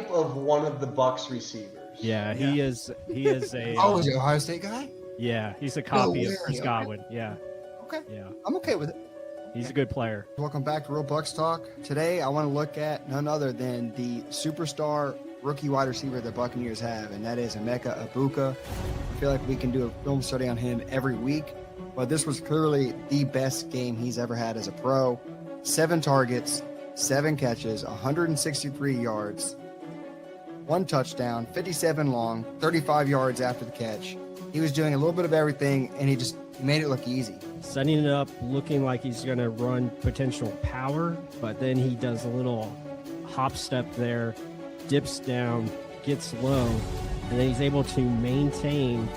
type of one of the Bucs receivers. Yeah, he is a. Oh, is he Ohio State guy? Yeah, he's a copy of way. Chris Godwin. Yeah, Okay. yeah, I'm okay with it. he's a good player. Welcome back to Real Bucs Talk. Today, I want to look at none other than the superstar rookie wide receiver the Buccaneers have, and that is Emeka Ibuka. I feel like we can do a film study on him every week, but this was clearly the best game he's ever had as a pro. 7 targets, 7 catches, 163 yards, 1 touchdown, 57 long, 35 yards after the catch. He was doing a little bit of everything, and he made it look easy. Setting it up, looking like he's going to run potential power, but then he does a little hop step there, dips down, gets low, and then he's able to maintain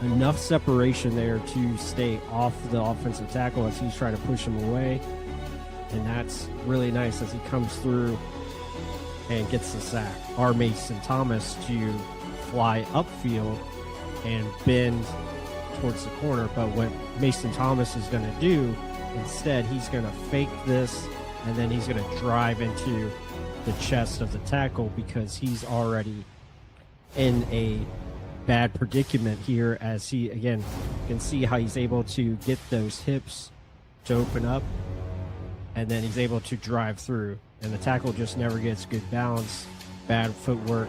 enough separation there to stay off the offensive tackle as he's trying to push him away. And that's really nice as he comes through and gets the sack. Our Mason Thomas to fly upfield and bend towards the corner, but what Mason Thomas is going to do instead, he's going to fake this, and then he's going to drive into the chest of the tackle because he's already in a bad predicament here, as he, again, you can see how he's able to get those hips to open up, and then he's able to drive through, and the tackle just never gets good balance, bad footwork,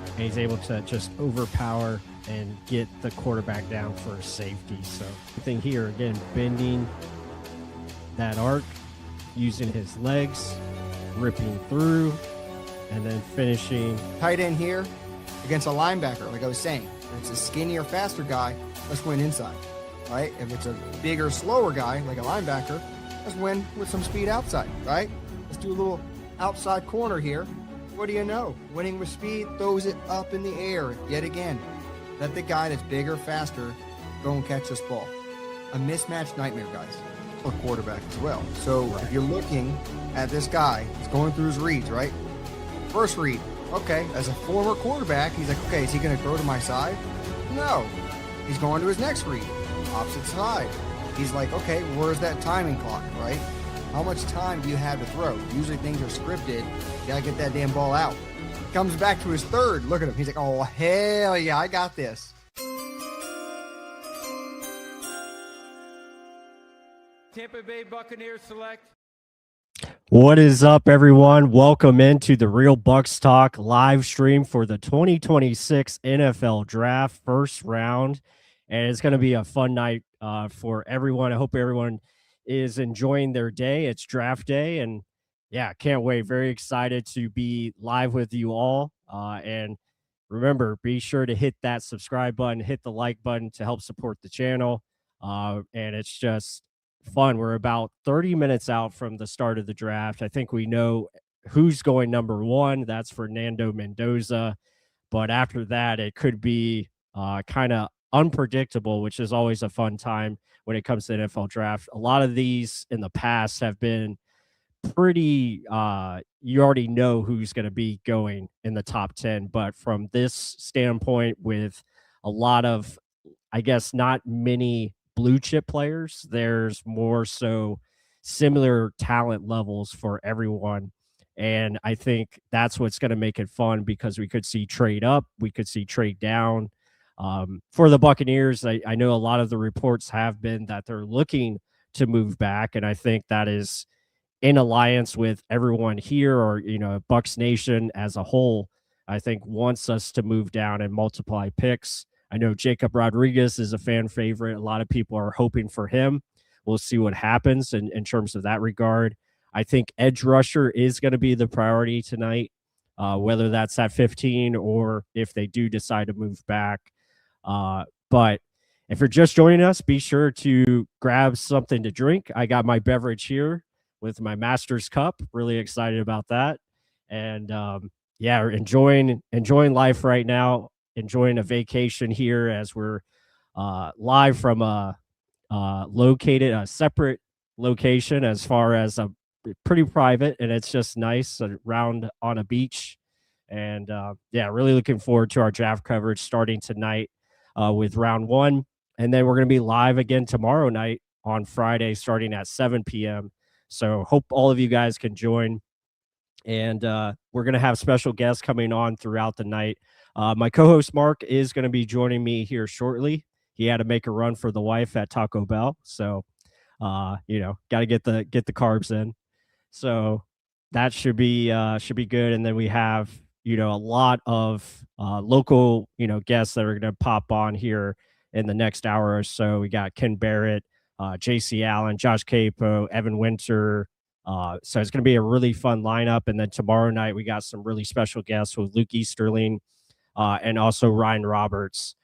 and he's able to just overpower and get the quarterback down for a safety. So the thing here, again, bending that arc, using his legs, ripping through, and then finishing. Tight end here against a linebacker, like I was saying. If it's a skinnier, faster guy, let's win inside, right? If it's a bigger, slower guy, like a linebacker, let's win with some speed outside, right? Let's do a little outside corner here. What do you know? Winning with speed throws it up in the air yet again. Let the guy that's bigger, faster, go and catch this ball. A mismatched nightmare, guys, for quarterback as well. So if you're looking at this guy, he's going through his reads, right? First read, okay, as a former quarterback, he's like, okay, is he going to throw to my side? No. He's going to his next read, opposite side. He's like, okay, where's that timing clock, right? How much time do you have to throw? Usually things are scripted. You got to get that damn ball out. Comes back to his third. Look at him. He's like, oh, hell yeah, I got this. Tampa Bay Buccaneers select. What is up, everyone? Welcome into the Real Bucs Talk live stream for the 2026 NFL Draft first round. And it's going to be a fun night for everyone. I hope everyone is enjoying their day. It's draft day, and yeah, can't wait. Very excited to be live with you all. And remember, be sure to hit that subscribe button, hit the like button to help support the channel. And it's just fun. We're about 30 minutes out from the start of the draft. I think we know who's going number 1. That's Fernando Mendoza. But after that, it could be kind of unpredictable, which is always a fun time when it comes to the NFL draft. A lot of these in the past have been pretty you already know who's going to be going in the top 10, but from this standpoint, with a lot of, I guess, not many blue chip players, there's more so similar talent levels for everyone, and I think that's what's going to make it fun, because we could see trade up, we could see trade down. For the Buccaneers, I know a lot of the reports have been that they're looking to move back, and I think that is in alliance with everyone here, or, you know, Bucs Nation as a whole, I think wants us to move down and multiply picks. I know Jacob Rodriguez is a fan favorite. A lot of people are hoping for him. We'll see what happens in terms of that regard. I think edge rusher is going to be the priority tonight, whether that's at 15 or if they do decide to move back. But if you're just joining us, be sure to grab something to drink. I got my beverage here with my Master's cup. Really excited about that. And yeah, enjoying life right now, enjoying a vacation here as we're live from a separate location, as far as a pretty private, and it's just nice around on a beach. And yeah, really looking forward to our draft coverage starting tonight with round 1. And then we're going to be live again tomorrow night on Friday starting at 7 p.m. So hope all of you guys can join. And we're going to have special guests coming on throughout the night. My co-host Mark is going to be joining me here shortly. He had to make a run for the wife at Taco Bell, so got to get the carbs in. So that should be good. And then we have a lot of local guests that are going to pop on here in the next hour or so. We got Ken Barrett, JC Allen, Josh Capo, Evan Winter. So it's going to be a really fun lineup. And then tomorrow night we got some really special guests with Luke Easterling and also Ryan Roberts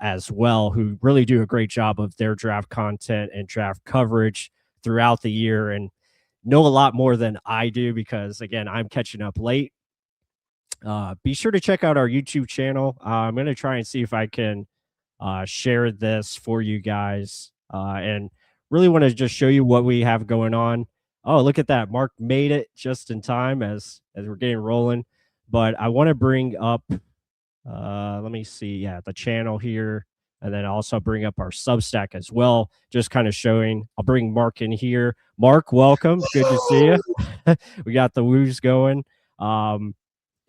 as well, who really do a great job of their draft content and draft coverage throughout the year and know a lot more than I do because, again, I'm catching up late. Be sure to check out our YouTube channel. I'm going to try and see if I can share this for you guys and really want to just show you what we have going on. Oh, look at that. Mark made it just in time as we're getting rolling. But I want to bring up, let me see, the channel here. And then also bring up our Substack as well, just kind of showing. I'll bring Mark in here. Mark, welcome. Good to see you. We got the woos going. So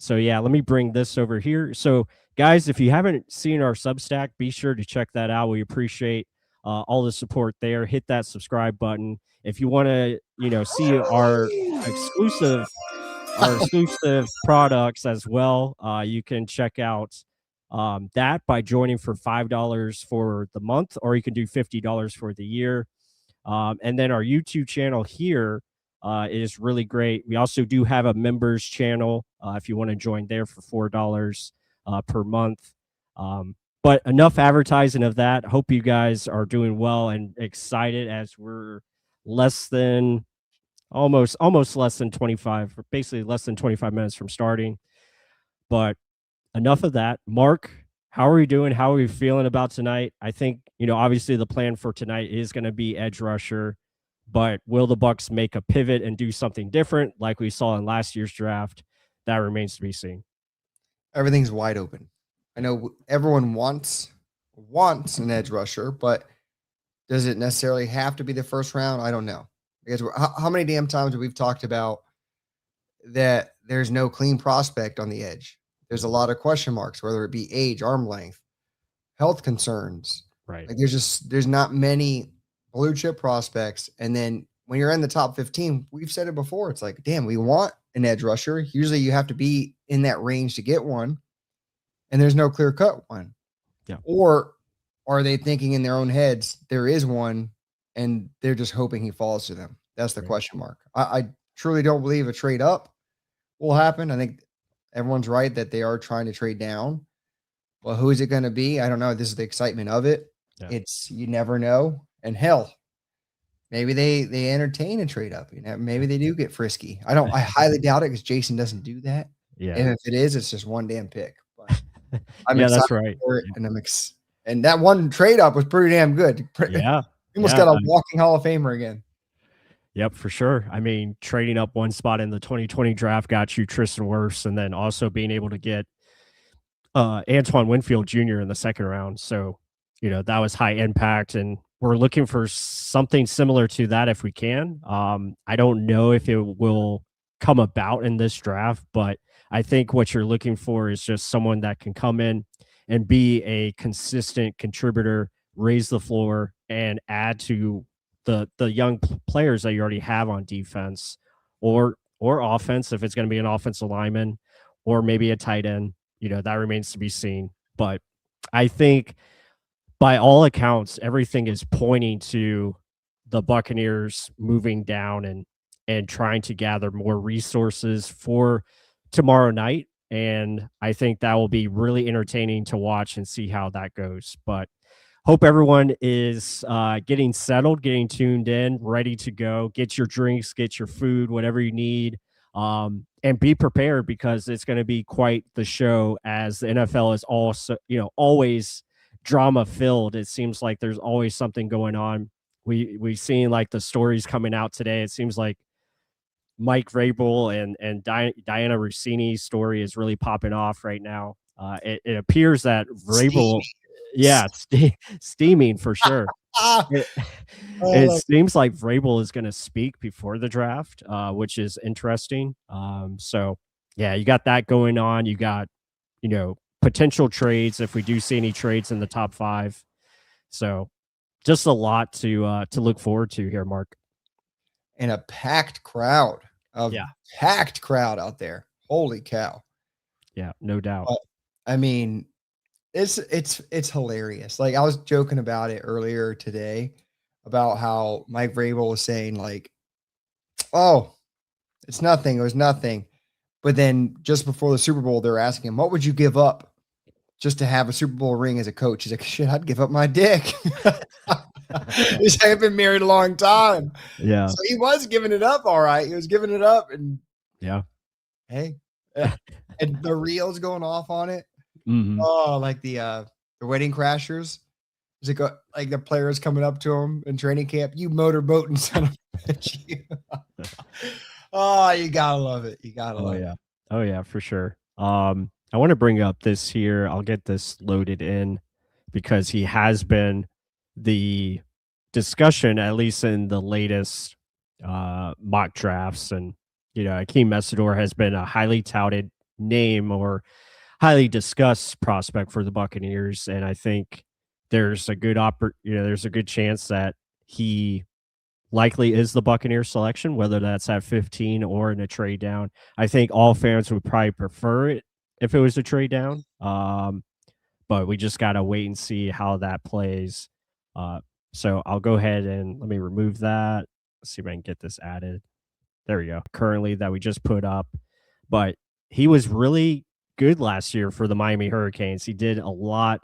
let me bring this over here. So guys, if you haven't seen our Substack, be sure to check that out. We appreciate all the support there. Hit that subscribe button. If you want to, see our exclusive products as well, you can check out that by joining for $5 for the month, or you can do $50 for the year. And then our YouTube channel here is really great. We also do have a members channel if you want to join there for $4 per month. But enough advertising of that. Hope you guys are doing well and excited as we're almost less than 25, basically less than 25 minutes from starting. But enough of that. Mark, how are we doing? How are we feeling about tonight? I think, obviously the plan for tonight is going to be edge rusher, but will the Bucs make a pivot and do something different like we saw in last year's draft? That remains to be seen. Everything's wide open. I know everyone wants an edge rusher, but does it necessarily have to be the first round? I don't know. Because how many damn times have we talked about that there's no clean prospect on the edge? There's a lot of question marks, whether it be age, arm length, health concerns. Right. Like there's not many blue chip prospects. And then when you're in the top 15, we've said it before. It's like, damn, we want an edge rusher. Usually you have to be in that range to get one. And there's no clear cut one. Yeah. Or are they thinking in their own heads, there is one and they're just hoping he falls to them? That's the question mark. I truly don't believe a trade up will happen. I think everyone's right that they are trying to trade down. Well, who is it going to be? I don't know. This is the excitement of it. Yeah. You never know. And hell, maybe they entertain a trade up. Maybe they do get frisky. I highly doubt it because Jason doesn't do that. Yeah. And if it is, it's just one damn pick. But I'm yeah, that's right. For it, and and that one trade up was pretty damn good. Yeah. We almost got a walking Hall of Famer again. Yep, for sure. I mean, trading up one spot in the 2020 draft got you Tristan Wirfs, and then also being able to get Antoine Winfield Jr. in the second round. So, that was high impact, and we're looking for something similar to that if we can. I don't know if it will come about in this draft, but I think what you're looking for is just someone that can come in and be a consistent contributor, raise the floor, and add to the young players that you already have on defense or offense, if it's going to be an offensive lineman or maybe a tight end. That remains to be seen. But I think by all accounts, everything is pointing to the Buccaneers moving down and trying to gather more resources for tomorrow night. And I think that will be really entertaining to watch and see how that goes. But hope everyone is getting settled, getting tuned in, ready to go. Get your drinks, get your food, whatever you need, and be prepared because it's going to be quite the show. As the NFL is also, always drama filled. It seems like there's always something going on. We've seen like the stories coming out today. It seems like Mike Vrabel and Diana Rossini's story is really popping off right now. It appears that Vrabel. Yeah, steaming for sure. it, Oh, it like- seems like Vrabel is going to speak before the draft, which is interesting. So yeah, you got that going on. You got, potential trades if we do see any trades in the top 5. So just a lot to look forward to here, Mark. and a packed crowd. Yeah. Packed crowd out there. Holy cow. Yeah, no doubt. I mean, it's hilarious. Like, I was joking about it earlier today about how Mike Vrabel was saying, like, oh, it's nothing. It was nothing. But then just before the Super Bowl, they're asking him, what would you give up just to have a Super Bowl ring as a coach? He's like, shit, I'd give up my dick. He's like, I've been married a long time. Yeah. So he was giving it up. All right. He was giving it up. And Yeah. hey, and the reels going off on it. Mhm. Oh, like the Wedding Crashers. Is it like the players coming up to him in training camp? You motorboating son of a bitch. You. Oh, you gotta love it. You gotta love it. Oh yeah, for sure. I want to bring up this here. I'll get this loaded in because he has been the discussion, at least in the latest mock drafts, and Akeem Messador has been a highly touted name or highly discussed prospect for the Buccaneers, and I think there's a good there's a good chance that he likely is the Buccaneers selection, whether that's at 15 or in a trade down. I think all fans would probably prefer it if it was a trade down, but we just got to wait and see how that plays. So I'll go ahead and let me remove that. Let's see if I can get this added. There we go. Currently that we just put up, but he was really good last year for the Miami Hurricanes. He did a lot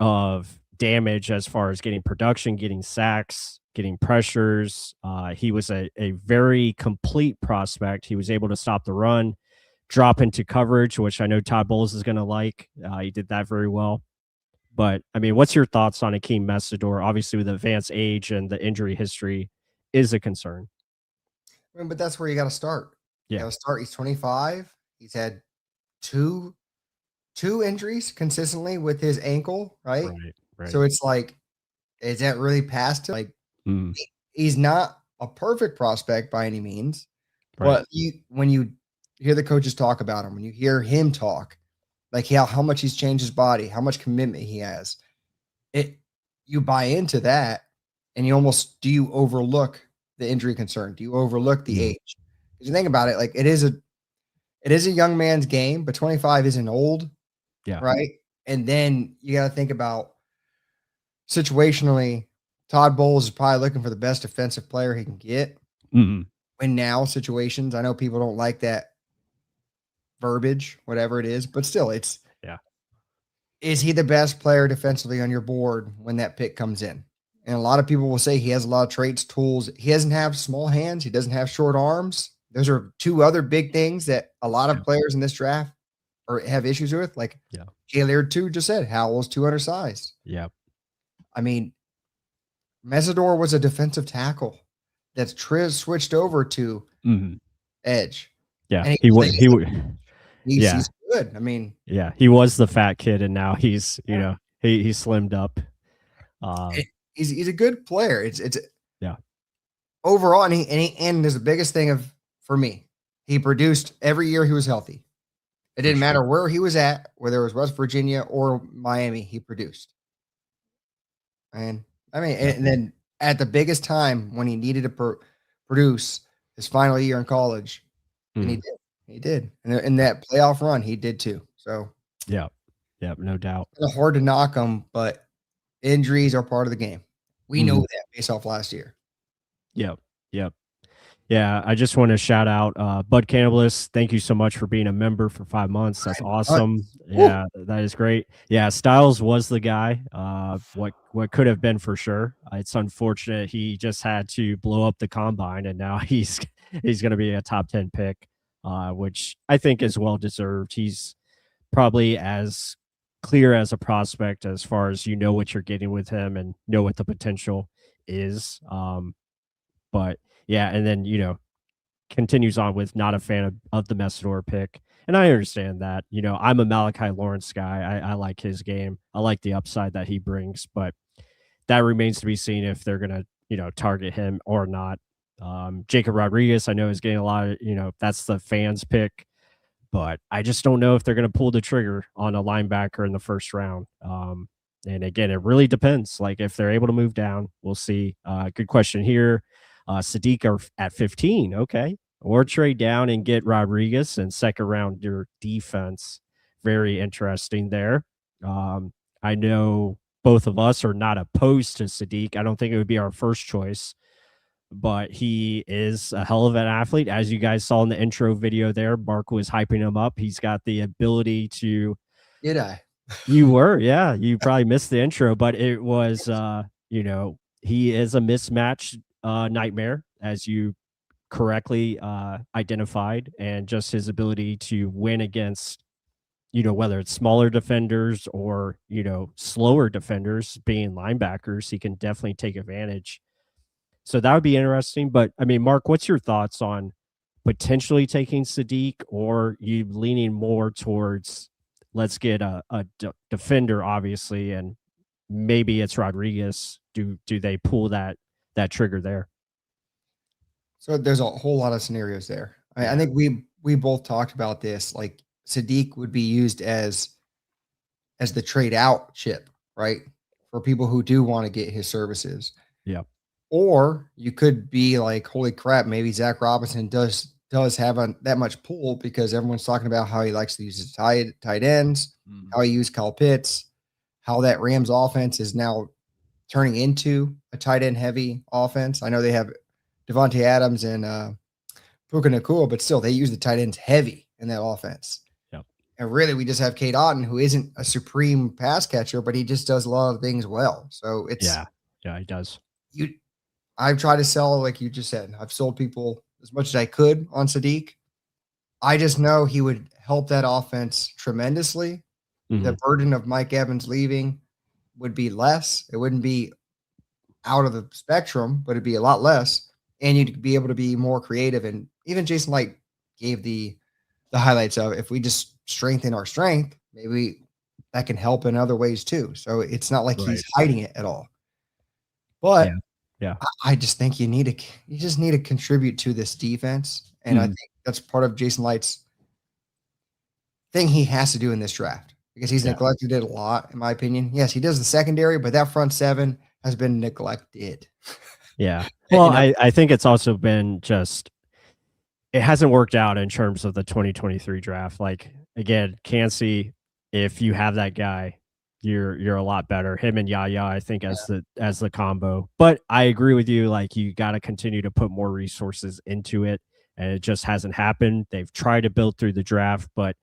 of damage as far as getting production, getting sacks, getting pressures. He was a very complete prospect. He was able to stop the run, drop into coverage, which I know Todd Bowles is going to like. He did that very well. But, I mean, what's your thoughts on Akeem Messador? Obviously, with advanced age and the injury history is a concern. I mean, but that's where you got to start. Yeah. You got to start. He's 25. He's had two injuries consistently with his ankle, right? Right. So it's like, is that really past him? Like, he's not a perfect prospect by any means, but when you hear the coaches talk about him, when you hear him talk, like how much he's changed his body, how much commitment he has, you buy into that, and do you overlook the injury concern? Do you overlook the age? Because you think about it, like it is a young man's game, but 25 isn't old. Yeah. Right. And then you got to think about situationally, Todd Bowles is probably looking for the best defensive player he can get. Win now situations. I know people don't like that verbiage, whatever it is, but still is he the best player defensively on your board when that pick comes in? And a lot of people will say he has a lot of traits, tools. He doesn't have small hands. He doesn't have short arms. Those are two other big things that a lot of players in this draft have issues with. Like Jay Laird too just said, Howell's too undersized. Yeah. I mean, Messador was a defensive tackle that's switched over to edge. Yeah. And he's good. I mean, he was the fat kid, and now he's, he slimmed up. He's a good player. It's overall, and there's the biggest thing for me. He produced every year he was healthy. It didn't matter where he was at, whether it was West Virginia or Miami, he produced. And I mean, and then at the biggest time when he needed to produce his final year in college, and he did. And in that playoff run, he did too. So yeah, no doubt. It's hard to knock him, but injuries are part of the game. We know that based off last year. Yep. Yeah, I just want to shout out Bud Cannibalist. Thank you so much for being a member for 5 months. That's awesome. Yeah, that is great. Yeah, Styles was the guy. What could have been for sure. It's unfortunate he just had to blow up the combine, and now he's going to be a top 10 pick, which I think is well deserved. He's probably as clear as a prospect as far as what you're getting with him and know what the potential is. But yeah, and then continues on with not a fan of the Messador pick, and I understand that. I'm a Malachi Lawrence guy. I like his game. I like the upside that he brings, but that remains to be seen if they're gonna, target him or not. Jacob Rodriguez, I know, is getting a lot of, that's the fans pick, but I just don't know if they're gonna pull the trigger on a linebacker in the first round. And again, it really depends. Like if they're able to move down, we'll see. Good question here. Sadiq are at 15. Okay. Or trade down and get Rodriguez and second round your defense. Very interesting there. I know both of us are not opposed to Sadiq. I don't think it would be our first choice, but he is a hell of an athlete. As you guys saw in the intro video there, Mark was hyping him up. He's got the ability to. Did I? You were, yeah. You probably missed the intro, but it was, he is a mismatch nightmare, as you correctly identified, and just his ability to win against, whether it's smaller defenders or, slower defenders being linebackers, he can definitely take advantage. So that would be interesting. But I mean, Mark, what's your thoughts on potentially taking Sadiq, or you leaning more towards let's get a defender, obviously, and maybe it's Rodriguez. Do they pull that trigger there? So there's a whole lot of scenarios there. I think we both talked about this. Like Sadiq would be used as the trade out chip, right? For people who do want to get his services. Yeah. Or you could be like, holy crap, maybe Zach Robinson does have that much pull because everyone's talking about how he likes to use his tight ends, how he used Kyle Pitts, how that Rams offense is now turning into a tight end heavy offense. I know they have Devontae Adams and Puka Nacua, but still they use the tight ends heavy in that offense. Yep. And really we just have Cade Otton, who isn't a supreme pass catcher, but he just does a lot of things well. So it's he does. I've tried to sell, like you just said, I've sold people as much as I could on Sadiq. I just know he would help that offense tremendously. Mm-hmm. The burden of Mike Evans leaving would be less. It wouldn't be out of the spectrum, but it'd be a lot less. And you'd be able to be more creative. And even Jason Light gave the highlights of if we just strengthen our strength, maybe that can help in other ways too. So it's not like he's hiding it at all. But yeah. I just think you just need to contribute to this defense. And I think that's part of Jason Light's thing he has to do in this draft because he's neglected it a lot, in my opinion. Yes, he does the secondary, but that front seven has been neglected. Yeah. Well, I think it's also been it hasn't worked out in terms of the 2023 draft. Like, again, Cansey, if you have that guy, you're a lot better. Him and Yaya, I think, as the combo. But I agree with you. Like, you got to continue to put more resources into it, and it just hasn't happened. They've tried to build through the draft, but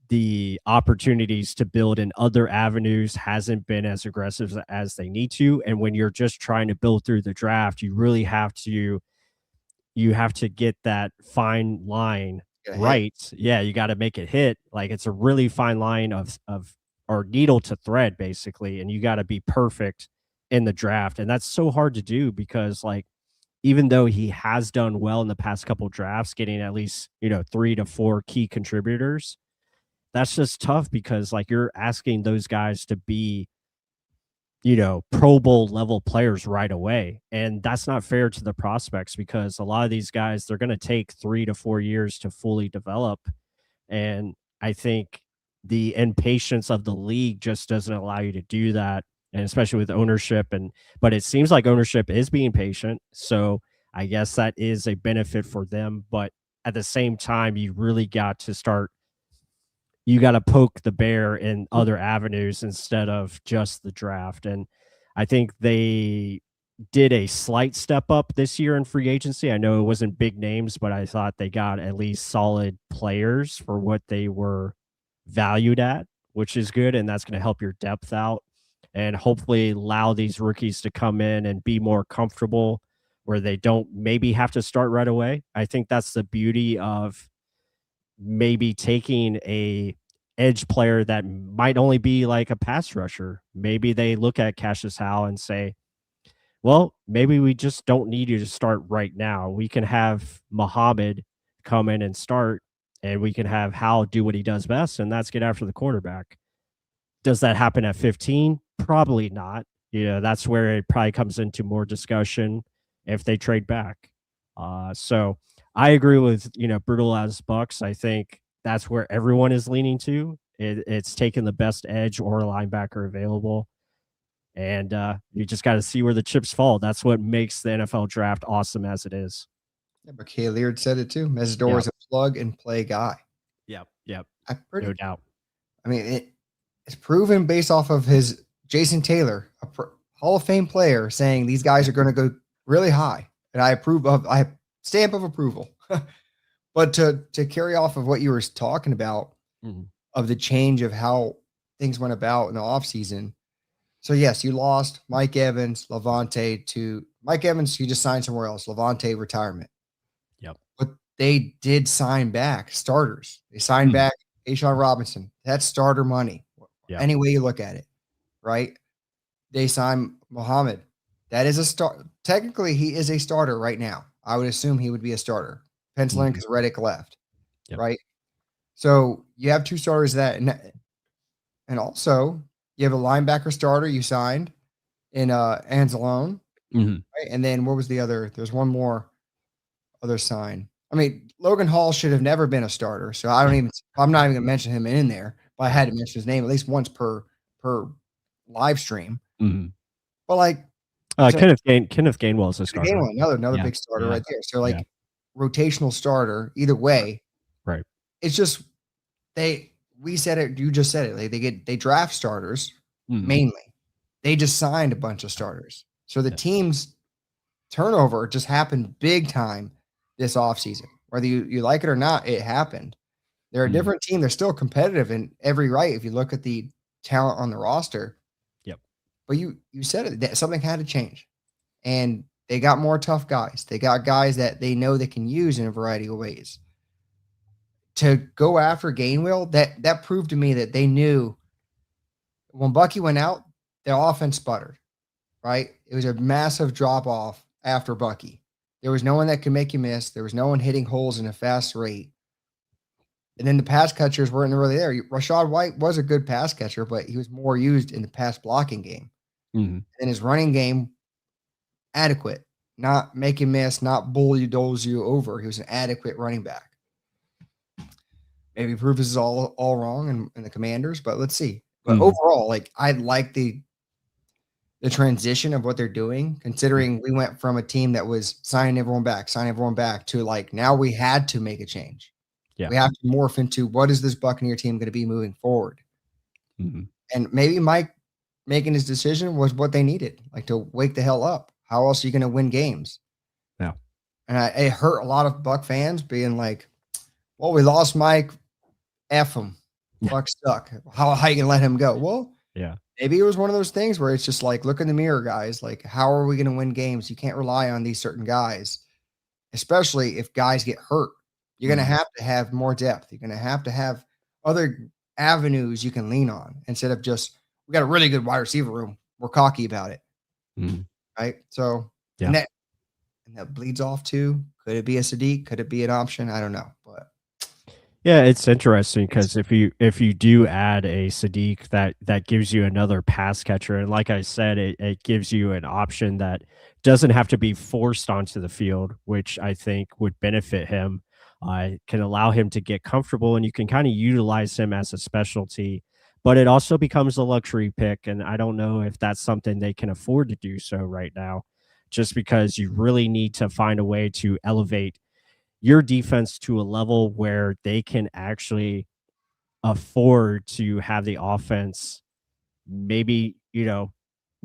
the opportunities to build in other avenues hasn't been as aggressive as they need to. And when you're just trying to build through the draft, you really have to get that fine line right. Yeah, you got to make it hit. Like, it's a really fine line of or needle to thread, basically, and you got to be perfect in the draft. And that's so hard to do because, like, even though he has done well in the past couple drafts, getting at least 3 to 4 key contributors, that's just tough because, like, you're asking those guys to be Pro Bowl level players right away, and that's not fair to the prospects because a lot of these guys, they're going to take 3 to 4 years to fully develop. And I think the impatience of the league just doesn't allow you to do that, and especially with ownership. But it seems like ownership is being patient, so I guess that is a benefit for them. But at the same time, you really got to start. You got to poke the bear in other avenues instead of just the draft. And I think they did a slight step up this year in free agency. I know it wasn't big names, but I thought they got at least solid players for what they were valued at, which is good. And that's going to help your depth out and hopefully allow these rookies to come in and be more comfortable where they don't maybe have to start right away. I think that's the beauty of maybe taking a edge player that might only be like a pass rusher. Maybe they look at Cassius Howe and say, well, maybe we just don't need you to start right now. We can have Muhammad come in and start, and we can have Howe do what he does best, and that's get after the quarterback. Does that happen at 15? Probably not. that's where it probably comes into more discussion if they trade back. So I agree with, brutal as Bucks. I think that's where everyone is leaning to. It's taking the best edge or linebacker available. And you just got to see where the chips fall. That's what makes the NFL draft awesome as it is. Yeah, but Kay Leard said it too. Messador is a plug and play guy. Yep. No doubt. I mean, it's proven based off of his Jason Taylor, Hall of Fame player, saying these guys are going to go really high, and I stamp of approval. But to carry off of what you were talking about, of the change of how things went about in the offseason. So, yes, you lost Mike Evans, Levante to Mike Evans. He just signed somewhere else. Levante retirement. Yep. But they did sign back starters. They signed back Ashawn Robinson. That's starter money. Yep. Any way you look at it, right? They signed Muhammad. That is a start. Technically, he is a starter right now. I would assume he would be a starter. Penciling because Reddick left, right? So you have two starters and also you have a linebacker starter you signed in Anzalone, right? And then what was the other? There's one more other sign. I mean, Logan Hall should have never been a starter, so I'm not even gonna mention him in there. But I had to mention his name at least once per live stream. But like Kenneth Gainwell's a starter. Gainwell, another big starter right there. So rotational starter either way. Right. It's just we said it, you just said it. They draft starters mainly. They just signed a bunch of starters. So the team's turnover just happened big time this offseason. Whether you like it or not, it happened. They're a different team. They're still competitive in every right if you look at the talent on the roster. Yep. But you said it, that something had to change. And they got more tough guys. They got guys that they know they can use in a variety of ways. To go after Gainwell, that proved to me that they knew when Bucky went out, the offense sputtered, right? It was a massive drop-off after Bucky. There was no one that could make you miss. There was no one hitting holes in a fast rate. And then the pass catchers weren't really there. Rashad White was a good pass catcher, but he was more used in the pass blocking game. And his running game, adequate. Not make you miss, not bulldoze you over. He was an adequate running back. Maybe proof is all wrong in the Commanders, but let's see. But overall, I like the transition of what they're doing, considering we went from a team that was signing everyone back to now we had to make a change. Yeah. We have to morph into what is this Buccaneer team going to be moving forward? And maybe Mike making his decision was what they needed, to wake the hell up. How else are you going to win games? Yeah. And it hurt a lot of Buck fans being like, well, we lost Mike. F him. Buck stuck. How you going to let him go? Well, yeah. Maybe it was one of those things where it's just look in the mirror, guys. How are we going to win games? You can't rely on these certain guys, especially if guys get hurt. You're going to have more depth. You're going to have other avenues you can lean on instead of just, we got a really good wide receiver room. We're cocky about it. Right. So, and that bleeds off too. Could it be a Sadiq? Could it be an option? I don't know. But yeah, it's interesting because if you do add a Sadiq, that gives you another pass catcher. And like I said, it gives you an option that doesn't have to be forced onto the field, which I think would benefit him. Can allow him to get comfortable, and you can kind of utilize him as a specialty, but it also becomes a luxury pick. And I don't know if that's something they can afford to do so right now, just because you really need to find a way to elevate your defense to a level where they can actually afford to have the offense maybe,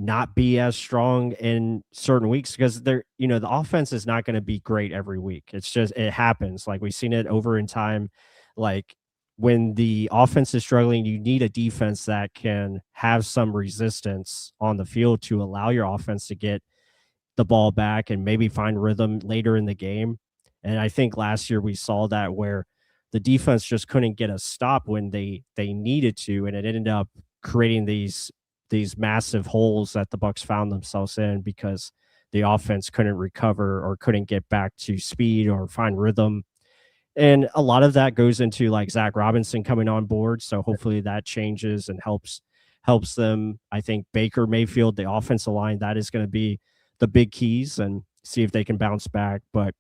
not be as strong in certain weeks, because the offense is not going to be great every week. It's just, it happens. We've seen it over in time. When the offense is struggling, you need a defense that can have some resistance on the field to allow your offense to get the ball back and maybe find rhythm later in the game. And I think last year we saw that, where the defense just couldn't get a stop when they needed to, and it ended up creating these massive holes that the Bucs found themselves in because the offense couldn't recover or couldn't get back to speed or find rhythm. And a lot of that goes into Zach Robinson coming on board. So hopefully that changes and helps helps them. I think Baker Mayfield, the offensive line, that is going to be the big keys, and see if they can bounce back. But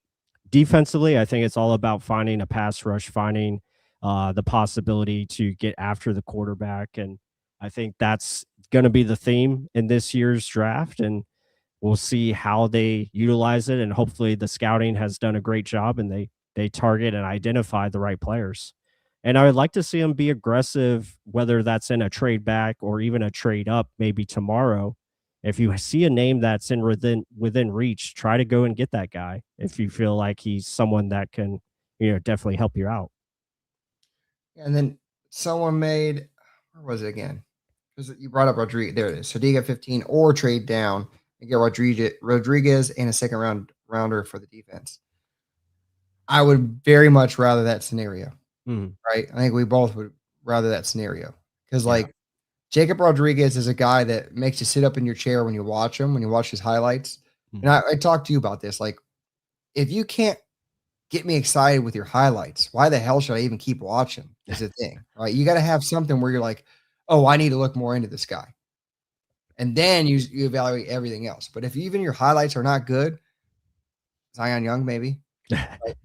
defensively, I think it's all about finding a pass rush, finding the possibility to get after the quarterback. And I think that's going to be the theme in this year's draft. And we'll see how they utilize it. And hopefully the scouting has done a great job and they target and identify the right players. And I would like to see them be aggressive, whether that's in a trade back or even a trade up, maybe tomorrow. If you see a name that's within reach, try to go and get that guy if you feel like he's someone that can, definitely help you out. And then someone made, where was it again? Because you brought up Rodriguez. There it is. So do you get 15 or trade down and get Rodriguez and a second rounder for the defense? I would very much rather that scenario. Right? I think we both would rather that scenario because Jacob Rodriguez is a guy that makes you sit up in your chair when you watch him, when you watch his highlights. And I talked to you about this. Like, if you can't get me excited with your highlights, why the hell should I even keep watching? Is the thing, right? You got to have something where you're like, oh, I need to look more into this guy. And then you evaluate everything else. But if even your highlights are not good, Zion Young, maybe. Right?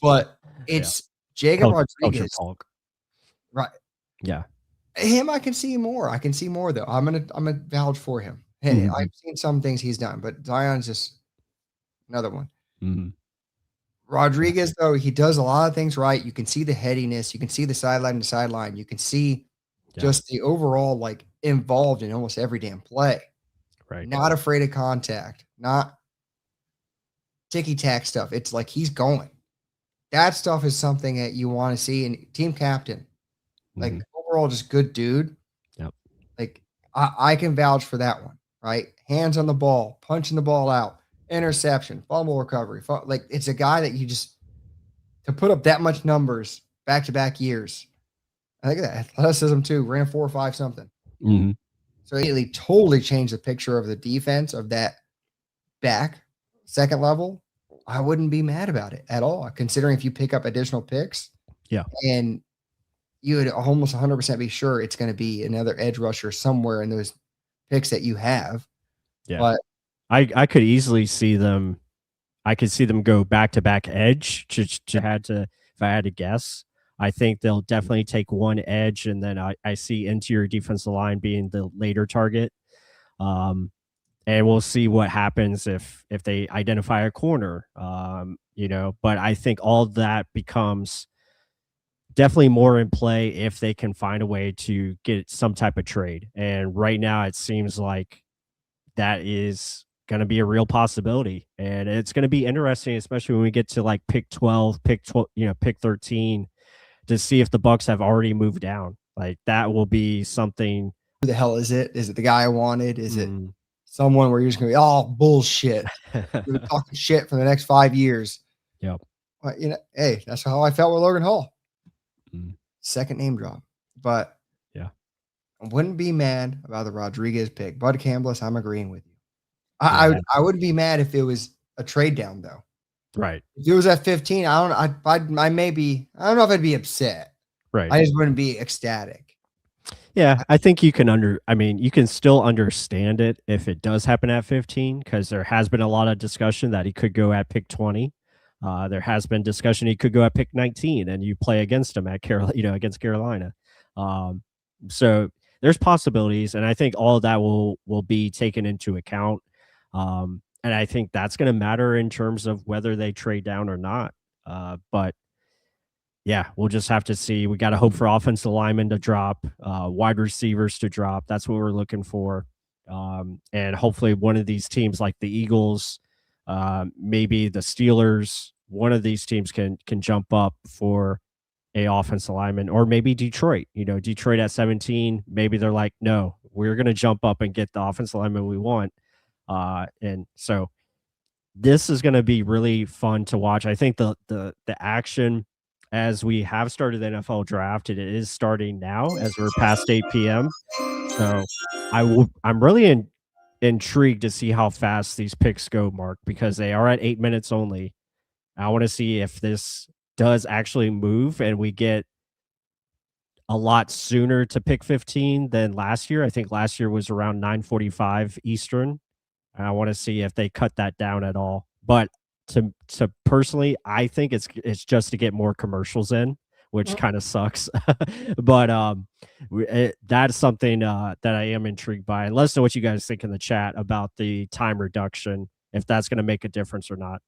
But it's Jacob Rodriguez. Right. Yeah. Him, I can see more. I can see more though. I'm gonna vouch for him. Hey, I've seen some things he's done, but Zion's just another one. Rodriguez, though, he does a lot of things right. You can see the headiness. You can see the sideline to sideline. You can see just the overall involved in almost every damn play. Right. Not afraid of contact. Not ticky-tack stuff. It's like he's going. That stuff is something that you want to see. And team captain, overall, just good dude. Yep. I can vouch for that one, right? Hands on the ball, punching the ball out, interception, fumble recovery. It's a guy that you just, to put up that much numbers back-to-back years. I think that athleticism too, ran 4 or 5 something. So it totally changed the picture of the defense of that back second level. I wouldn't be mad about it at all, considering if you pick up additional picks. Yeah. And you would almost 100% be sure it's going to be another edge rusher somewhere in those picks that you have. Yeah. But I could easily see them. I could see them go back-to-back edge. If I had to guess, I think they'll definitely take one edge, and then I see interior defensive line being the later target. And we'll see what happens if they identify a corner. But I think all that becomes definitely more in play if they can find a way to get some type of trade. And right now, it seems like that is going to be a real possibility, and it's going to be interesting, especially when we get to pick 12, pick 13, to see if the Bucs have already moved down. That will be something. Who the hell is it? Is it the guy I wanted? Is it someone where you're just going to be, oh, bullshit. You're talking shit for the next 5 years. Yep. But, hey, that's how I felt with Logan Hall. Second name drop. But yeah, I wouldn't be mad about the Rodriguez pick. Bud Campbell, I'm agreeing with you. I wouldn't be mad if it was a trade down though. Right. If it was at 15, I don't know if I'd be upset. Right. I just wouldn't be ecstatic. Yeah, I think you can still understand it if it does happen at 15, because there has been a lot of discussion that he could go at pick 20. There has been discussion he could go at pick 19 and you play against him at against Carolina. So there's possibilities, and I think all of that will be taken into account. And I think that's going to matter in terms of whether they trade down or not. But yeah, we'll just have to see. We got to hope for offensive linemen to drop, wide receivers to drop. That's what we're looking for. And hopefully one of these teams like the Eagles, maybe the Steelers, one of these teams can jump up for a offensive lineman, or maybe Detroit. Detroit at 17, maybe they're like, no, we're going to jump up and get the offensive lineman we want. And so this is going to be really fun to watch. I think the action, as we have started the NFL draft, it is starting now as we're past 8 p.m. So I'm really intrigued to see how fast these picks go, Mark, because they are at 8 minutes only. I want to see if this does actually move and we get a lot sooner to pick 15 than last year. I think last year was around 9:45 Eastern. And I want to see if they cut that down at all. But to personally, I think it's just to get more commercials in, which kind of sucks. But that's something that I am intrigued by. And let us know what you guys think in the chat about the time reduction, if that's going to make a difference or not.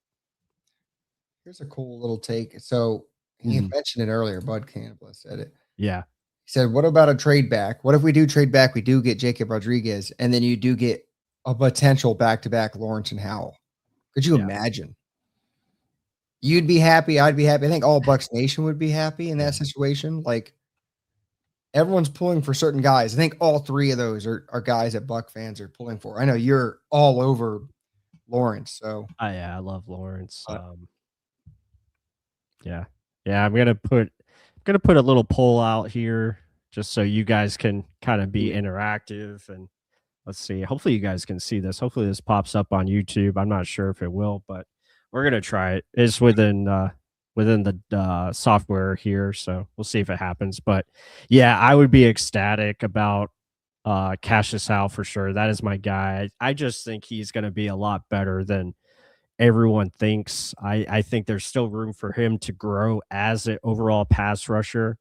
Here's a cool little take. So he Mhm. mentioned it earlier. Bud Campbell said it. Yeah. He said, "What about a trade back? What if we do trade back? We do get Jacob Rodriguez, and then you do get a potential back-to-back Lawrence and Howell. Could you Yeah. imagine? You'd be happy. I'd be happy. I think all Bucs Nation would be happy in that situation. Like everyone's pulling for certain guys. I think all three of those are guys that Buck fans are pulling for. I know you're all over Lawrence. So Yeah, I love Lawrence. But- Yeah. I'm gonna put a little poll out here just so you guys can kind of be interactive, and let's see. Hopefully you guys can see this. Hopefully this pops up on YouTube. I'm not sure if it will, but we're gonna try it. It's within the software here, so we'll see if it happens. But yeah, I would be ecstatic about Cassius Howe for sure. That is my guy. I just think he's gonna be a lot better than everyone thinks. I think there's still room for him to grow as an overall pass rusher.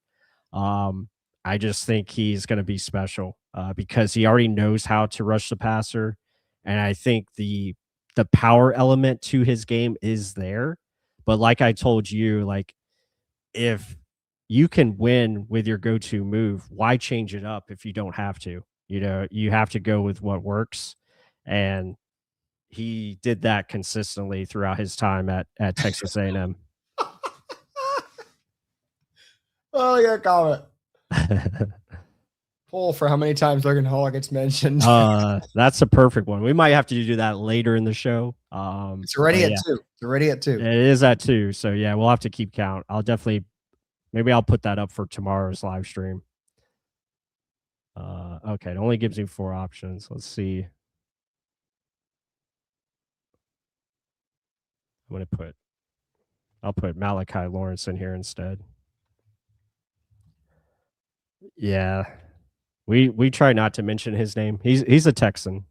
I just think he's going to be special because he already knows how to rush the passer, and I think the power element to his game is there. But like I told you, like if you can win with your go-to move, why change it up if you don't have to? You have to go with what works, and he did that consistently throughout his time at Texas A&M. Oh, I got a comment. Poll for how many times Logan Hall gets mentioned. That's a perfect one. We might have to do that later in the show. It's already at yeah. 2. It's already at 2. It is at 2. So yeah, we'll have to keep count. Maybe I'll put that up for tomorrow's live stream. Okay, it only gives me 4 options. Let's see. I'll put Malachi Lawrence in here instead. Yeah. We try not to mention his name. He's a Texan.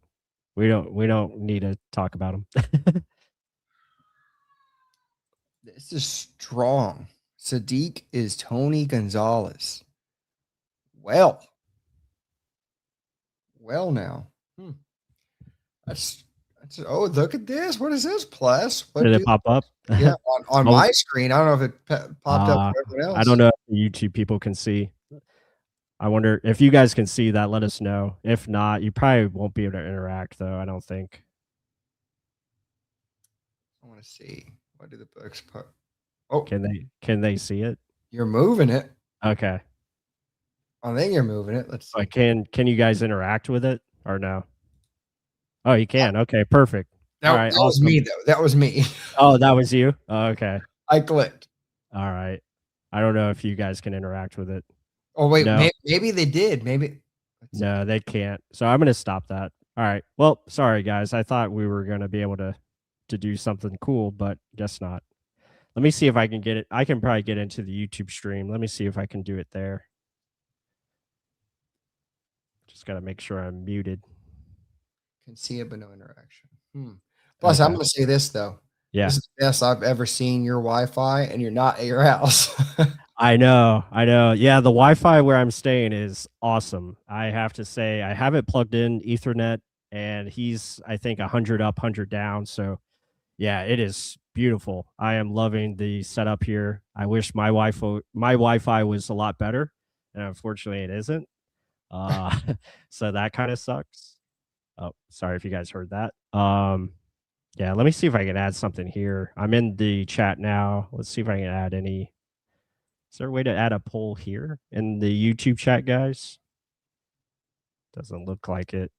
We don't need to talk about him. This is strong. Sadiq is Tony Gonzalez. Well now. That's oh, look at this. What is this? Plus, what Did it pop up? Yeah, on my screen. I don't know if it popped up for everyone else. I don't know if the YouTube people can see. I wonder if you guys can see that. Let us know. If not, you probably won't be able to interact, though. I don't think. I want to see. What do the Bucs put? Oh, can they see it? You're moving it. Okay. I think you're moving it. Let's see. Can you guys interact with it or no? Oh, you can. Okay, perfect. All right, that was me though. That was me. Oh, that was you? Oh, okay. I clicked. All right. I don't know if you guys can interact with it. Oh wait, no. maybe they did. Maybe. No, they can't. So I'm gonna stop that. All right. Well, sorry guys. I thought we were gonna be able to do something cool, but guess not. Let me see if I can get it. I can probably get into the YouTube stream. Let me see if I can do it there. Just gotta make sure I'm muted. Can see it, but no interaction. Plus, okay. I'm gonna say this though. Yeah. This is the best I've ever seen your Wi-Fi, and you're not at your house. I know. Yeah, the Wi-Fi where I'm staying is awesome. I have to say, I have it plugged in Ethernet, and he's, I think, 100 up, 100 down. So, yeah, it is beautiful. I am loving the setup here. I wish my Wi-Fi was a lot better, and unfortunately, it isn't. So that kind of sucks. Oh, sorry if you guys heard that. Yeah, let me see if I can add something here. I'm in the chat now. Let's see if I can add any. Is there a way to add a poll here in the YouTube chat, guys? Doesn't look like it.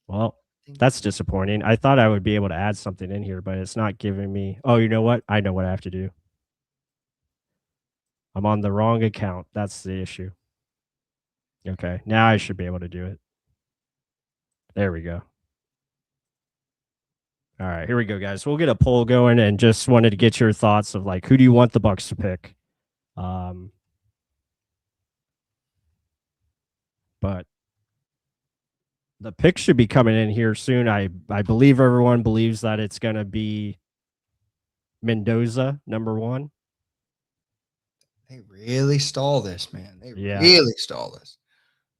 Well, that's disappointing. I thought I would be able to add something in here, but it's not giving me. Oh, you know what? I know what I have to do. I'm on the wrong account. That's the issue. Okay, now I should be able to do it. There we go. All right, here we go, guys. We'll get a poll going, and just wanted to get your thoughts of like, who do you want the Bucs to pick? But the pick should be coming in here soon. I believe everyone believes that it's going to be Mendoza, number 1. They really stall this, man. They Yeah. really stall this.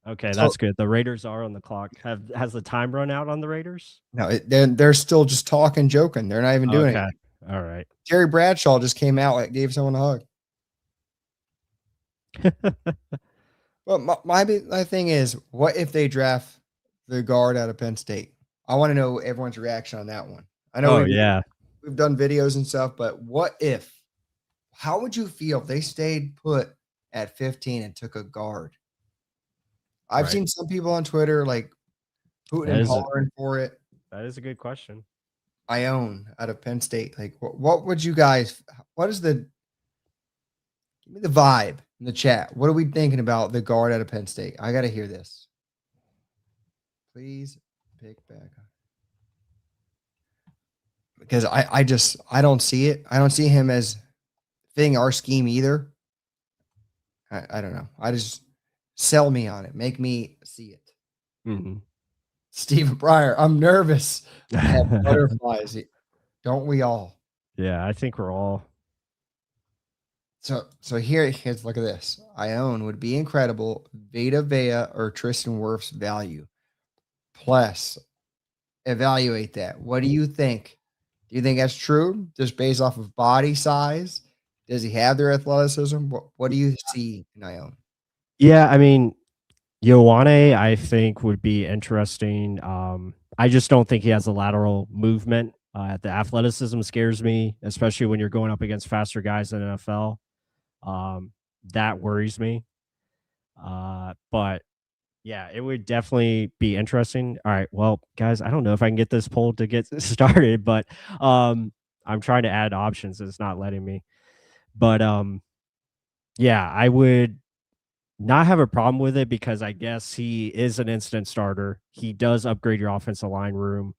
Okay, So- that's good. The Raiders are on the clock. Has the time run out on the Raiders? No, they're still just talking, joking. They're not even doing Okay. it. All right. Terry Bradshaw just came out, like, gave someone a hug. But my thing is, what if they draft the guard out of Penn State? I want to know everyone's reaction on that one. I know Oh, yeah. we've done videos and stuff, but what if? How would you feel if they stayed put at 15 and took a guard? I've Right. seen some people on Twitter like hooting and hollering for it. That is a good question. Ione out of Penn State. Like, what would you guys? What is the? Give me the vibe in the chat. What are we thinking about the guard out of Penn State? I got to hear this. Please pick back up. Because I don't see it. I don't see him as fitting our scheme either. I don't know. I just sell me on it. Make me see it. Mm-hmm. Stephen Pryor, I'm nervous. I have butterflies. Don't we all? Yeah, I think we're all. So here's look at this. Ione would be incredible. Vita Vea or Tristan Wirfs value. Plus, evaluate that. What do you think? Do you think that's true? Just based off of body size? Does he have their athleticism? What do you see in Ione? Yeah, I mean, Ioane, I think, would be interesting. I just don't think he has a lateral movement. The athleticism scares me, especially when you're going up against faster guys in the NFL. That worries me. But yeah, it would definitely be interesting. All right, well, guys, I don't know if I can get this poll to get started, but I'm trying to add options. It's not letting me. But yeah, I would not have a problem with it because I guess he is an instant starter. He does upgrade your offensive line room,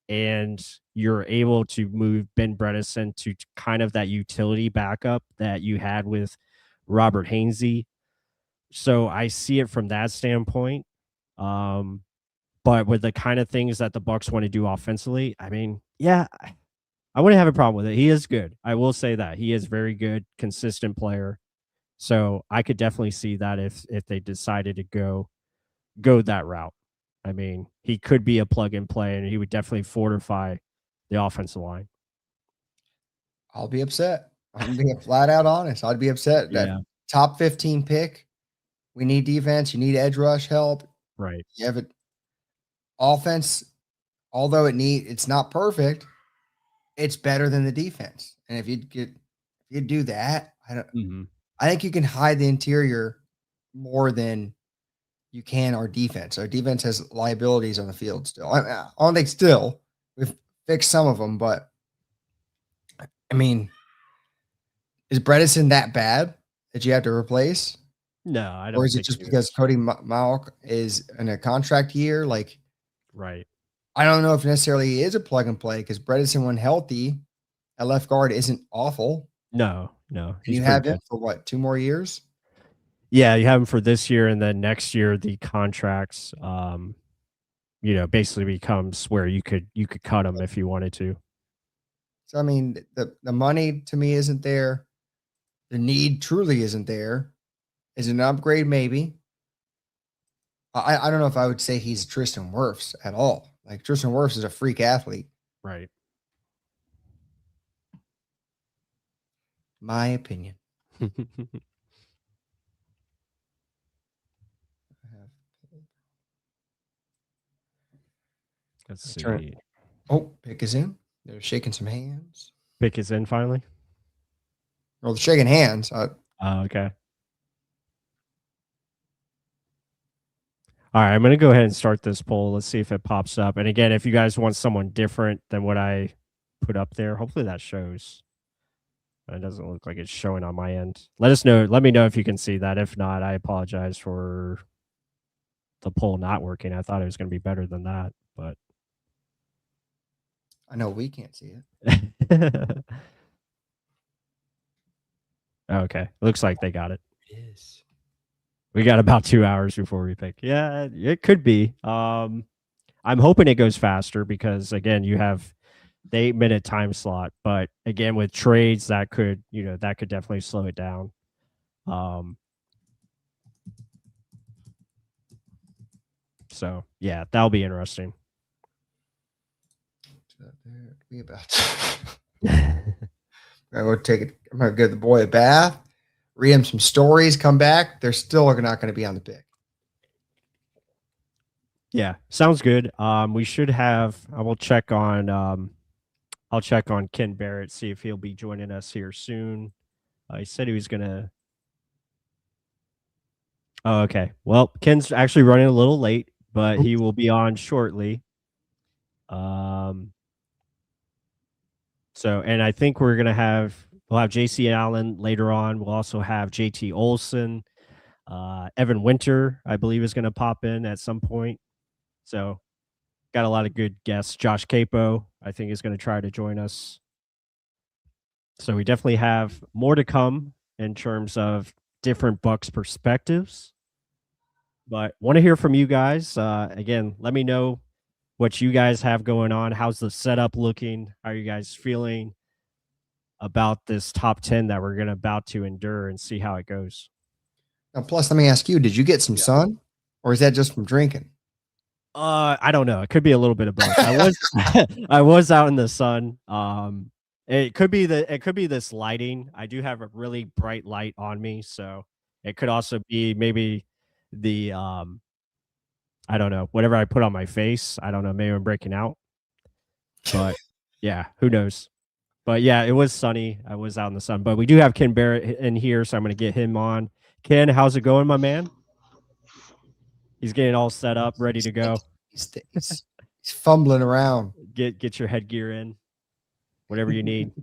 and you're able to move Ben Bredesen to kind of that utility backup that you had with Robert Hainsey. So I see it from that standpoint. But with the kind of things that the Bucs want to do offensively, I mean, yeah, I wouldn't have a problem with it. He is good. I will say that he is very good, consistent player. So I could definitely see that if they decided to go that route. I mean, he could be a plug and play, and he would definitely fortify the offensive line. I'll be upset. I'm being flat out honest. I'd be upset. Yeah. That top 15 pick. We need defense. You need edge rush help. Right. You have it. Offense, although it's not perfect, it's better than the defense. And if you do that, I think you can hide the interior more than you can our defense. Our defense has liabilities on the field still. I don't think still. We've fixed some of them, but I mean, is Bredesen that bad that you have to replace? No, I don't. Or is it just because Cody Mauch is in a contract year? Like, right. I don't know if necessarily he is a plug and play because Bredesen, when healthy, at left guard isn't awful. No. And you have him for what, 2 more years? Yeah, you have him for this year, and then next year the contracts, basically becomes where you could cut him if you wanted to. So I mean, the money to me isn't there. The need truly isn't there. Is it an upgrade? Maybe. I don't know if I would say he's Tristan Wirfs at all. Like, Tristan Wirfs is a freak athlete. Right. My opinion. Let's see. Oh, pick is in. They're shaking some hands. Pick is in finally. Well, they're shaking hands. Okay. All right, I'm going to go ahead and start this poll. Let's see if it pops up. And again, if you guys want someone different than what I put up there, hopefully that shows. It doesn't look like it's showing on my end. Let us know. Let me know if you can see that. If not, I apologize for the poll not working. I thought it was going to be better than that, but I know we can't see it. Okay. Looks like they got it. It is. We got about 2 hours before we pick. Yeah, it could be. I'm hoping it goes faster because again, you have the 8-minute time slot, but again, with trades, that could definitely slow it down. So yeah, that'll be interesting. Be about. I'm gonna go take it. I'm gonna give the boy a bath, read him some stories, come back. They're still not going to be on the pick. Yeah, sounds good. We should have. I will check on. I'll check on Ken Barrett, see if he'll be joining us here soon. He said he was gonna. Oh, okay. Well, Ken's actually running a little late, but he will be on shortly. So, and I think we'll have JC Allen later on. We'll also have JT Olson, Evan Winter, I believe, is going to pop in at some point. So, got a lot of good guests. Josh Capo, I think, is going to try to join us. So, we definitely have more to come in terms of different Bucs perspectives. But want to hear from you guys. Again, let me know what you guys have going on. How's the setup looking? How are you guys feeling about this top 10 that we're about to endure and see how it goes? Now, plus, let me ask you: did you get some sun, or is that just from drinking? I don't know. It could be a little bit of both. I was out in the sun. It could be this lighting. I do have a really bright light on me, so it could also be maybe the I don't know, whatever I put on my face. I don't know, maybe I'm breaking out. But yeah, who knows? But yeah, it was sunny. I was out in the sun. But we do have Ken Barrett in here, so I'm going to get him on. Ken, how's it going, my man? He's getting all set up, ready to go. He's fumbling around. Get your headgear in, whatever you need,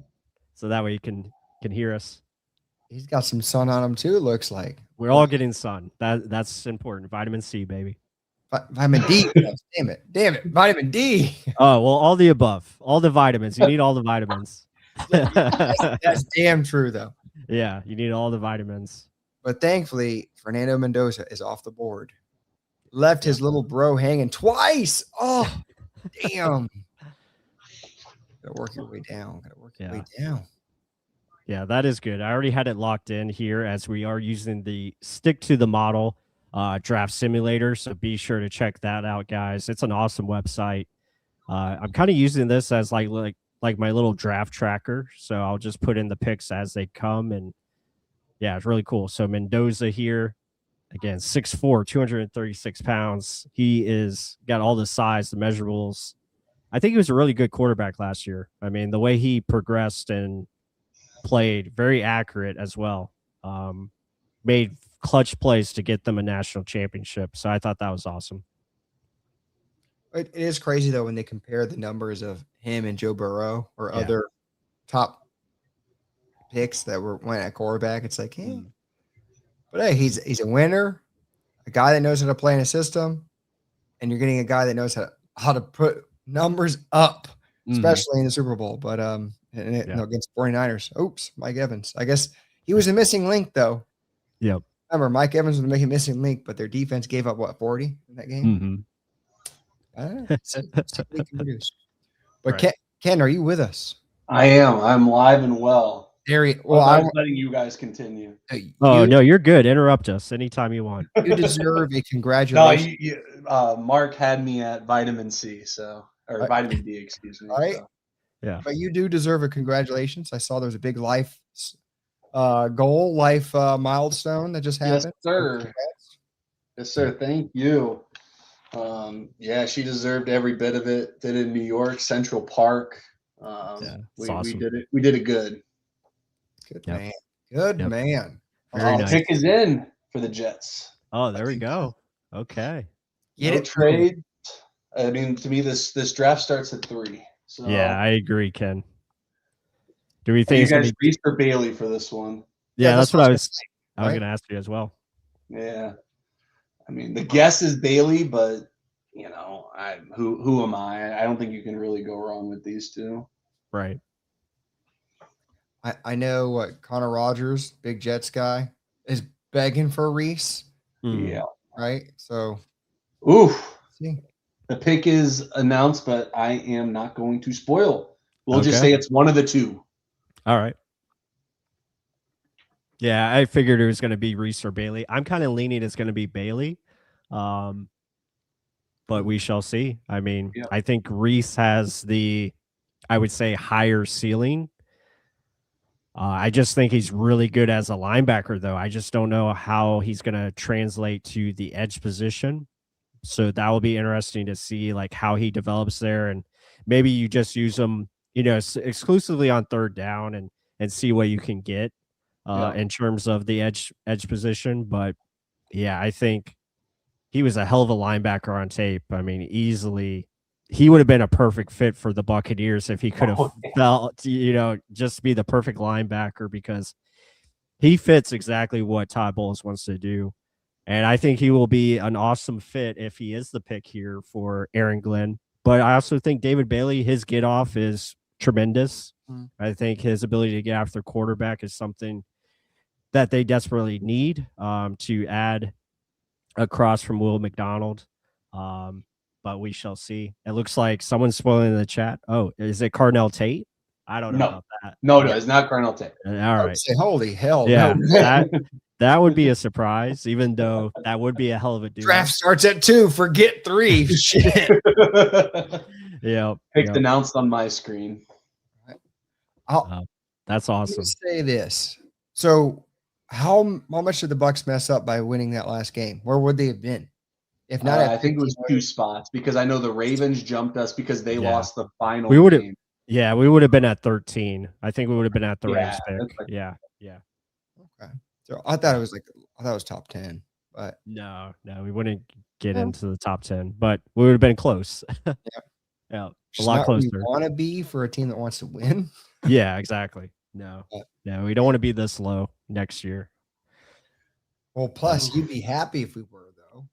so that way you can hear us. He's got some sun on him too. It looks like we're all getting sun. That's important. Vitamin C, baby. Vitamin D. Damn it. Vitamin D. Oh, well, all the above. All the vitamins. You need all the vitamins. That's damn true, though. Yeah, you need all the vitamins. But thankfully, Fernando Mendoza is off the board. Left his little bro hanging twice. Oh, damn. Gotta work your way down. Yeah, that is good. I already had it locked in here as we are using the stick to the model draft simulator. So be sure to check that out, guys. It's an awesome website. I'm kind of using this as like my little draft tracker. So I'll just put in the picks as they come. And yeah, it's really cool. So Mendoza here, again, 6'4", 236 pounds. He is got all the size, the measurables. I think he was a really good quarterback last year. I mean, the way he progressed and played, very accurate as well. Made clutch plays to get them a national championship. So I thought that was awesome. It is crazy, though, when they compare the numbers of him and Joe Burrow or other top picks that went at quarterback. It's like, hey. But hey, he's a winner, a guy that knows how to play in a system, and you're getting a guy that knows how to put numbers up, especially in the Super Bowl. But against 49ers. Oops, Mike Evans. I guess he was a missing link, though. Yep. Remember, Mike Evans was a missing link, but their defense gave up, 40 in that game? I don't know. See what he can produce. But right. Ken, are you with us? I am. I'm live and well. I'm letting you guys continue. No, you're good. Interrupt us anytime you want. You deserve a congratulations. Mark had me at vitamin C, vitamin D, excuse me. All right. So. Yeah. But you do deserve a congratulations. I saw there was a big life milestone that just happened. Yes, sir. Yes, sir. Thank you. She deserved every bit of it. Did it in New York, Central Park. Awesome. We did it. We did it good. Good man. Good man. Nice. Pick is in for the Jets. Oh, there we go. Okay. No trade. I mean, to me, this draft starts at 3. So yeah, I agree, Ken. Do we think you guys reached for Bailey for this one? Yeah, that's what I was going to ask you as well. Yeah. I mean, the guess is Bailey, but who am I? I don't think you can really go wrong with these two. Right. I know what Connor Rogers, big Jets guy, is begging for Reese, Yeah. right? So, Oof. see. The pick is announced, but I am not going to spoil. We'll just Okay. say it's one of the two. All right. Yeah, I figured it was going to be Reese or Bailey. I'm kind of leaning it's going to be Bailey, but we shall see. I mean, Yeah. I think Reese has the, I would say, higher ceiling. I just think he's really good as a linebacker, though. I just don't know how he's going to translate to the edge position. So that will be interesting to see like how he develops there, and maybe you just use him, exclusively on third down and see what you can get in terms of the edge position. But yeah, I think he was a hell of a linebacker on tape. I mean, easily he would have been a perfect fit for the Buccaneers if he could have felt, just be the perfect linebacker, because he fits exactly what Todd Bowles wants to do. And I think he will be an awesome fit if he is the pick here for Aaron Glenn. But I also think David Bailey, his get off is tremendous. I think his ability to get after quarterback is something that they desperately need to add across from Will McDonald. But we shall see. It looks like someone's spoiling in the chat. Oh, is it Carnell Tate? I don't know about that. No, it's not Colonel Tate. All I would right. say, holy hell. Yeah, No. that would be a surprise, even though that would be a hell of a duo. Draft starts at 2. Forget 3. Shit. Yeah. Pick's announced on my screen. That's awesome. Let me say this. So how much did the Bucs mess up by winning that last game? Where would they have been? If not, I think it was 2 spots, because I know the Ravens jumped us because they lost the final we would have, game. Yeah, we would have been at 13. I think we would have been at the Rams pick. Like, yeah. Okay. So I thought it was top 10, but no, we wouldn't get into the top 10, but we would have been close. Yeah, a lot closer. You want to be for a team that wants to win. Yeah, exactly. No, we don't want to be this low next year. Well, plus you'd be happy if we were, though.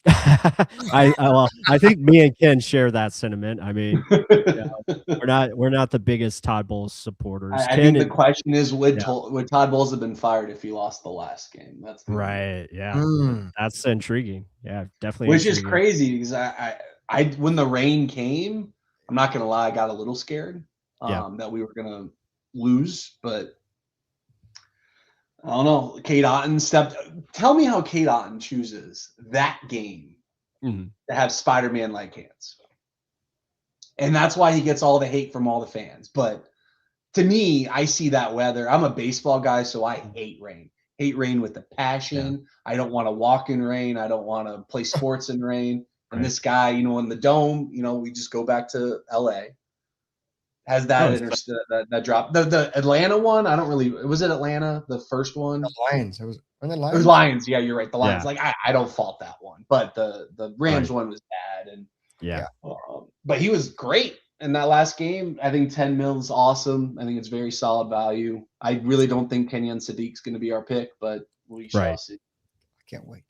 I think me and Ken share that sentiment. I mean, we're not the biggest Todd Bowles supporters. I think the question is, would Todd Bowles have been fired if he lost the last game? That's right. Yeah, that's intriguing. Yeah, definitely. Which is crazy, because I when the rain came, I'm not gonna lie, I got a little scared that we were gonna lose, but I don't know. Kate Otten tell me how Kate Otten chooses that game to have Spider-Man-like hands. And that's why he gets all the hate from all the fans. But to me, I see that weather. I'm a baseball guy, so I hate rain. Hate rain with a passion. I don't want to walk in rain. I don't want to play sports in rain. And this guy, in the dome, we just go back to LA. Has that that drop. The Atlanta one, I don't really. Was it Atlanta, the first one? The Lions. It was Lions. Yeah, you're right. The Lions. Like I don't fault that one, but the Rams one was bad. And but he was great in that last game. I think 10 mil is awesome. I think it's very solid value. I really don't think Kenyon Sadiq's going to be our pick, but we shall see. I can't wait.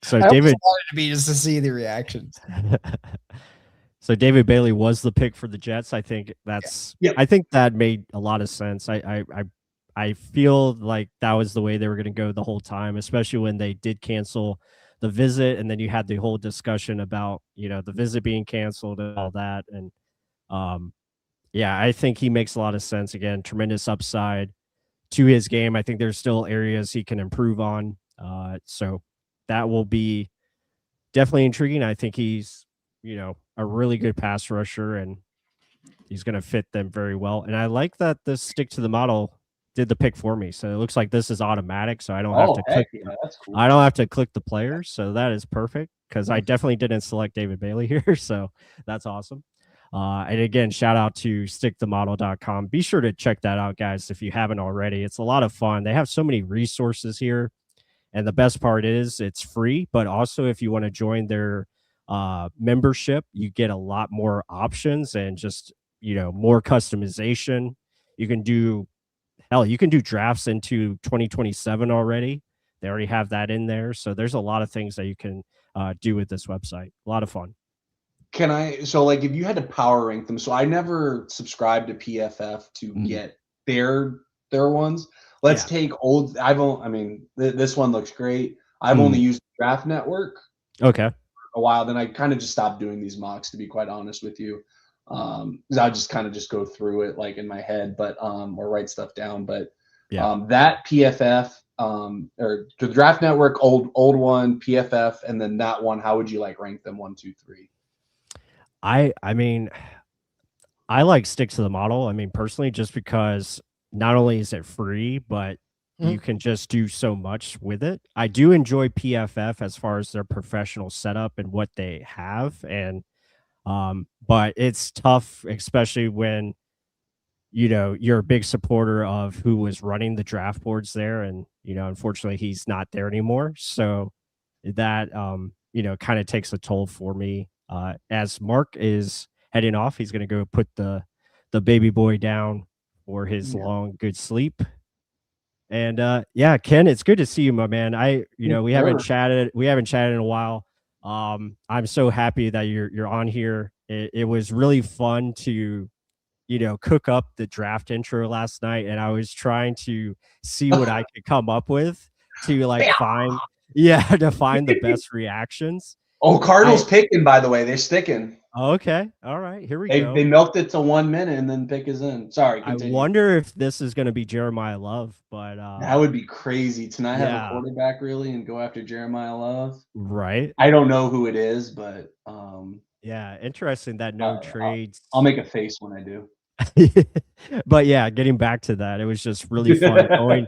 So I David wanted to be just to see the reactions. So David Bailey was the pick for the Jets. I think I think that made a lot of sense. I feel like that was the way they were going to go the whole time, especially when they did cancel the visit, and then you had the whole discussion about the visit being canceled and all that. And I think he makes a lot of sense. Again, tremendous upside to his game. I think there's still areas he can improve on. So that will be definitely intriguing. I think he's a really good pass rusher, and he's going to fit them very well. And I like that this stick to the model did the pick for me. So it looks like this is automatic. So I don't have to click. That's cool. I don't have to click the players. So that is perfect, because I definitely didn't select David Bailey here. So that's awesome. And again, shout out to stickthemodel.com. Be sure to check that out, guys, if you haven't already. It's a lot of fun. They have so many resources here. And the best part is it's free, but also if you want to join their membership, you get a lot more options and just more customization. You can do drafts into 2027 already. They already have that in there, so there's a lot of things that you can do with this website. A lot of fun. If you had to power rank them, so I never subscribed to PFF to get their their ones. Let's take old. This one looks great. I've only used Draft Network. Okay. A while, then I kind of just stopped doing these mocks, to be quite honest with you. Because I just kind of just go through it like in my head, but or write stuff down. But that PFF or the Draft Network old one, PFF, and then that one, how would you like rank them 1, 2, 3? I mean, I like stick to the model. I mean, personally, just because not only is it free, but you can just do so much with it. I do enjoy PFF as far as their professional setup and what they have. And, but it's tough, especially when, you know, you're a big supporter of who was running the draft boards there. And, you know, unfortunately he's not there anymore. So that, you know, kind of takes a toll for me. As Mark is heading off, he's going to go put the baby boy down for his long, good sleep. And yeah, Ken, it's good to see you, my man. We haven't chatted in a while. I'm so happy that you're on here. It was really fun to, you know, cook up the draft intro last night, and I was trying to see what I could come up with to like find the best reactions. Oh, Cardinals picking, by the way, they're sticking. Okay. All right. Here we go. They milked it to 1 minute and then pick is in. Sorry. Continue. I wonder if this is going to be Jeremiah Love, but that would be crazy to not have a quarterback really and go after Jeremiah Love. Right. I don't know who it is, but yeah, interesting that no trades. I'll make a face when I do. But yeah, getting back to that, it was just really fun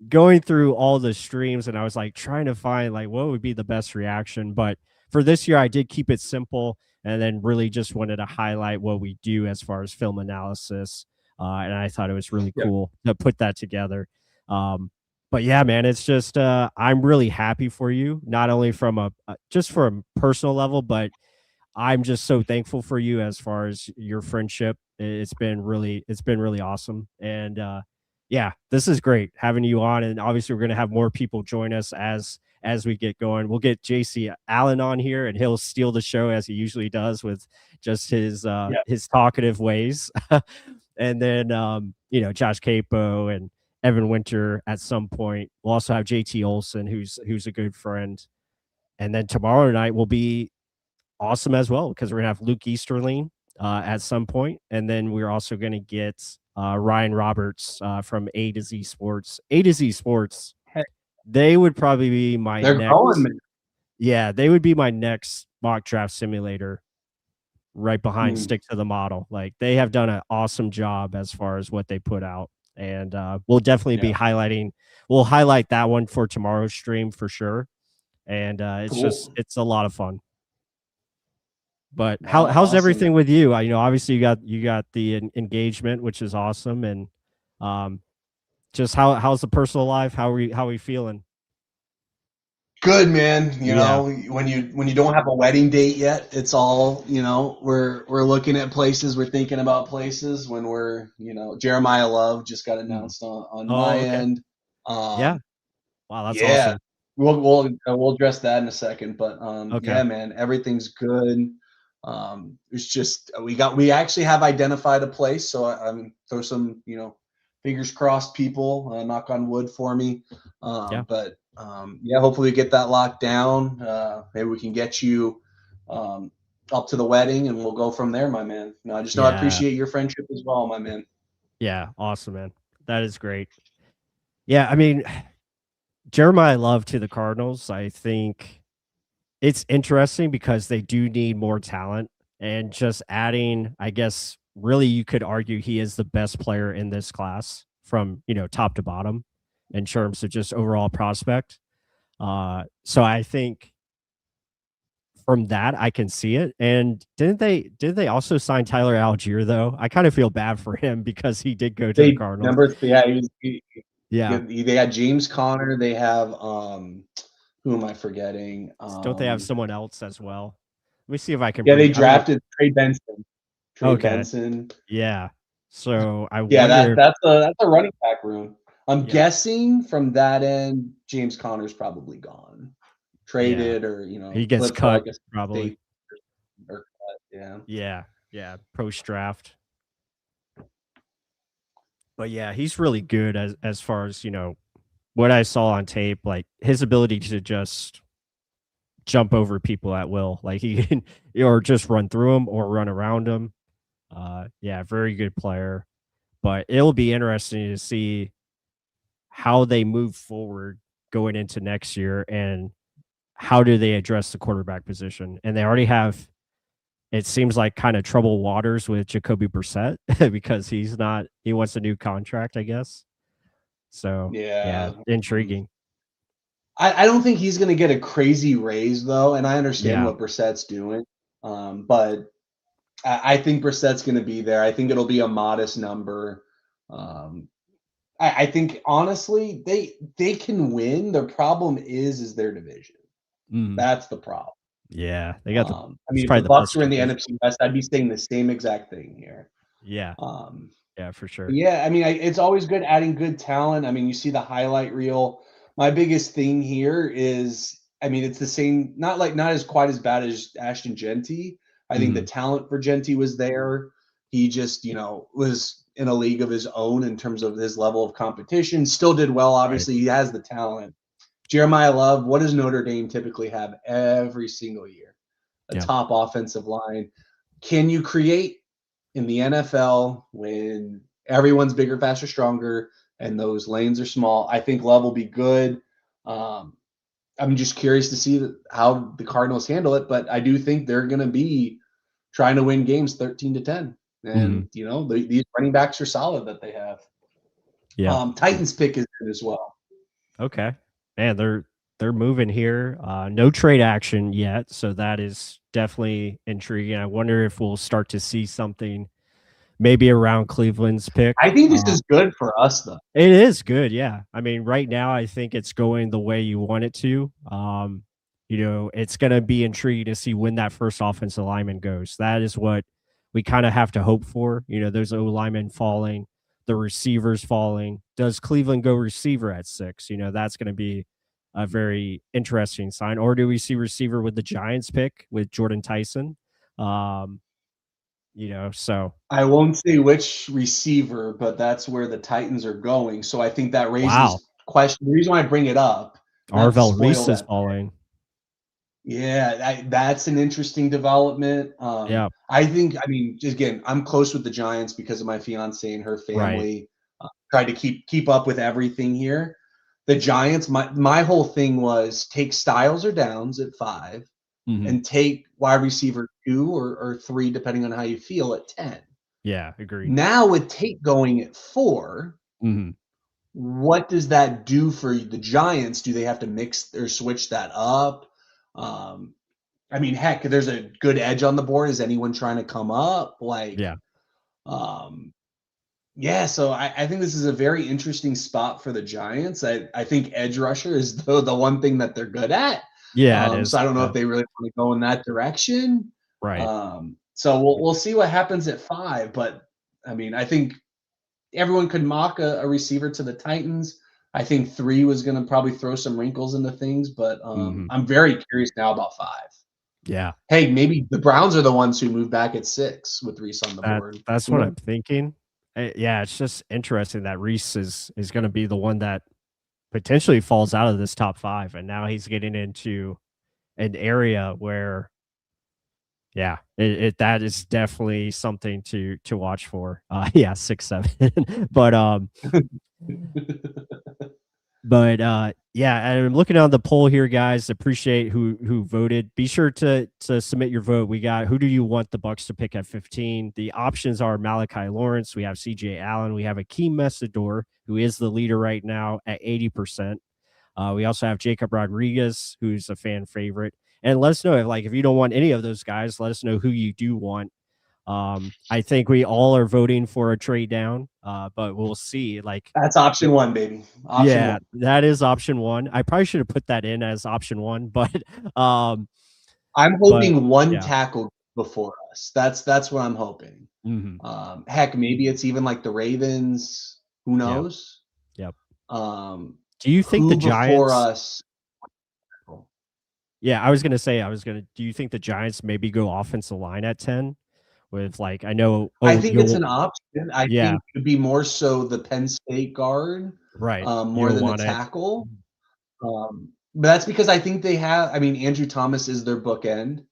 going through all the streams, and I was like trying to find like what would be the best reaction. But for this year, I did keep it simple, and then really just wanted to highlight what we do as far as film analysis. And I thought it was really cool to put that together. But yeah, man, it's just I'm really happy for you, not only from just for a personal level, but I'm just so thankful for you as far as your friendship. It's been really awesome. And yeah, this is great having you on. And obviously we're going to have more people join us as we get going. We'll get JC Allen on here, and he'll steal the show as he usually does with just his talkative ways. And then, you know, Josh Capo and Evan Winter at some point. We'll also have JT Olson, who's a good friend. And then tomorrow night will be awesome as well, because we're gonna have Luke Easterling at some point, and then we're also gonna get Ryan Roberts from A to Z Sports. A to Z Sports, they would probably be my they would be my next mock draft simulator, right behind Stick to the Model. Like, they have done an awesome job as far as what they put out, and we'll definitely be highlighting. We'll highlight that one for tomorrow's stream for sure, and it's a lot of fun. But how's awesome, everything with you? You know, obviously you got the engagement, which is awesome, and just how's the personal life? How are we feeling? Good, man. You know, when you don't have a wedding date yet, it's all, you know, we're looking at places, we're thinking about places. When we're, you know, Jeremiah Love just got announced on my end. Wow, that's awesome. We'll address that in a second, but yeah, man, everything's good. It's just we actually have identified a place, so I'm throw some, you know, fingers crossed, people, knock on wood for me. But hopefully we get that locked down. Maybe we can get you up to the wedding, and we'll go from there, my man. No, I just know I appreciate your friendship as well, my man. Yeah, awesome, man. That is great. Yeah, I mean, Jeremiah Love to the Cardinals, I think it's interesting because they do need more talent, and just adding, I guess, really you could argue he is the best player in this class from, you know, top to bottom in terms of just overall prospect. So I think from that I can see it. And did they also sign Tyler Algier though? I kind of feel bad for him because he did go to the Cardinals. They had James Conner. They have who am I forgetting? Don't they have someone else as well? Let me see if I can. Yeah, they drafted Trey Benson. Benson. Yeah. So I that's a running back room. I'm guessing from that end, James Conner's probably gone, traded, or, you know, he gets cut probably. Or cut, yeah. Post draft. But yeah, he's really good as far as, what I saw on tape, like his ability to just jump over people at will, like he can, or just run through them or run around them. Yeah, very good player. But it'll be interesting to see how they move forward going into next year and how do they address the quarterback position. And they already have, it seems like, kind of troubled waters with Jacoby Brissett because he wants a new contract, I guess. So yeah, intriguing. I don't think he's going to get a crazy raise though, and I understand Yeah. what Brissett's doing, but I think Brissett's going to be there. I think it'll be a modest number. I think honestly they can win. The problem is their division. That's the problem. Yeah, they got the. I mean, if the Bucs were in the NFC West, I'd be saying the same exact thing here. Yeah. Yeah, for sure. Yeah, I mean, it's always good adding good talent. I mean, you see the highlight reel. My biggest thing here is, I mean, it's the same, not as quite as bad as Ashton Genty. I think the talent for Genty was there. He just, was in a league of his own in terms of his level of competition. Still did well. Obviously, He has the talent. Jeremiah Love, what does Notre Dame typically have every single year? A top offensive line. Can you create in the NFL when everyone's bigger, faster, stronger, and those lanes are small? I think Love will be good. I'm just curious to see how the Cardinals handle it, but I do think they're going to be trying to win games 13-10. And, these running backs are solid that they have. Yeah. Titans pick is good as well. Okay. Man, they're moving here. No trade action yet, so that is definitely intriguing. I wonder if we'll start to see something maybe around Cleveland's pick. I think this is good for us, though. It is good, yeah. I mean, right now, I think it's going the way you want it to. It's going to be intriguing to see when that first offensive lineman goes. That is what we kind of have to hope for. Those O linemen falling, the receivers falling. Does Cleveland go receiver at 6? That's going to be a very interesting sign. Or do we see receiver with the Giants pick with Jordan Tyson? So I won't say which receiver, but that's where the Titans are going. So I think that raises question. The reason why I bring it up, Arvel Reese is falling. Yeah, that's an interesting development. I think, again, I'm close with the Giants because of my fiance and her family. Tried to keep up with everything here. The Giants, my whole thing was take Styles or Downs at 5 and take wide receiver 2 or 3, depending on how you feel, at 10. Yeah, agreed. Now with Tate going at 4, what does that do for the Giants? Do they have to mix or switch that up? Heck, there's a good edge on the board. Is anyone trying to come up? So I think this is a very interesting spot for the Giants. I think edge rusher is the one thing that they're good at. Yeah, it is. So I don't know if they really want to go in that direction. Right. So we'll see what happens at 5. But I think everyone could mock a receiver to the Titans. I think 3 was going to probably throw some wrinkles into things, but I'm very curious now about 5. Yeah. Hey, maybe the Browns are the ones who move back at 6 with Reese on the board. That's what I'm thinking. Yeah, it's just interesting that Reese is going to be the one that potentially falls out of this top 5, and now he's getting into an area where, that is definitely something to watch for. 6-7, but I'm looking on the poll here, guys. Appreciate who voted. Be sure to submit your vote. We got, who do you want the Bucs to pick at 15? The options are Malachi Lawrence. We have CJ Allen. We have Akeem Messador, who is the leader right now at 80%. We also have Jacob Rodriguez, who's a fan favorite. And let us know if you don't want any of those guys, let us know who you do want. I think we all are voting for a trade down, but we'll see. That's option 1, baby. Option 1. That is option 1. I probably should have put that in as option 1, but I'm hoping one tackle before us. That's what I'm hoping. Heck, maybe it's even like the Ravens. Who knows? Yep. Do you think the Giants before us? Yeah, I was gonna. Do you think the Giants maybe go offensive line at 10? With like, I know. I think it's an option. I Yeah. think it'd be more so the Penn State guard, Right. more than the tackle. But that's because I think they have. I mean, Andrew Thomas is their bookend.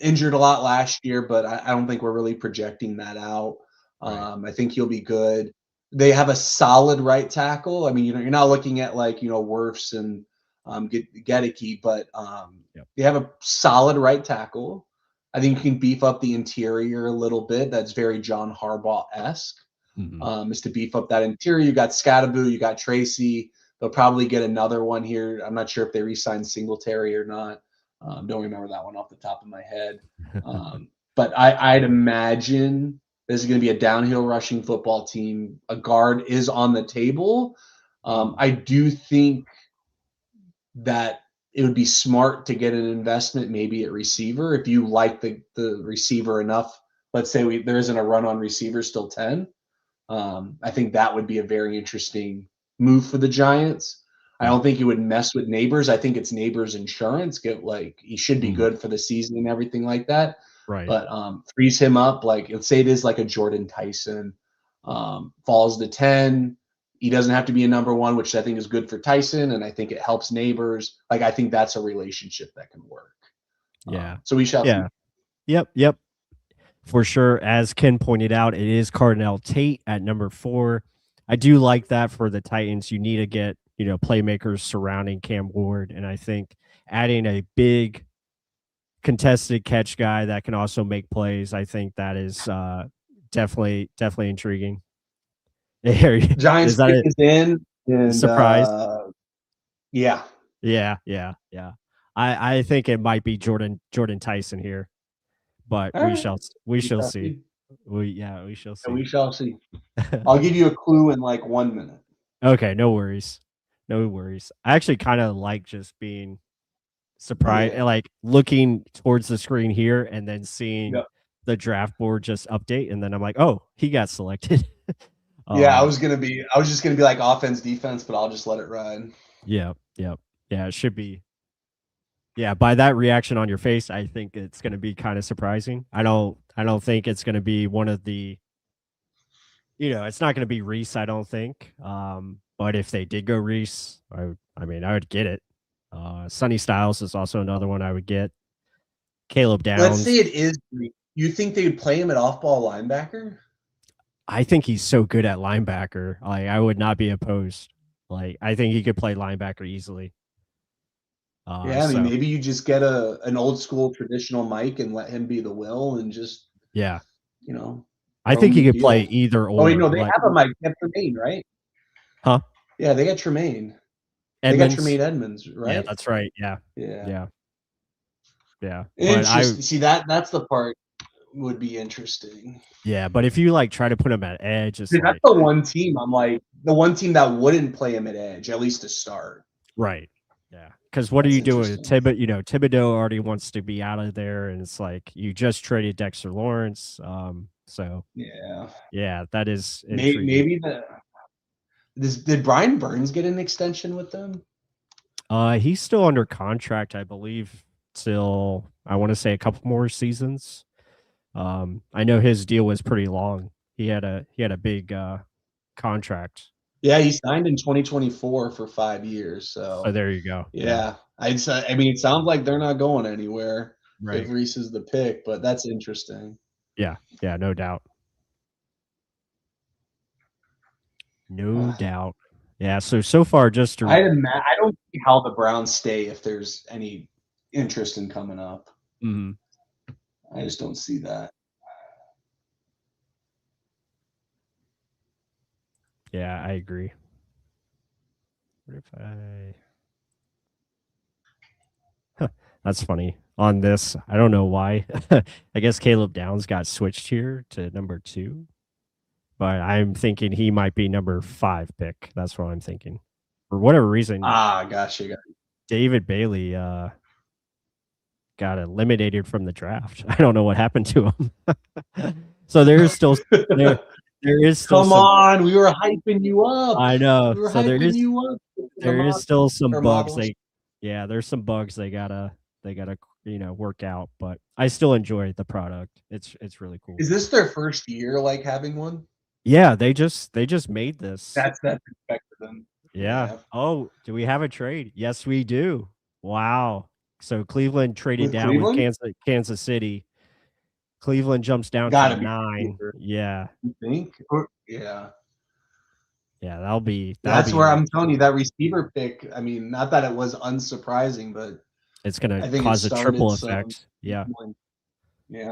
Injured a lot last year, but I don't think we're really projecting that out. I think he'll be good. They have a solid right tackle. I mean, you're not looking at like Wirfs and Gedeke, but they have a solid right tackle. I think you can beef up the interior a little bit. That's very John Harbaugh-esque. Is to beef up that interior. You got Scattaboo, you got Tracy. They'll probably get another one here. I'm not sure if they re-signed Singletary or not. Don't remember that one off the top of my head. But I'd imagine this is going to be a downhill rushing football team. A guard is on the table. I do think that it would be smart to get an investment maybe at receiver if you like the receiver enough. Let's say there isn't a run on receivers till 10. I think that would be a very interesting move for the Giants. I don't think it would mess with Neighbors. I think it's Neighbors insurance. He should be good for the season and everything like that. Right. But frees him up. Like, let's say it is like a Jordan Tyson, falls to 10. He doesn't have to be a number one, which I think is good for Tyson, and I think it helps Neighbors. Like, I think that's a relationship that can work. Yeah. So we shall see. Yep. For sure. As Ken pointed out, it is Cardinal Tate at number 4. I do like that for the Titans. You need to get, playmakers surrounding Cam Ward. And I think adding a big contested catch guy that can also make plays, I think that is definitely intriguing. Giants pick is in. And, surprise. Yeah. I think it might be Jordan Tyson here, but we shall see. We shall see. We shall see. I'll give you a clue in like 1 minute. Okay, no worries. I actually kind of like just being surprised, like looking towards the screen here and then seeing the draft board just update, and then I'm like, oh, he got selected. I was just gonna be like offense, defense, but I'll just let it ride. Yeah, it should be. Yeah, by that reaction on your face, I think it's going to be kind of surprising. I don't think it's going to be one of the, it's not going to be Reese, I don't think. But if they did go Reese, I would get it. Sonny Styles is also another one I would get. Caleb Downs. Let's say it is. You think they would play him at off-ball linebacker? I think he's so good at linebacker. Like, I would not be opposed. Like, I think he could play linebacker easily. Maybe you just get an old school traditional Mike and let him be the will and just I think he could play either or. Oh wait, no, they have a Mike. They have Tremaine, right? Huh? Yeah, they got Tremaine. Edmonds. They got Tremaine Edmonds, right? Yeah, that's right. Yeah. Interesting. See, that's the part would be interesting. Yeah, but if you like try to put him at edge, that's the one team I'm like the one team that wouldn't play him at edge, at least to start. Right. Yeah. Because what are you doing with Thibodeau? Thibodeau already wants to be out of there, and it's like you just traded Dexter Lawrence. So that is maybe did Brian Burns get an extension with them? He's still under contract, I believe, till I want to say a couple more seasons. I know his deal was pretty long. He had a big contract. Yeah, he signed in 2024 for 5 years. So there you go. Yeah. I mean, it sounds like they're not going anywhere if Reese is the pick, but that's interesting. Yeah, no doubt. No doubt. Yeah, so far just to I don't see how the Browns stay if there's any interest in coming up. Mm-hmm. I just don't see that. Yeah, I agree. What if that's funny. On this, I don't know why. I guess Caleb Downs got switched here to number 2. But I'm thinking he might be number 5 pick. That's what I'm thinking. For whatever reason. Gotcha. David Bailey got eliminated from the draft. I don't know what happened to him. So there is still there is still Come on, we were hyping you up. I know. We were so hyping you up. There is still some bugs. There's some bugs they gotta work out, but I still enjoy the product. It's really cool. Is this their first year like having one? Yeah, they just made this. That's expected then. Yeah. Oh, do we have a trade? Yes, we do. Wow. So Cleveland traded With down with Cleveland? Kansas City. Cleveland jumps down Gotta to be 9. receiver, Yeah. you think? Yeah. Yeah, that'll be That's where I'm interesting. telling you that receiver pick. I mean, not that it was unsurprising, but It's gonna I think it cause a triple started some. effect. Yeah. Yeah.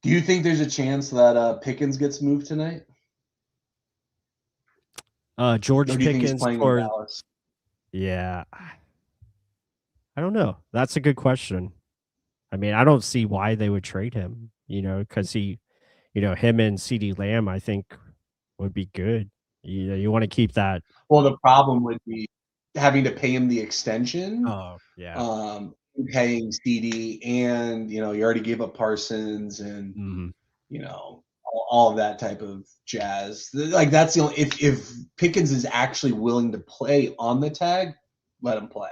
Do you think there's a chance that Pickens gets moved tonight? George Or do you think he's Pickens playing in for Dallas? yeah. I don't know. That's a good question. I mean, I don't see why they would trade him, because him and CeeDee Lamb, I think, would be good. You want to keep that. Well, the problem would be having to pay him the extension, Oh, yeah. paying CD, and you already gave up Parsons and Mhm. all of that type of jazz. Like that's the only if Pickens is actually willing to play on the tag, let him play.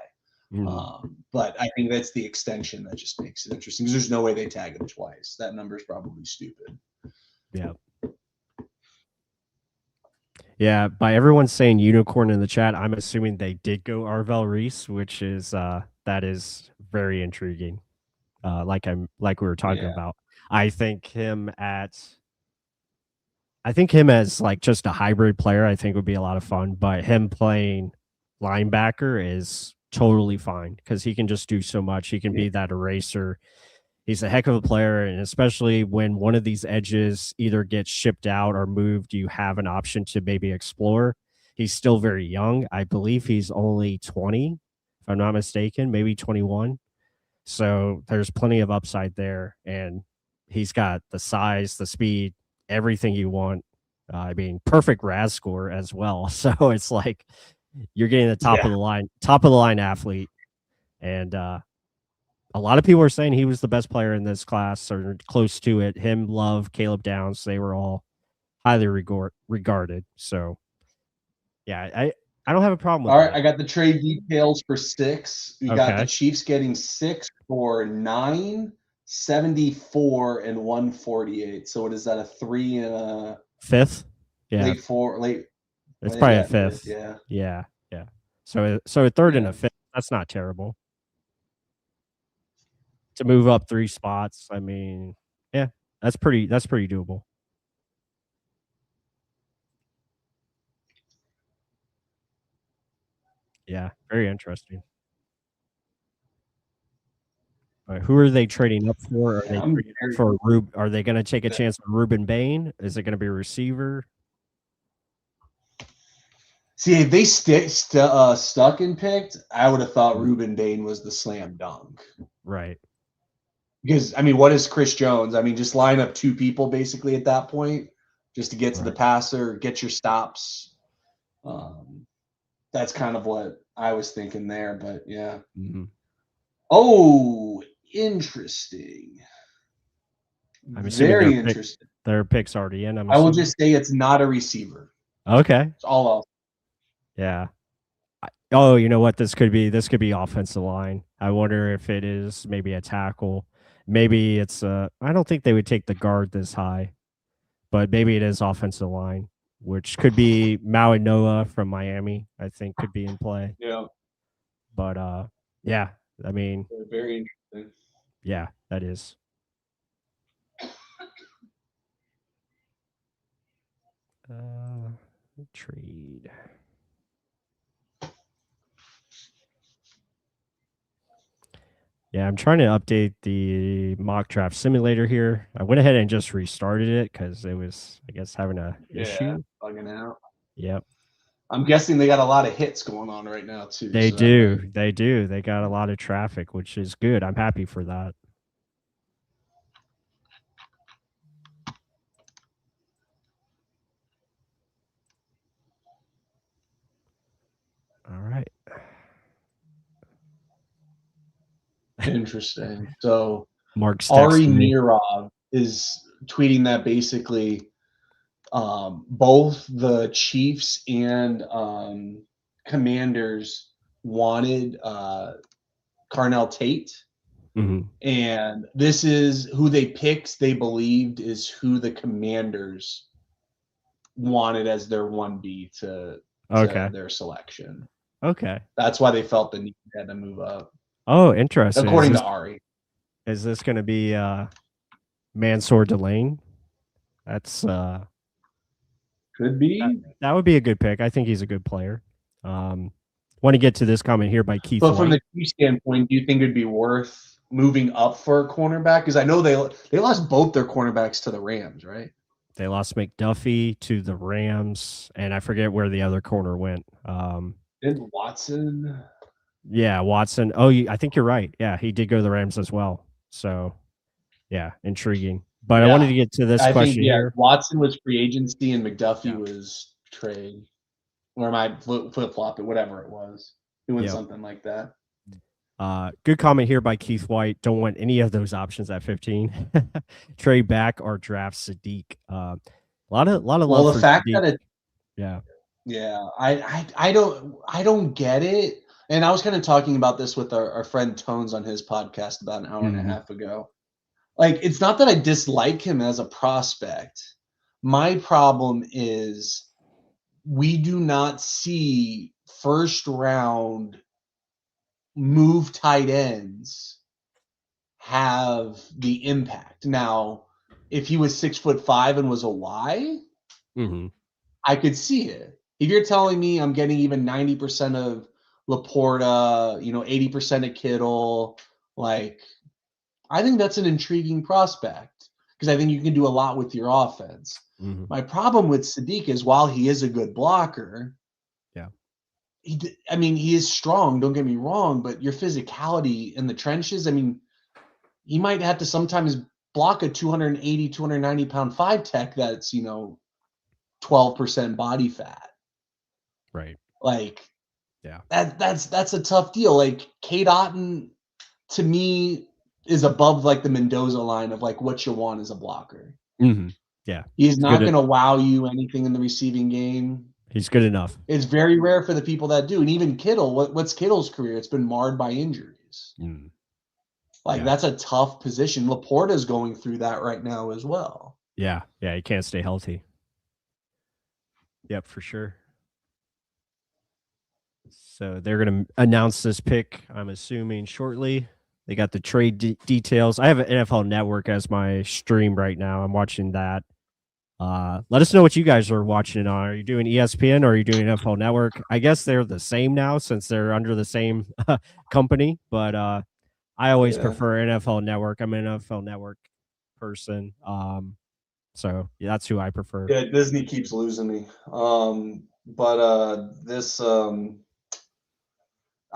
But I think that's the extension that just makes it interesting because there's no way they tag him twice. That number is probably stupid. Yeah. Yeah, by everyone saying unicorn in the chat, I'm assuming they did go Arvell Reese, which is that is very intriguing. Like we were talking about. I think him as like just a hybrid player, I think would be a lot of fun. But him playing linebacker is totally fine because he can just do so much. He can be that eraser. He's a heck of a player, and especially when one of these edges either gets shipped out or moved, you have an option to maybe explore. He's still very young. I believe he's only 20, if I'm not mistaken, maybe 21. So there's plenty of upside there, and he's got the size, the speed, everything you want. I mean, perfect RAS score as well. So it's like you're getting the top of the line athlete, and a lot of people are saying he was the best player in this class or close to it. Him, Love, Caleb Downs, they were all highly regarded. So, yeah, I don't have a problem with All right, that. I got the trade details for 6. We got the Okay. Chiefs getting 6 for 9, 74, and 148. So what is that? A 3 and a fifth? Yeah. late 4, late. It's probably a fifth. Yeah. Yeah. Yeah. So a third and a fifth. That's not terrible. To move up 3 spots, I mean, yeah, that's pretty doable. Yeah, very interesting. All right, who are they trading up for? Are they trading up for Are they going to take a chance on Ruben Bane? Is it going to be a receiver? See, if they stuck and picked, I would have thought Ruben Bane was the slam dunk. Right. Because, I mean, what is Chris Jones? I mean, just line up 2 people basically at that point just to get to the passer, get your stops. That's kind of what I was thinking there, but yeah. Mm-hmm. Oh, interesting. I'm assuming very interesting. Their pick's already in. I will just say it's not a receiver. Okay. It's all else. Yeah. Oh, you know what? This could be offensive line. I wonder if it is maybe a tackle. Maybe it's I don't think they would take the guard this high, but maybe it is offensive line, which could be Maui Noah from Miami, I think could be in play. Yeah. But yeah, I mean, very interesting. Yeah, that is. Trade. Yeah, I'm trying to update the mock draft simulator here. I went ahead and just restarted it because it was, I guess, having a issue. Bugging out. Yep. I'm guessing they got a lot of hits going on right now too. They do. They do. They got a lot of traffic, which is good. I'm happy for that. All right. Interesting. So Mark's Ari Mirov is tweeting that basically both the Chiefs and Commanders wanted Carnell Tate. Mm-hmm. And this is who they picked, they believed is who the Commanders wanted as their 1B to their selection. Okay. That's why they felt the need had to move up. Oh, interesting. According to Ari. Is this going to be Mansour Delane? That's could be. That would be a good pick. I think he's a good player. Want to get to this comment here by Keith. But from the Chiefs standpoint, do you think it'd be worth moving up for a cornerback? Because I know they lost both their cornerbacks to the Rams, right? They lost McDuffie to the Rams, and I forget where the other corner went. Did Watson? Yeah, Watson. Oh, I think you're right. Yeah, he did go to the Rams as well. So, yeah, intriguing. But I wanted to get to this question here. Watson was free agency and McDuffie was trade. Or am I flip-flopping? Whatever it was. Doing something like that. Good comment here by Keith White. Don't want any of those options at 15. Trade back or draft Sadiq. A lot of love. Well, the for fact Sadiq. that I don't get it. And I was kind of talking about this with our friend Tones on his podcast about an hour and a half ago. Like, it's not that I dislike him as a prospect. My problem is we do not see first round move tight ends have the impact. Now, if he was 6'5" and was a Y, I could see it. If you're telling me I'm getting even 90% of Laporta, 80% of Kittle, like, I think that's an intriguing prospect because I think you can do a lot with your offense. My problem with Sadiq is while he is a good blocker, he is strong, don't get me wrong, but your physicality in the trenches, he might have to sometimes block a 280, 290 pound 5 tech that's, 12% body fat. Right. Like, that's a tough deal. Like, Cade Otton, to me, is above like the Mendoza line of like what you want as a blocker. Yeah. He's not going to wow you anything in the receiving game. He's good enough. It's very rare for the people that do. And even Kittle, what's Kittle's career? It's been marred by injuries. That's a tough position. Laporta's going through that right now as well. Yeah. Yeah. He can't stay healthy. Yep, for sure. So they're going to announce this pick, I'm assuming, shortly. They got the trade details. I have an NFL Network as my stream right now. I'm watching that. Let us know what you guys are watching it on. Are you doing ESPN or are you doing NFL Network? I guess they're the same now since they're under the same company, but I always prefer NFL Network. I'm an NFL Network person. So that's who I prefer. Yeah, Disney keeps losing me. This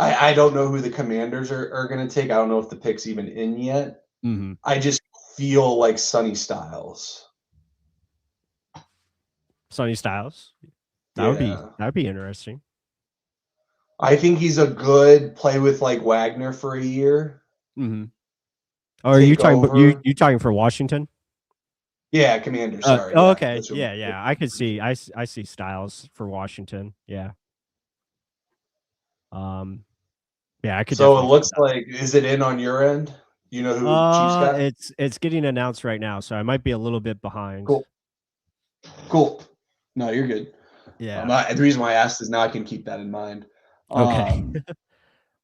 I don't know who the Commanders are going to take. I don't know if the pick's even in yet. I just feel like Sonny Styles. Sonny Styles? That would be interesting. I think he's a good play with like Wagner for a year. Oh, are you talking? You talking for Washington? Yeah, Commanders. Sorry. Okay. Yeah. I could see. I see Styles for Washington. Yeah. Yeah, I could. So it looks like, is it in on your end? You know who Chiefs got? It's getting announced right now, so I might be a little bit behind. Cool. No, you're good. Yeah. The reason why I asked is now I can keep that in mind. Okay.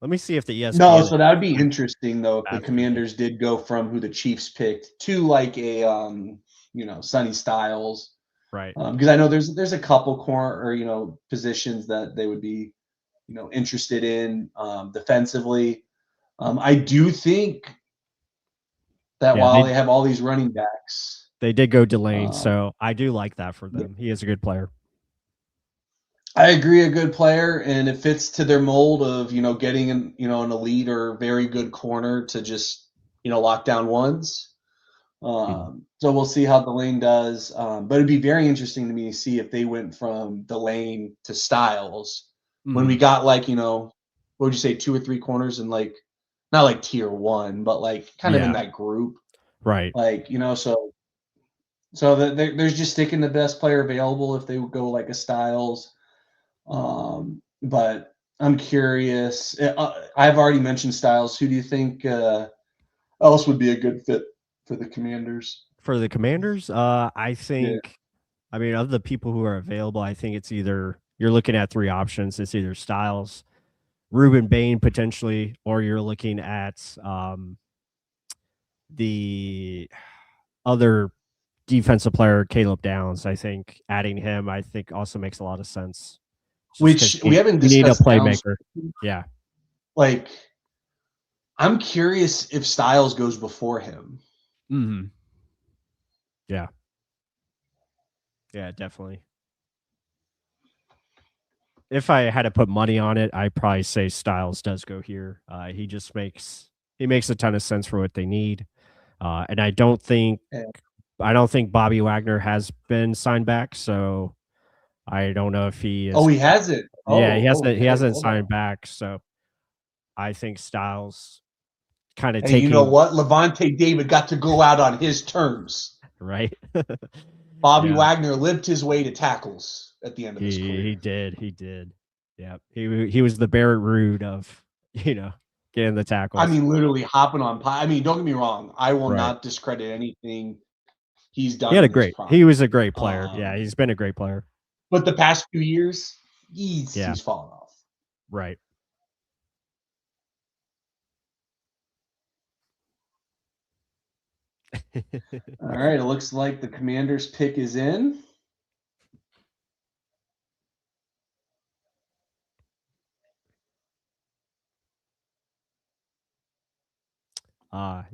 Let me see if the ESPN. No, so that would be interesting though if the Commanders did go from who the Chiefs picked to like a Sonny Styles. Right. Because I know there's a couple positions that they would be interested in defensively. I do think that while they have all these running backs, they did go Delane, so I do like that for them. He is a good player. I agree, a good player, and it fits to their mold of getting an elite or very good corner to just lock down ones. So we'll see how Delane does. But it'd be very interesting to me to see if they went from Delane to Styles when we got like what would you say, 2 or 3 corners and like not like tier 1, but like kind of in that group, right? Like so they're just sticking the best player available if they would go like a Styles. But I'm curious. I've already mentioned Styles. Who do you think else would be a good fit for the Commanders? For the Commanders, I Yeah. think, I mean, of the people who are available, I think it's either you're looking at three options. It's either Styles, Ruben Bane potentially, or you're looking at the other defensive player, Caleb Downs. I think adding him, I think, also makes a lot of sense. Which we haven't you need a discussed Downs. playmaker. Yeah. Like, I'm curious if Styles goes before him. Mm-hmm. Yeah. Yeah, definitely. If I had to put money on it, I'd probably say Styles does go here. He just makes a ton of sense for what they need. And I don't think Bobby Wagner has been signed back, so I don't know if he is. Oh, he hasn't. Yeah, he hasn't. Okay. He hasn't signed back, so I think Styles kind of Hey, taking. you know what? Levante David got to go out on his terms. Right. Bobby Wagner lived his way to tackles at the end of his career. He did. Yeah, he was the Barrett Rude of getting the tackles. I mean, literally hopping on. I mean, don't get me wrong. I will not discredit anything he's done. He was a great player. Yeah, he's been a great player. But the past few years, he's fallen off. Right. All right. It looks like the Commanders' pick is in.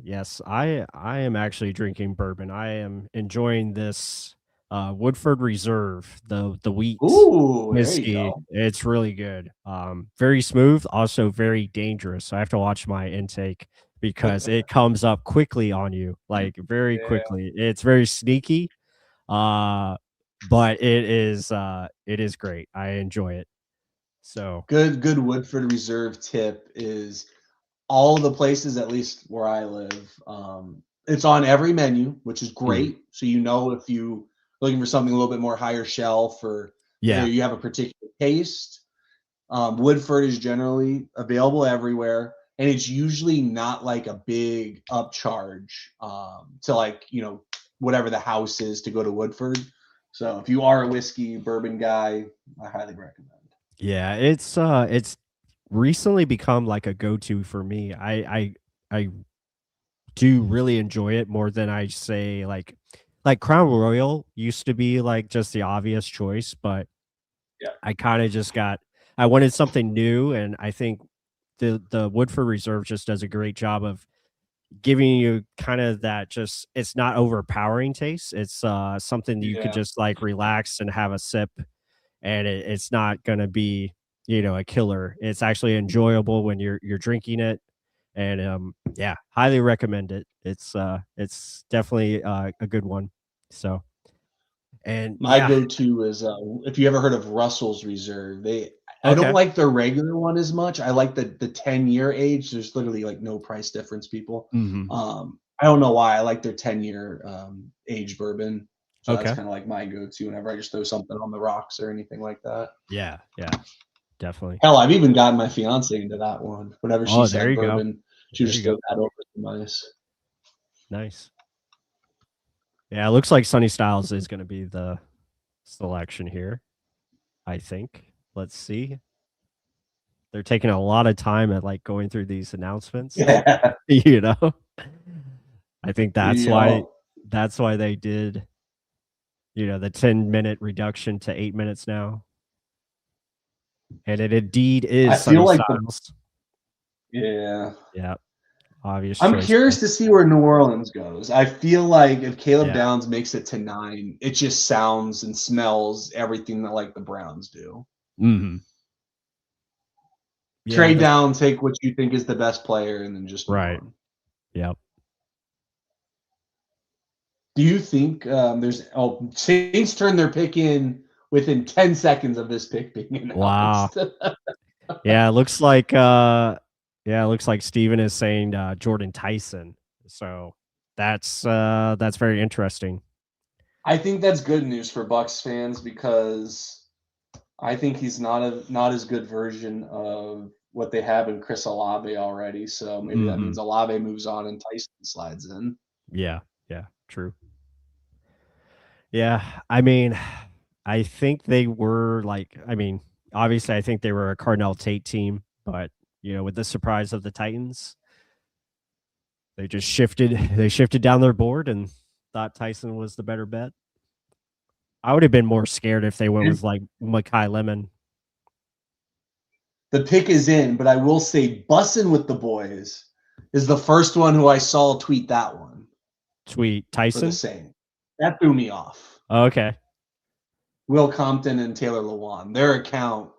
Yes, I am actually drinking bourbon. I am enjoying this Woodford Reserve, the wheat whiskey. It's really good. Very smooth, also very dangerous. So I have to watch my intake because it comes up quickly on you, like very quickly. It's very sneaky, but it is great. I enjoy it. So good Woodford Reserve tip is all the places, at least where I live, it's on every menu, which is great. So if you looking for something a little bit more higher shelf or you have a particular taste, Woodford is generally available everywhere, and it's usually not like a big upcharge to whatever the house is to go to Woodford. So if you are a whiskey bourbon guy, I highly recommend. Yeah, it's recently become like a go-to for me. I do really enjoy it more than I say like Crown Royal used to be like just the obvious choice, but I kind of just I wanted something new, and I think the Woodford Reserve just does a great job of giving you kind of that it's not overpowering taste. It's something that you could just like relax and have a sip, and it's not gonna be a killer. It's actually enjoyable when you're drinking it, and highly recommend it. It's definitely a good one. So, and my go-to is if you ever heard of Russell's Reserve. I don't like their regular one as much. I like the 10-year age. There's literally like no price difference, people. I don't know why. I like their 10-year age bourbon. So that's kind of like my go-to whenever I just throw something on the rocks or anything like that. Yeah, definitely. Hell, I've even gotten my fiance into that one. Whenever she said bourbon, she just threw that over some ice. Nice. Yeah, it looks like Sonny Styles is going to be the selection here, I think. Let's see. They're taking a lot of time at like going through these announcements. Yeah. I think that's why they did the 10-minute reduction to 8 minutes now. And it indeed is Sonny Styles. Yeah. Obvious. I'm curious to see where New Orleans goes. I feel like if Caleb Downs makes it to 9, it just sounds and smells everything that like the Browns do. Trade down, take what you think is the best player, and then just move on. Yep. Do you think Saints turned their pick in within 10 seconds of this pick being announced? Wow. It looks like Steven is saying Jordan Tyson. So that's very interesting. I think that's good news for Bucs fans because I think he's not as good version of what they have in Chris Olave already. So maybe that means Olave moves on and Tyson slides in. Yeah, true. Yeah, I mean, I think they were obviously I think they were a Cardinal Tate team, but with the surprise of the Titans, they just shifted down their board and thought Tyson was the better bet. I would have been more scared if they went with like Mekhi Lemon. The pick is in, but I will say Bussin' with the Boys is the first one who I saw tweet that one. Tweet For Tyson? the same. That threw me off. Oh, okay. Will Compton and Taylor Lewan. Their account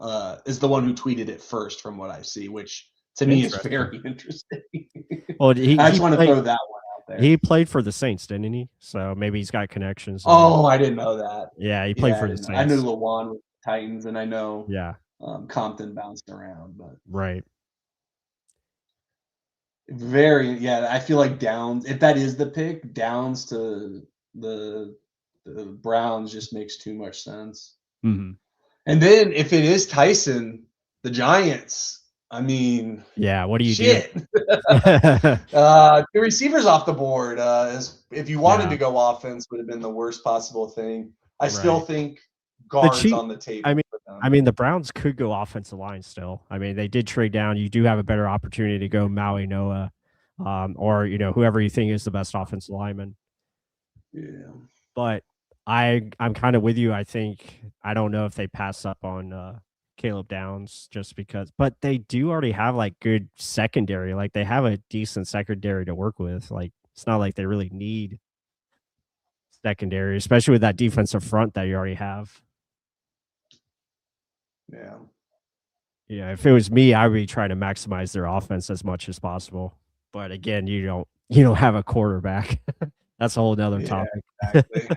is the one who tweeted it first from what I see, which to me is very interesting. Well, I just want to throw that one out there. He played for the Saints, didn't he? So maybe he's got connections. Oh, I didn't know that. Yeah, he played for the Saints. I knew Lewan with the Titans, and I know Compton bounced around. But right. I feel like Downs, if that is the pick, Downs to the Browns just makes too much sense. Mm-hmm. And then if it is Tyson, the Giants, I mean, what do you do? The receivers off the board, if you wanted to go offense, would have been the worst possible thing. I still think guards on the table. I mean, the Browns could go offensive line still. I mean, they did trade down. You do have a better opportunity to go Maui Noah, or whoever you think is the best offensive lineman. Yeah, but I'm kind of with you. I don't know if they pass up on Caleb Downs just because, but they do already have like good secondary. Like they have a decent secondary to work with. Like it's not like they really need secondary, especially with that defensive front that you already have. Yeah. Yeah, if it was me, I would be trying to maximize their offense as much as possible. But again, you don't have a quarterback. That's a whole nother topic. Exactly.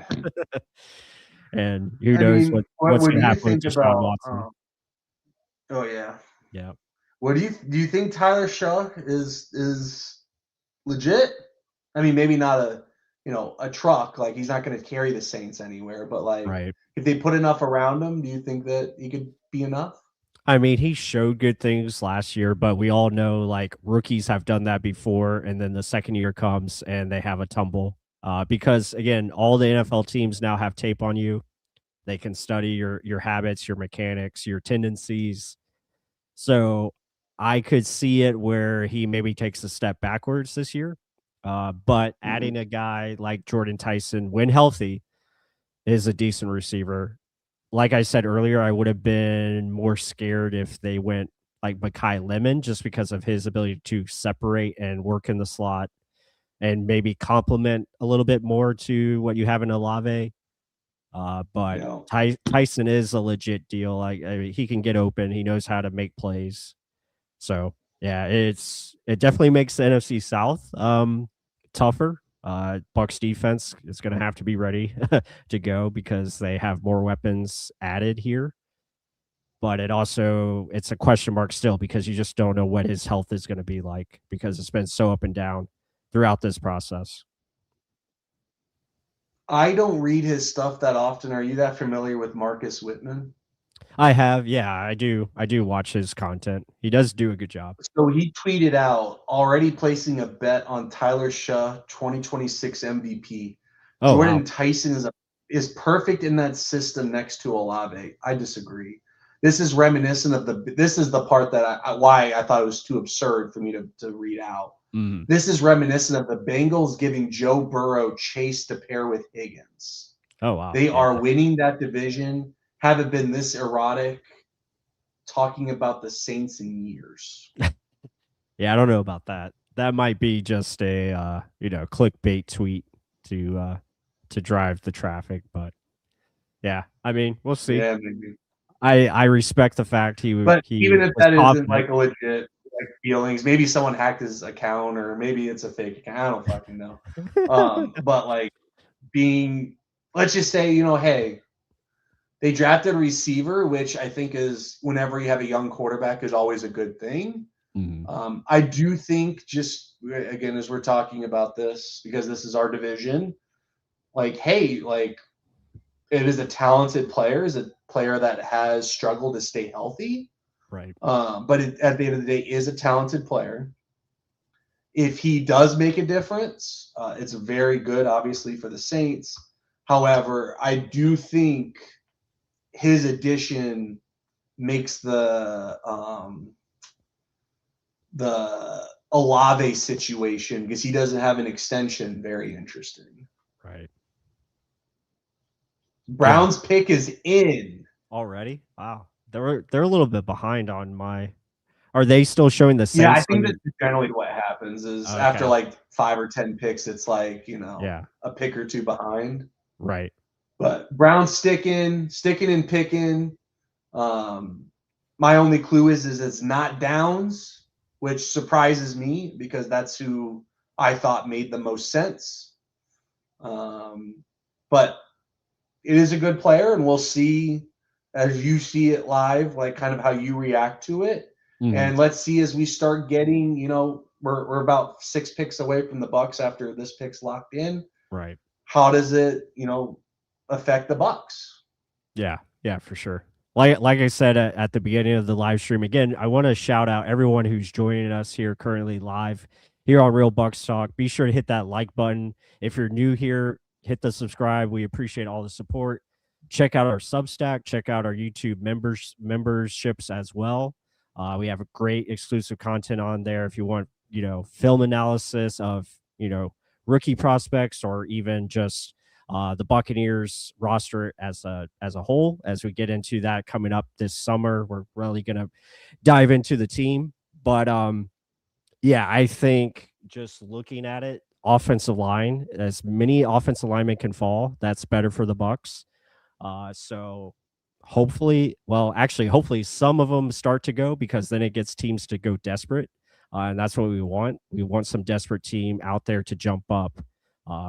And who knows what's going to happen with Deshaun Watson. Yeah. What do you think Tyler Shaw is legit? I mean, maybe not a truck, like he's not going to carry the Saints anywhere, but like if they put enough around him, do you think that he could be enough? I mean, he showed good things last year, but we all know like rookies have done that before, and then the second year comes and they have a tumble. Because again, all the NFL teams now have tape on you. They can study your habits, your mechanics, your tendencies. So I could see it where he maybe takes a step backwards this year. But adding a guy like Jordan Tyson, when healthy, is a decent receiver. Like I said earlier, I would have been more scared if they went like Mekhi Lemon just because of his ability to separate and work in the slot and maybe complement a little bit more to what you have in Olave. But Tyson is a legit deal. I mean, he can get open. He knows how to make plays. So, yeah, it definitely makes the NFC South tougher. Bucs defense is going to have to be ready to go because they have more weapons added here. But it's a question mark still because you just don't know what his health is going to be like because it's been so up and down throughout this process. I don't read his stuff that often. Are you that familiar with Marcus Whitman? I have, yeah, I do watch his content. He does do a good job. So he tweeted out already placing a bet on Tyler Shaw 2026 MVP. Jordan Tyson is perfect in that system next to Olave. I disagree. This is reminiscent of this is the part that why I thought it was too absurd for me to read out. Mm-hmm. This is reminiscent of the Bengals giving Joe Burrow Chase to pair with Higgins. Oh, wow. They are winning that division. Haven't been this erotic talking about the Saints in years. Yeah, I don't know about that. That might be just a clickbait tweet to drive the traffic, but yeah, I mean, we'll see. Yeah, maybe. I respect the fact he even if that isn't like a legit feelings, maybe someone hacked his account or maybe it's a fake account. I don't fucking know. But like let's just say, hey, they drafted a receiver, which I think is whenever you have a young quarterback is always a good thing. Mm-hmm. I do think just again, as we're talking about this, because this is our division, like, hey, like it is a talented player, is a player that has struggled to stay healthy. Right. But at the end of the day, is a talented player. If he does make a difference, it's very good, obviously, for the Saints. However, I do think his addition makes the Olave situation, because he doesn't have an extension, very interesting. Right. Brown's pick is in already. Wow, they're a little bit behind on my. Are they still showing the Saints? Yeah, I think that's generally what happens is after like 5 or 10 picks, it's like, a pick or two behind. Right. But Brown's sticking and picking. My only clue is it's not Downs, which surprises me because that's who I thought made the most sense. But it is a good player, and we'll see as you see it live, like kind of how you react to it. Mm-hmm. And let's see as we start getting, we're about 6 picks away from the Bucs after this pick's locked in. Right. How does it, affect the Bucs? Yeah, for sure. Like I said at the beginning of the live stream, again, I want to shout out everyone who's joining us here currently live here on Real Bucs Talk. Be sure to hit that like button. If you're new here, hit the subscribe. We appreciate all the support. Check out our Substack. Check out our YouTube memberships as well. We have a great exclusive content on there. If you want, film analysis of, rookie prospects, or even just the Buccaneers roster as a whole. As we get into that coming up this summer, we're really going to dive into the team. But I think just looking at it, offensive line, as many offensive linemen can fall, that's better for the Bucs. So hopefully some of them start to go, because then it gets teams to go desperate. And that's what we want. We want some desperate team out there to jump up.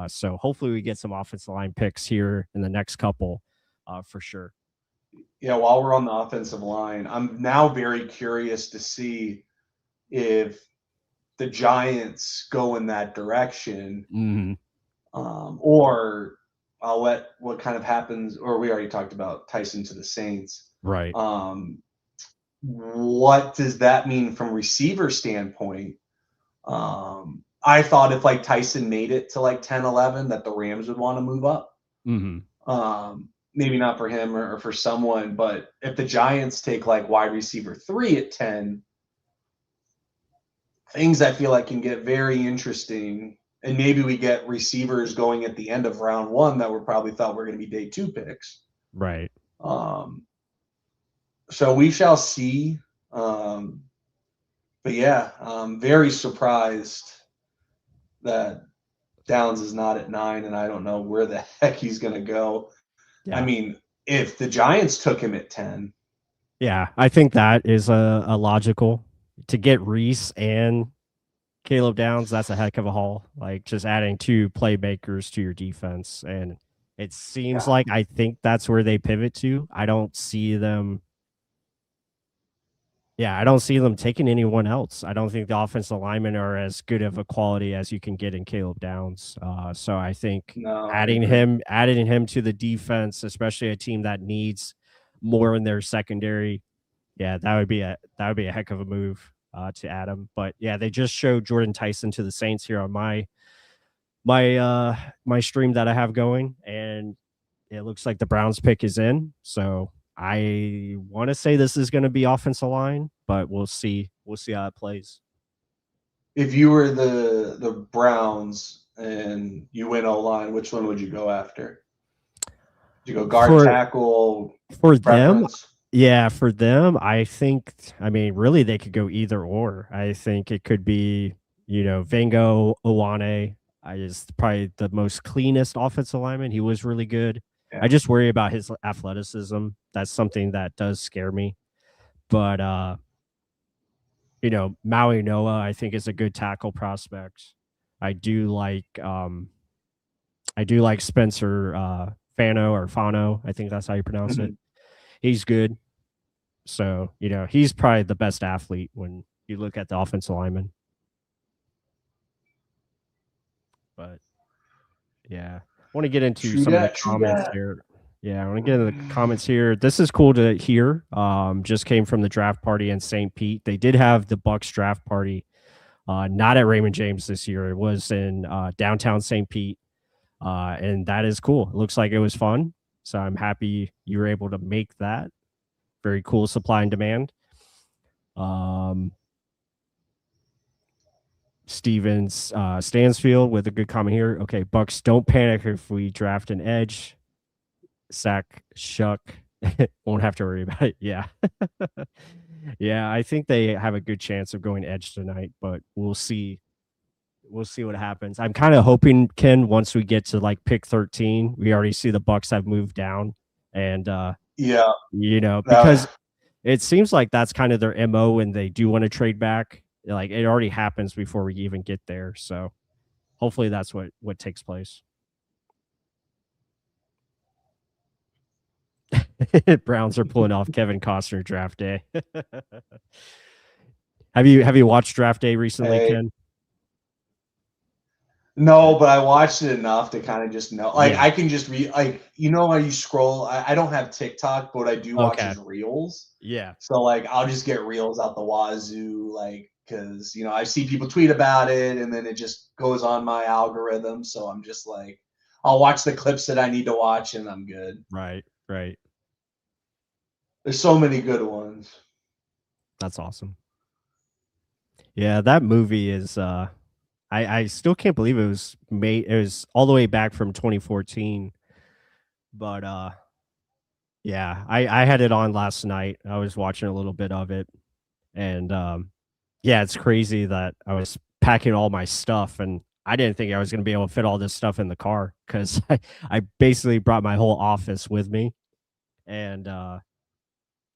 So hopefully we get some offensive line picks here in the next couple, for sure. Yeah, while we're on the offensive line, I'm now very curious to see if the Giants go in that direction, or I'll let what kind of happens, or we already talked about Tyson to the Saints. Right. What does that mean from receiver standpoint? I thought if like Tyson made it to like 10, 11, that the Rams would want to move up. Maybe not for him or for someone, but if the Giants take like wide receiver 3 at 10, things I feel like can get very interesting. And maybe we get receivers going at the end of round 1 that we probably thought were going to be day 2 picks. Right. So we shall see. But yeah, I'm very surprised that Downs is not at 9, and I don't know where the heck he's going to go. Yeah. I mean, if the Giants took him at 10. Yeah, I think that is a logical to get Reese and Caleb Downs. That's a heck of a haul. Like just adding 2 playmakers to your defense. And it seems like I think that's where they pivot to. I don't see them taking anyone else. I don't think the offensive linemen are as good of a quality as you can get in Caleb Downs. So I think adding him to the defense, especially a team that needs more in their secondary, that would be a heck of a move to add him. But yeah, they just showed Jordan Tyson to the Saints here on my stream that I have going, and it looks like the Browns pick is in. So I want to say this is going to be offensive line, but we'll see. We'll see how it plays. If you were the Browns and you win O-line, which one would you go after? Would you go guard, tackle? For preference? Them, yeah, for them, I think. I mean, really, they could go either or. I think it could be, Vango Owane is probably the most cleanest offensive lineman. He was really good. Yeah. I just worry about his athleticism. That's something that does scare me. But, Maui Noah, I think, is a good tackle prospect. I do like Spencer Fano. I think that's how you pronounce it. He's good. So, he's probably the best athlete when you look at the offensive lineman. But, yeah. I want to get into some of the comments here. Yeah, I want to get into the comments here. This is cool to hear. Just came from the draft party in St. Pete. They did have the Bucs draft party, not at Raymond James this year. It was in downtown St. Pete, and that is cool. It looks like it was fun. So I'm happy you were able to make that. Very cool supply and demand. Stevens Stansfield with a good comment here. Okay, Bucs, don't panic if we draft an edge. Sack Shuck won't have to worry about it. Yeah. Yeah, I think they have a good chance of going edge tonight, but we'll see. We'll see what happens. I'm kind of hoping, Ken, once we get to like pick 13, we already see the Bucs have moved down. And yeah, because it seems like that's kind of their MO when they do want to trade back. Like it already happens before we even get there. So hopefully that's what takes place. Browns are pulling off Kevin Costner draft day. Have you watched draft day recently, Ken? No, but I watched it enough to kind of just know. Like I can just read, like, how you scroll. I don't have TikTok, but what I do watch is reels. Yeah. So like I'll just get reels out the wazoo, like, because I see people tweet about it, and then it just goes on my algorithm. So I'm just like, I'll watch the clips that I need to watch, and I'm good. Right. There's so many good ones. That's awesome. Yeah, that movie is I still can't believe it was made. It was all the way back from 2014. But yeah, I had it on last night. I was watching a little bit of it. And yeah, it's crazy that I was packing all my stuff, and I didn't think I was going to be able to fit all this stuff in the car because I basically brought my whole office with me. And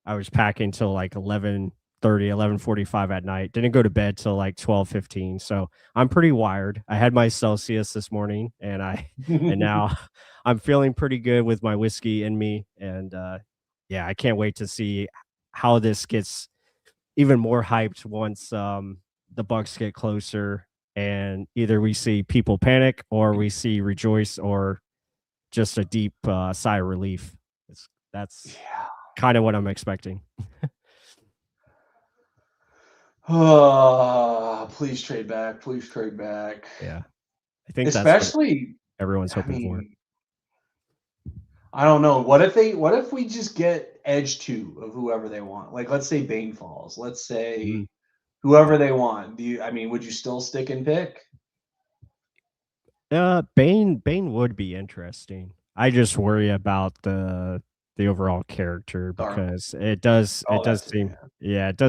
I was packing till like 11:30, 11:45 at night. Didn't go to bed till like 12:15. So I'm pretty wired. I had my Celsius this morning, and now I'm feeling pretty good with my whiskey in me. And yeah, I can't wait to see how this gets even more hyped once the Bucs get closer, and either we see people panic or we see rejoice or just a deep sigh of relief. That's kind of what I'm expecting. Oh, please trade back. Please trade back. Yeah. I think especially that's what everyone's hoping for. I don't know. What if we just get edge 2 of whoever they want? Like, let's say Bane falls. Let's say whoever they want. Would you still stick and pick? Bane would be interesting. I just worry about the overall character because it does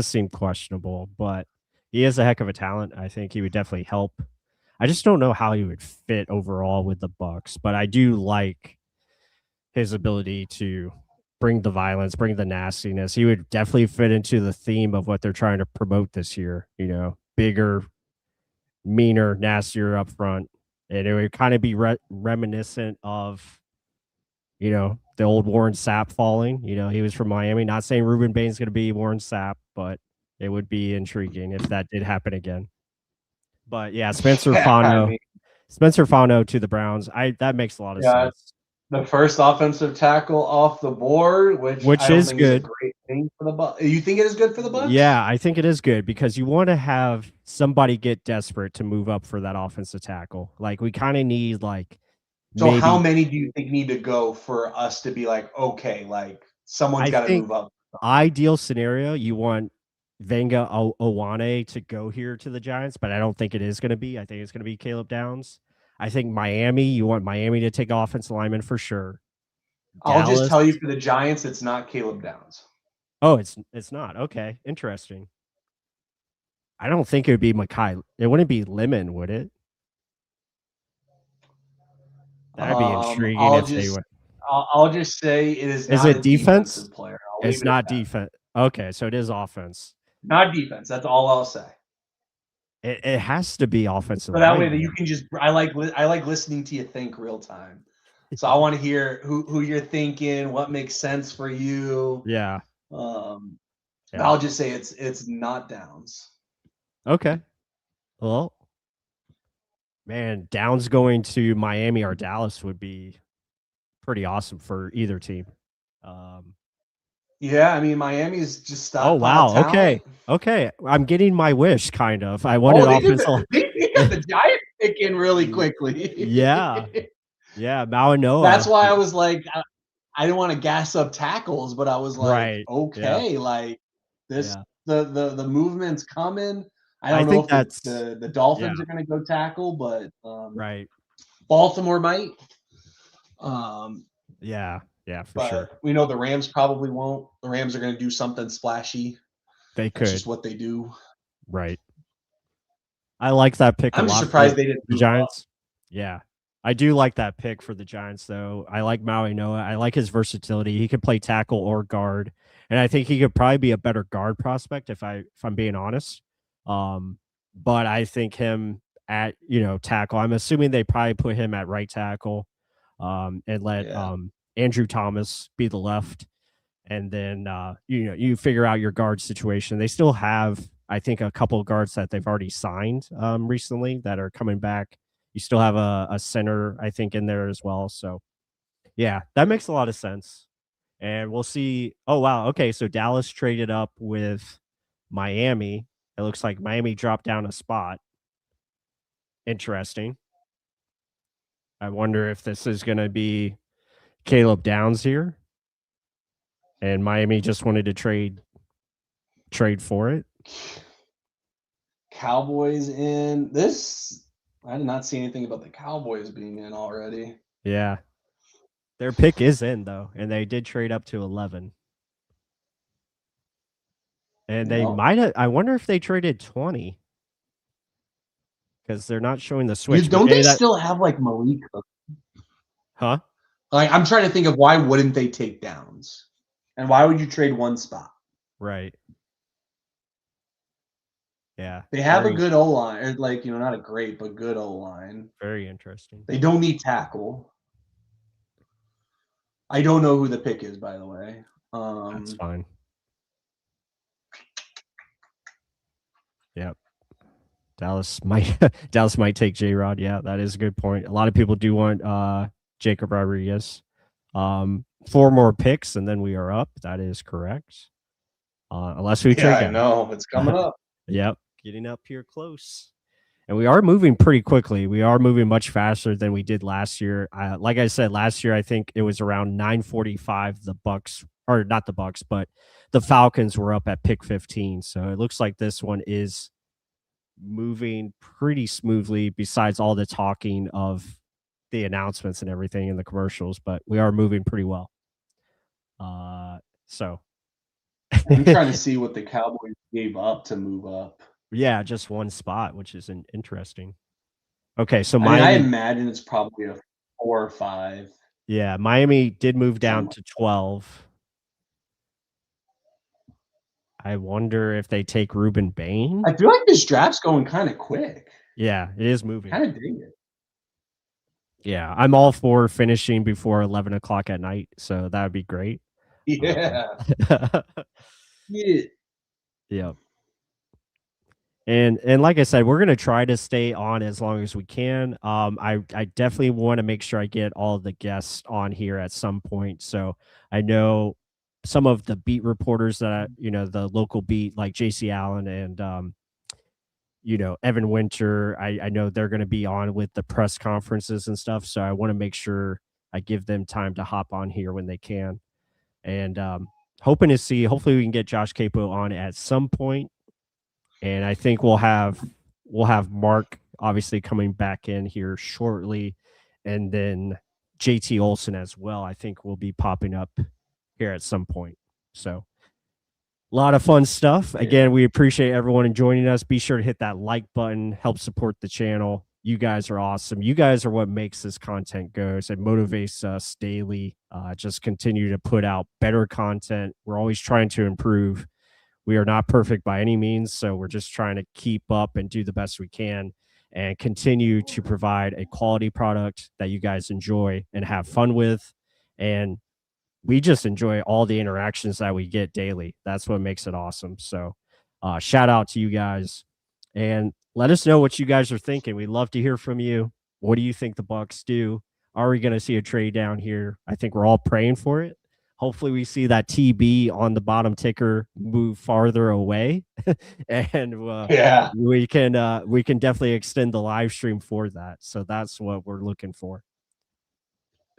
seem questionable, but he is a heck of a talent. I think he would definitely help. I just don't know how he would fit overall with the Bucs, but I do like his ability to bring the violence, bring the nastiness. He would definitely fit into the theme of what they're trying to promote this year, bigger, meaner, nastier up front. And it would kind of be reminiscent of, the old Warren Sapp falling. He was from Miami. Not saying Ruben Bane's going to be Warren Sapp, but it would be intriguing if that did happen again. But yeah, Spencer Fano to the Browns. That makes a lot of sense. The first offensive tackle off the board, which is good. Is a great thing for the Bucs. You think it is good for the Bucs? Yeah, I think it is good because you want to have somebody get desperate to move up for that offensive tackle. Like we kind of need like. So how many do you think need to go for us to be like, okay, like someone's got to move up? Ideal scenario, you want Venga Owane to go here to the Giants, but I don't think it is going to be. I think it's going to be Caleb Downs. I think Miami, you want Miami to take offensive lineman for sure. I'll just tell you for the Giants, it's not Caleb Downs. Oh, it's not. Okay, interesting. I don't think it would be Makai. It wouldn't be Lemon, would it? That'd be intriguing I'll just say it is. Is it defense? Player. It's not defense. Okay, so it is offense. Not defense. That's all I'll say. It has to be offensive. So that way that you can just. I like listening to you think real time. So I want to hear who you're thinking, what makes sense for you. Yeah. I'll just say it's not Downs. Okay. Well, man, Downs going to Miami or Dallas would be pretty awesome for either team. Yeah, I mean Miami's just Oh stockpile wow. talent. Okay. I'm getting my wish, kind of. I wanted offensive. They got the Giants pick in really quickly. Yeah. Maui-Noa. That's why I was like, I didn't want to gas up tackles, but I was like, Right. okay, like this, Yeah. the movement's coming. I I don't know think if that's the Dolphins are going to go tackle, but right. Baltimore might. Yeah, for but sure. we know the Rams probably won't. The Rams are going to do something splashy. They That's could. just what they do. Right. I like that pick a lot. I'm just surprised they didn't the Giants. Yeah. I do like that pick for the Giants, though. I like Maui-Noa. I like his versatility. He could play tackle or guard, and I think he could probably be a better guard prospect if I'm being honest. But I think him at tackle. I'm assuming they probably put him at right tackle, and let Andrew Thomas be the left, and then you figure out your guard situation. They still have, I think, a couple of guards that they've already signed recently that are coming back. You still have a center, I think, in there as well. So, yeah, that makes a lot of sense. And we'll see. Oh, wow. Okay, so Dallas traded up with Miami. It looks like Miami dropped down a spot. Interesting. I wonder if this is going to be Caleb Downs here. And Miami just wanted to trade for it. Cowboys in this. I did not see anything about the Cowboys being in already. Yeah. Their pick is in, though, and they did trade up to 11. And they might have – I wonder if they traded 20 because they're not showing the switch. Don't they still have, like, Malik? Huh? Like, I'm trying to think of why wouldn't they take Downs? And why would you trade one spot? Right. Yeah. They have a good O-line. Or like, not a great, but good O-line. Very interesting. They don't need tackle. I don't know who the pick is, by the way. That's fine. Yep. Dallas might take J-Rod. Yeah, that is a good point. A lot of people do want Jacob Rodriguez. 4 more picks, and then we are up. That is correct. Unless we trade. Yeah, I know. It's coming up. Yep. Getting up here close. And we are moving pretty quickly. We are moving much faster than we did last year. Like I said, last year, I think it was around 9:45. The Bucs, or not the Bucs, but the Falcons were up at pick 15. So it looks like this one is moving pretty smoothly besides all the talking of the announcements and everything in the commercials, but we are moving pretty well. So I'm trying to see what the Cowboys gave up to move up. Yeah, just one spot, which is interesting. Okay, so Miami, I imagine it's probably a 4 or 5. Yeah, Miami did move down to 12. I wonder if they take Ruben Bane. I feel like this draft's going kind of quick. Yeah, it is moving. Kind of dig it. Yeah, I'm all for finishing before 11 o'clock at night, so that would be great. Yeah. Yeah. Yeah. And like I said, we're gonna try to stay on as long as we can. I definitely want to make sure I get all of the guests on here at some point. So I know some of the beat reporters that the local beat, like JC Allen and Evan Winter. I know they're gonna be on with the press conferences and stuff. So I want to make sure I give them time to hop on here when they can. And hoping to see, hopefully we can get Josh Capo on at some point. And I think we'll have Mark obviously coming back in here shortly, and then JT Olson as well. I think will be popping up here at some point. So a lot of fun stuff. Again, we appreciate everyone joining us. Be sure to hit that like button, help support the channel. You guys are awesome. You guys are what makes this content goes. It motivates us daily. Just continue to put out better content. We're always trying to improve. We are not perfect by any means, so we're just trying to keep up and do the best we can and continue to provide a quality product that you guys enjoy and have fun with. And we just enjoy all the interactions that we get daily. That's what makes it awesome. So shout out to you guys, and let us know what you guys are thinking. We'd love to hear from you. What do you think the Bucs do? Are we going to see a trade down here? I think we're all praying for it. Hopefully we see that TB on the bottom ticker move farther away, and Yeah. we can definitely extend the live stream for that. So that's what we're looking for.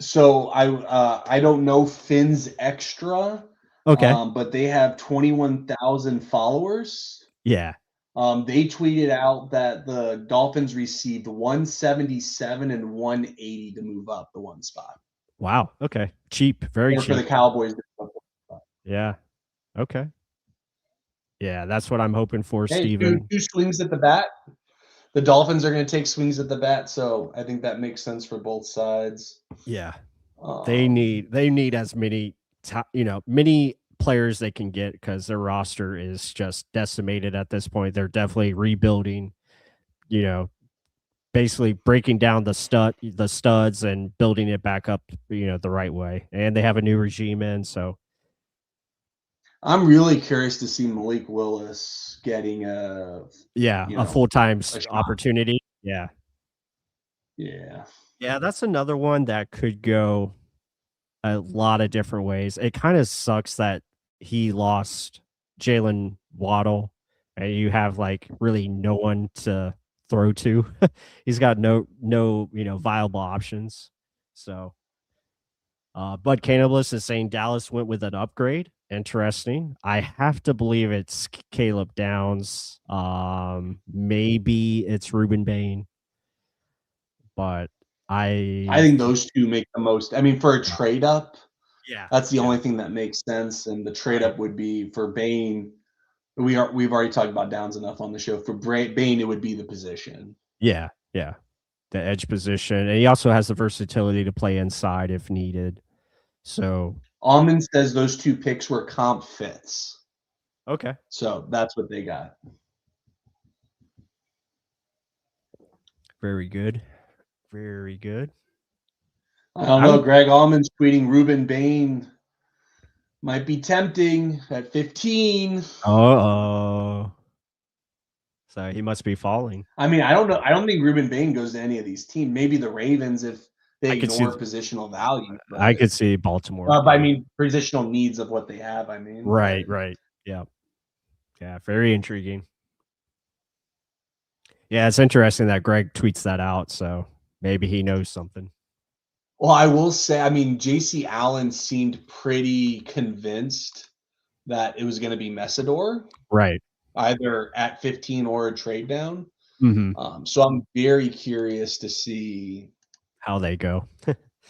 So I don't know Finn's extra, Okay. but they have 21,000 followers. Yeah. They tweeted out that the Dolphins received 177 and 180 to move up the one spot. Wow. Okay. Cheap. Very cheap. For the Cowboys. Yeah. Okay. Yeah, that's what I'm hoping for, Steven. Two swings at the bat. The Dolphins are going to take swings at the bat, so I think that makes sense for both sides. Yeah. They need as many many players they can get, because their roster is just decimated at this point. They're definitely rebuilding, basically breaking down the studs and building it back up, the right way. And they have a new regime in, so I'm really curious to see Malik Willis getting a full-time opportunity. Yeah. Yeah, that's another one that could go a lot of different ways. It kind of sucks that he lost Jalen Waddle, and you have like really no one to throw to. He's got no viable options. So Bud Cannabis is saying Dallas went with an upgrade. Interesting. I have to believe it's Caleb Downs. Maybe it's Ruben Bane, but I think those two make the most. I mean, for a trade up, that's the only thing that makes sense. And the trade up would be for Bane. We've already talked about Downs enough on the show. For Bane, it would be the position. Yeah, the edge position, and he also has the versatility to play inside if needed. So Almond says those two picks were comp fits. Okay, so that's what they got. Very good. Very good. I don't know. Greg Allman's tweeting Ruben Bane might be tempting at 15. So he must be falling. I mean, I don't know. I don't think Ruben Bane goes to any of these teams. Maybe the Ravens if they ignore positional value. I could see Baltimore. But I mean, positional needs of what they have. I mean, right. Yeah. Very intriguing. Yeah, it's interesting that Greg tweets that out. So maybe he knows something. Well, I will say, I mean, J.C. Allen seemed pretty convinced that it was going to be Messador. Right. Either at 15 or a trade down. Mm-hmm. So I'm very curious to see how they go.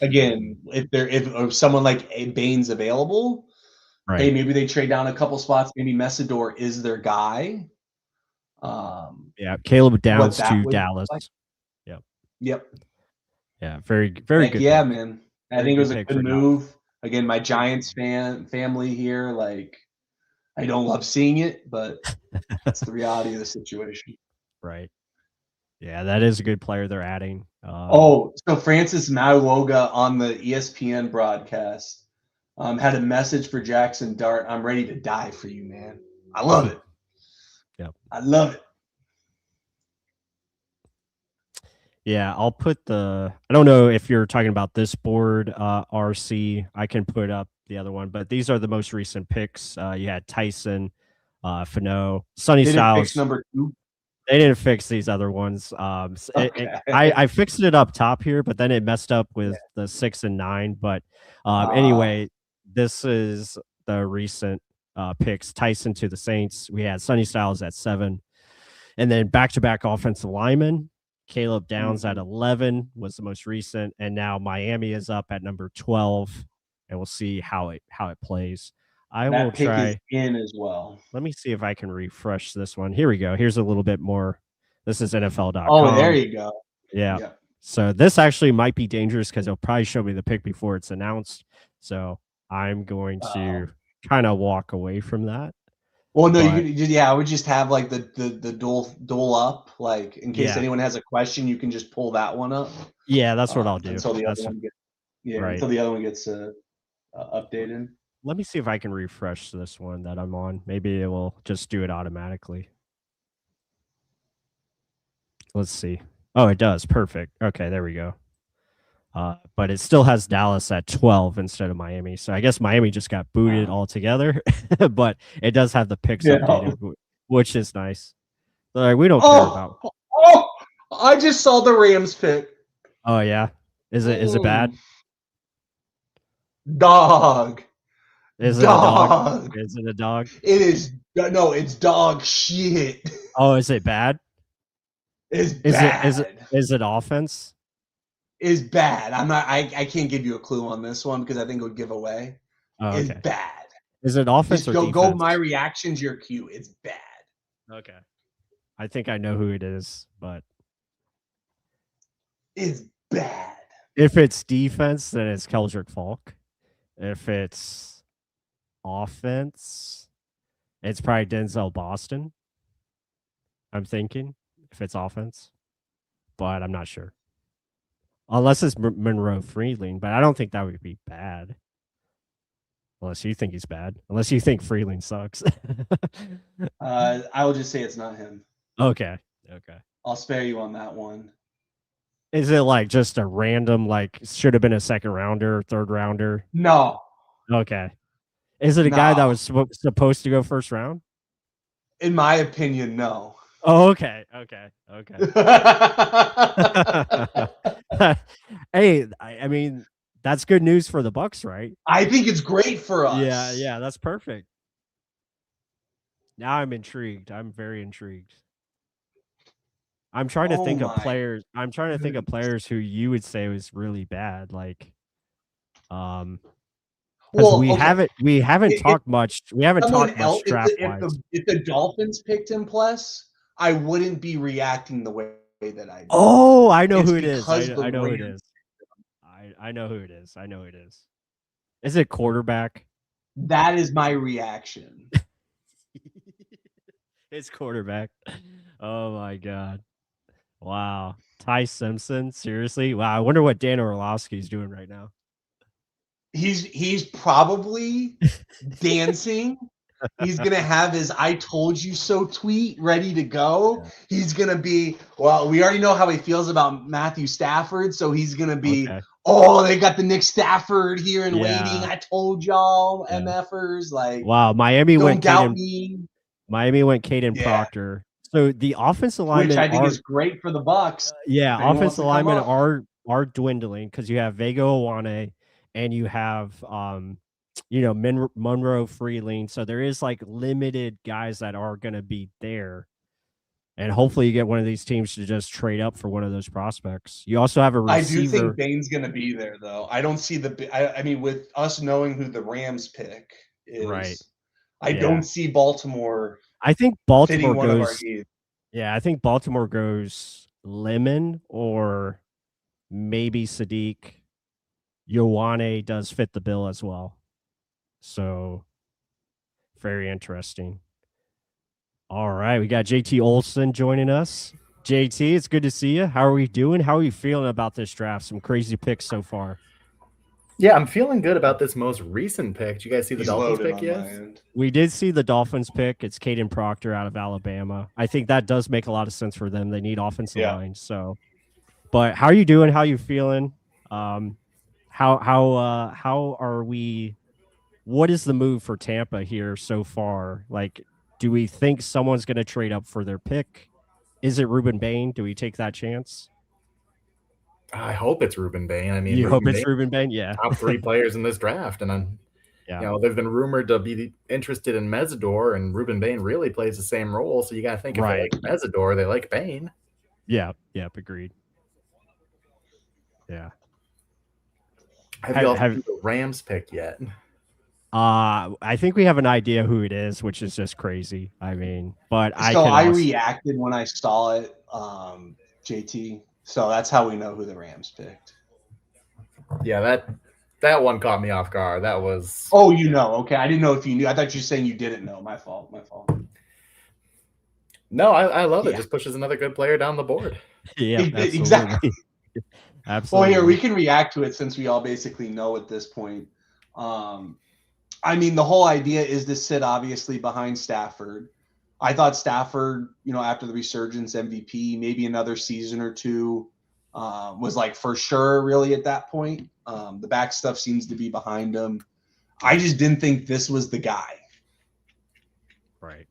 Again, if someone like Bane's available, right. Hey, maybe they trade down a couple spots. Maybe Messador is their guy. Caleb Downs to Dallas. Like. Yep. Yeah, very good. Yeah, man. I think it was a good move. Again, my Giants family here, like, I don't love seeing it, but that's the reality of the situation. Right. Yeah, that is a good player they're adding. So Francis Mauoga on the ESPN broadcast had a message for Jackson Dart. I'm ready to die for you, man. I love it. Yep. I love it. Yeah, I'll put I don't know if you're talking about this board, RC. I can put up the other one, but these are the most recent picks. You had Tyson, Fano, Sonny Styles. Fix number 2. They didn't fix these other ones. I fixed it up top here, but then it messed up with the 6 and 9. But anyway, this is the recent picks. Tyson to the Saints. We had Sonny Styles at 7, and then back-to-back offensive linemen. Caleb Downs at 11 was the most recent, and now Miami is up at number 12, and we'll see how it plays. I will try is in as well. Let me see if I can refresh this one. Here we go. Here's a little bit more. This is NFL.com. Oh, there you go. Yeah. So this actually might be dangerous because it'll probably show me the pick before it's announced. So I'm going to kind of walk away from that. Well, no, I would just have like the dual up, like in case anyone has a question, you can just pull that one up. Yeah, that's what I'll do. Until the other one gets updated. Let me see if I can refresh this one that I'm on. Maybe it will just do it automatically. Let's see. Oh, it does. Perfect. Okay, there we go. But it still has Dallas at 12 instead of Miami. So I guess Miami just got booted altogether, but it does have the picks updated, which is nice. Like, we don't care about. Oh, I just saw the Rams pick. Oh yeah, is it bad? Dog. Is it a dog? Is it a dog? It is no, it's dog shit. Oh, is it bad? It's bad. Is it offense? Is bad. I can't give you a clue on this one because I think it would give away. Oh, okay. It's bad. Is it offense or defense? Go my reactions, your cue. It's bad. Okay. I think I know who it is, but it's bad. If it's defense, then it's Keldrick Falk. If it's offense, it's probably Denzel Boston. I'm thinking if it's offense, but I'm not sure. Unless it's Monroe Freeling, but I don't think that would be bad. Unless you think he's bad. Unless you think Freeling sucks. I will just say it's not him. Okay. I'll spare you on that one. Is it like just a random, like, should have been a second rounder, third rounder? No. Okay. Is it a guy that was supposed to go first round? In my opinion, no. Oh, okay. Hey, I mean, that's good news for the Bucs, right? I think it's great for us. Yeah, that's perfect. Now I'm intrigued. I'm very intrigued. I'm trying to think of players. I'm trying to think of players who you would say was really bad. Like, we haven't talked much. We haven't talked much draft wise. If the Dolphins picked him, plus, I wouldn't be reacting the way that I did. Oh, I know who it is. I know who it is. I know who it is. I know who it is. Is it quarterback? That is my reaction. It's quarterback. Oh my god. Wow. Ty Simpson, seriously? Wow, I wonder what Dan Orlovsky's doing right now. He's probably dancing. He's going to have his I told you so tweet ready to go. Yeah. He's going to be, well, we already know how he feels about Matthew Stafford, so he's going to be, oh, they got the Nick Stafford here and waiting. I told y'all, MFers. Like, wow, Miami went Caden Proctor. So the offensive linemen, which I think is great for the Bucs. Offensive linemen are dwindling because you have Vega Owane and you have Monroe Freeling. So there is like limited guys that are going to be there, and hopefully you get one of these teams to just trade up for one of those prospects. You also have a receiver. I do think Bane's going to be there, though. I don't see I mean, with us knowing who the Rams pick is, right? I don't see Baltimore. I think Baltimore goes. Yeah, I think Baltimore goes Lemon or maybe Sadiq. Ioane does fit the bill as well. So very interesting. All right, we got JT Olson joining us. JT, it's good to see you. How are we doing? How are you feeling about this draft? Some crazy picks so far. Yeah, I'm feeling good about this most recent pick. Did you guys see the Dolphins pick yet? We did see the Dolphins pick. It's Caden Proctor out of Alabama. I think that does make a lot of sense for them. They need offensive line. So, but how are you doing? How are you feeling? How are we? What is the move for Tampa here so far? Like, do we think someone's going to trade up for their pick? Is it Ruben Bane? Do we take that chance? I hope it's Ruben Bane. I mean, you hope it's Ruben Bane? Yeah. Top 3 players in this draft. And they've been rumored to be interested in Messador, and Ruben Bane really plays the same role. So you got to think if they like Messador, they like Bane. Yeah. Agreed. Yeah. Have you all seen the Rams pick yet? I think we have an idea who it is, which is just crazy. I mean, but I reacted when I saw it, JT. So that's how we know who the Rams picked. Yeah, that one caught me off guard. That was. Oh, okay. I didn't know if you knew. I thought you were saying you didn't know. My fault. No, I love it. Just pushes another good player down the board. Yeah, exactly. Absolutely. Well, here we can react to it since we all basically know at this point. I mean, the whole idea is to sit obviously behind Stafford. I thought Stafford, after the resurgence MVP, maybe another season or two, was like for sure really at that point. The back stuff seems to be behind him. I just didn't think this was the guy. Right.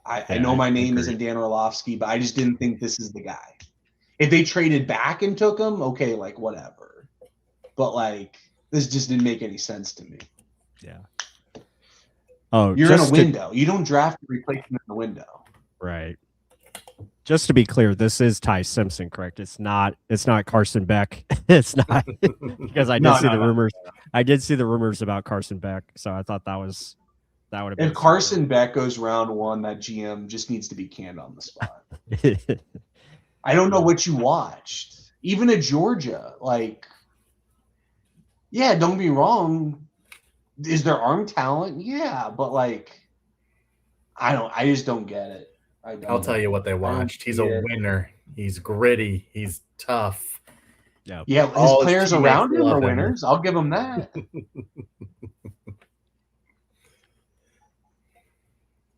I know my name isn't Dan Orlovsky, but I just didn't think this is the guy. If they traded back and took him, okay, like whatever. But like this just didn't make any sense to me. Yeah. Oh, you're in a window. You don't draft a replacement in the window. Right. Just to be clear, this is Ty Simpson, correct? It's not Carson Beck. It's not because I did see the rumors. I did see the rumors about Carson Beck, so I thought that would have been. If Carson Beck goes round one, that GM just needs to be canned on the spot. I don't know what you watched. Even at Georgia, like, yeah, don't be wrong. Is there arm talent? Yeah, but like, I just don't get it. I'll tell you what they watched. He's a winner. He's gritty. He's tough. Yeah, his players around him are winners. I'll give him that.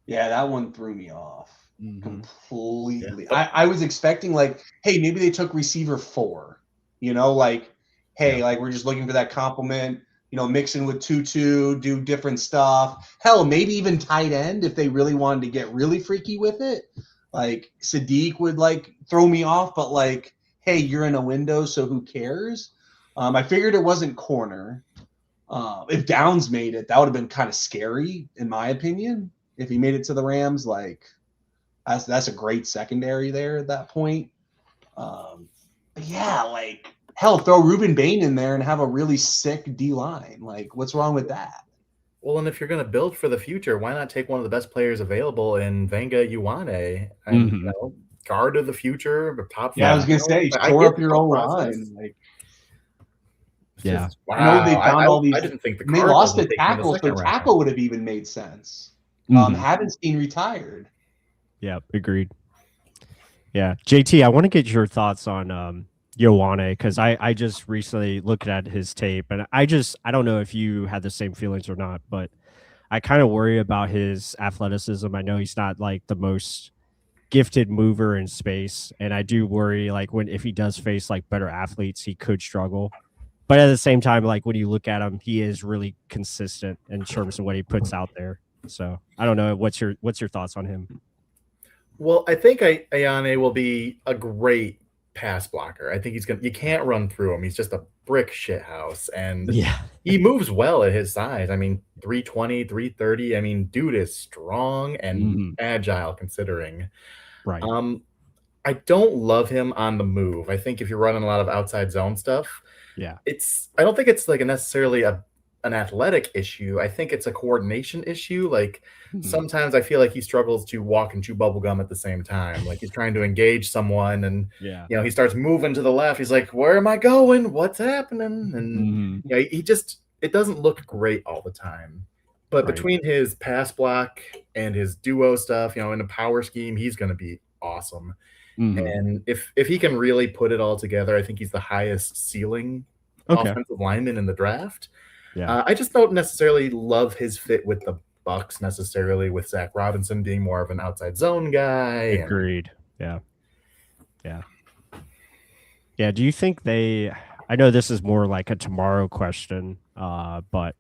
Yeah, that one threw me off completely. Yeah. I was expecting like, hey, maybe they took receiver 4. You know, like, hey, like we're just looking for that compliment. You know, mix in with Tutu, do different stuff. Hell, maybe even tight end if they really wanted to get really freaky with it. Like Sadiq would like throw me off, but like, hey, you're in a window, so who cares? I figured it wasn't corner. If Downs made it, that would have been kind of scary, in my opinion. If he made it to the Rams, like that's a great secondary there at that point. But yeah, like. Hell, throw Ruben Bane in there and have a really sick D-line. Like, what's wrong with that? Well, and if you're going to build for the future, why not take one of the best players available in Venga Ioane? And, you know, guard of the future, top. Yeah, I was going to say, shore up your own line. Like, yeah. Wow. I know they found all these. I didn't think they lost a tackle, so tackle would have even made sense. Havenstein retired. Yeah, agreed. Yeah. JT, I want to get your thoughts on Ioane, because I just recently looked at his tape, and I don't know if you had the same feelings or not, but I kind of worry about his athleticism. I know he's not like the most gifted mover in space, and I do worry like if he does face like better athletes, he could struggle. But at the same time, like when you look at him, he is really consistent in terms of what he puts out there. So I don't know. What's your thoughts on him? Well, I think Ioane will be a great pass blocker. I think you can't run through him. He's just a brick shit house, and he moves well at his size. I mean, 320, 330. I mean, dude is strong and agile considering. Right. I don't love him on the move. I think if you're running a lot of outside zone stuff, I don't think it's like necessarily an athletic issue. I think it's a coordination issue. Like sometimes I feel like he struggles to walk and chew bubble gum at the same time. Like he's trying to engage someone, and you know, he starts moving to the left. He's like, "Where am I going? What's happening?" And you know, it doesn't look great all the time. But between his pass block and his duo stuff, you know, in a power scheme, he's going to be awesome. And if he can really put it all together, I think he's the highest ceiling offensive lineman in the draft. I just don't necessarily love his fit with the Bucs necessarily, with Zach Robinson being more of an outside zone guy. Agreed. Yeah. Do you think I know this is more like a tomorrow question, but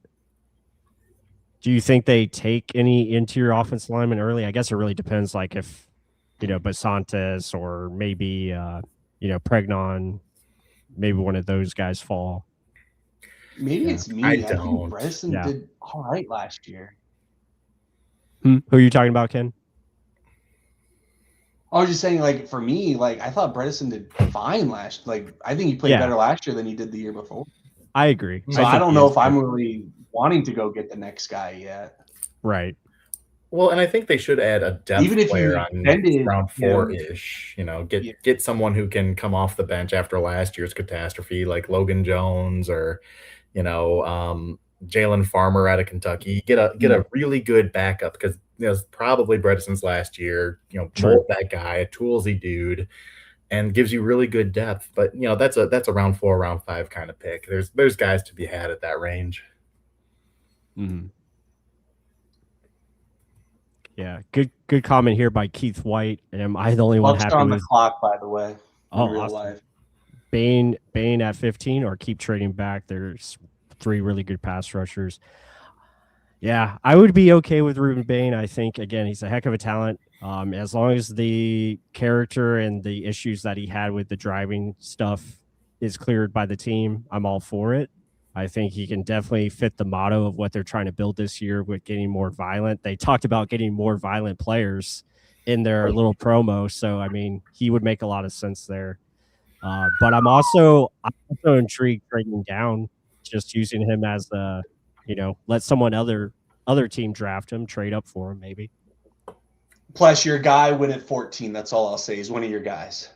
do you think they take any interior offensive lineman early? I guess it really depends, like if, you know, Basantes or maybe, you know, Pregnon, maybe one of those guys fall. Maybe it's me. I think Bredesen did all right last year. Who are you talking about, Ken? I was just saying, like, for me, like, I thought Bredesen did fine last. Like, I think he played better last year than he did the year before. I agree. So I don't know if I'm really wanting to go get the next guy yet. Right. Well, and I think they should add a depth player on round 4-ish. You know, get someone who can come off the bench after last year's catastrophe, like Logan Jones or, you know, Jalen Farmer out of Kentucky. Get a really good backup, because you know, it's probably Bredesen's last year. You know, mold that guy, a toolsy dude, and gives you really good depth. But you know, that's a round 4, round 5 kind of pick. There's guys to be had at that range. Yeah, good comment here by Keith White. Am I the only one happy on with the clock, by the way? Oh, real awesome. life. Bane at 15 or keep trading back. There's 3 really good pass rushers. Yeah, I would be okay with Ruben Bane. I think, again, he's a heck of a talent. As long as the character and the issues that he had with the driving stuff is cleared by the team, I'm all for it. I think he can definitely fit the motto of what they're trying to build this year with getting more violent. They talked about getting more violent players in their little promo. So, I mean, he would make a lot of sense there. But I'm also intrigued trading down, just using him as a, let someone other team draft him, trade up for him, maybe. Plus, your guy went at 14. That's all I'll say. He's one of your guys.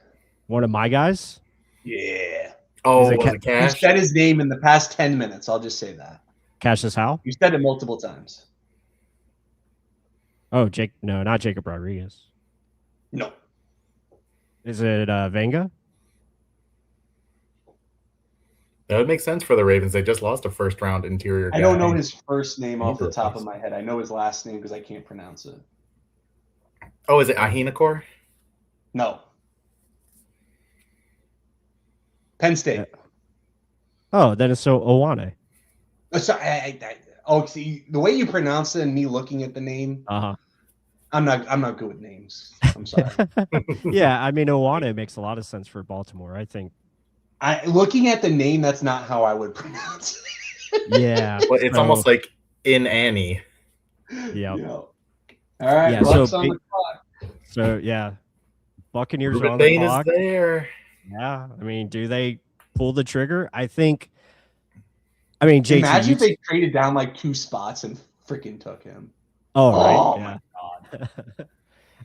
One of my guys? Yeah. Oh, was it Cash? You said his name in the past 10 minutes. I'll just say that. Cassius Howell? You said it multiple times. Oh, no, not Jacob Rodriguez. No. Is it Venga? That would make sense for the Ravens. They just lost a first-round interior guy. I don't know his first name off the top of my head. I know his last name because I can't pronounce it. Oh, is it Ahinakor? No. Penn State. Oh, then it's Owane. So, see, the way you pronounce it and me looking at the name, I'm not good with names. I'm sorry. Yeah, I mean, Owane makes a lot of sense for Baltimore, I think. Looking at the name, that's not how I would pronounce it. Yeah. Well, it's almost like in Annie. Yeah. All right. Yeah, Bucs on the clock. So, yeah. Buccaneers Ruben are on the Bane clock. is there. Yeah. I mean, do they pull the trigger? JT. Imagine if they traded down like 2 spots and freaking took him. Oh, right. Oh, Yeah. my God.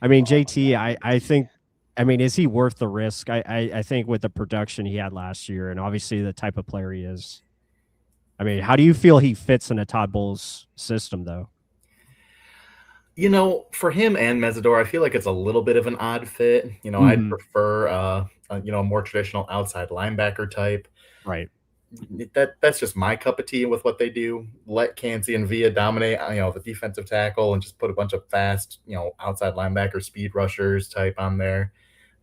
I mean, JT, I think, is he worth the risk? I think with the production he had last year and obviously the type of player he is. I mean, how do you feel he fits in a Todd Bowles system, though? For him and Messador, I feel like it's a little bit of an odd fit. I'd prefer, a more traditional outside linebacker type. Right. That's just my cup of tea with what they do. Let Cansey and Villa dominate, the defensive tackle and just put a bunch of fast, outside linebacker speed rushers type on there.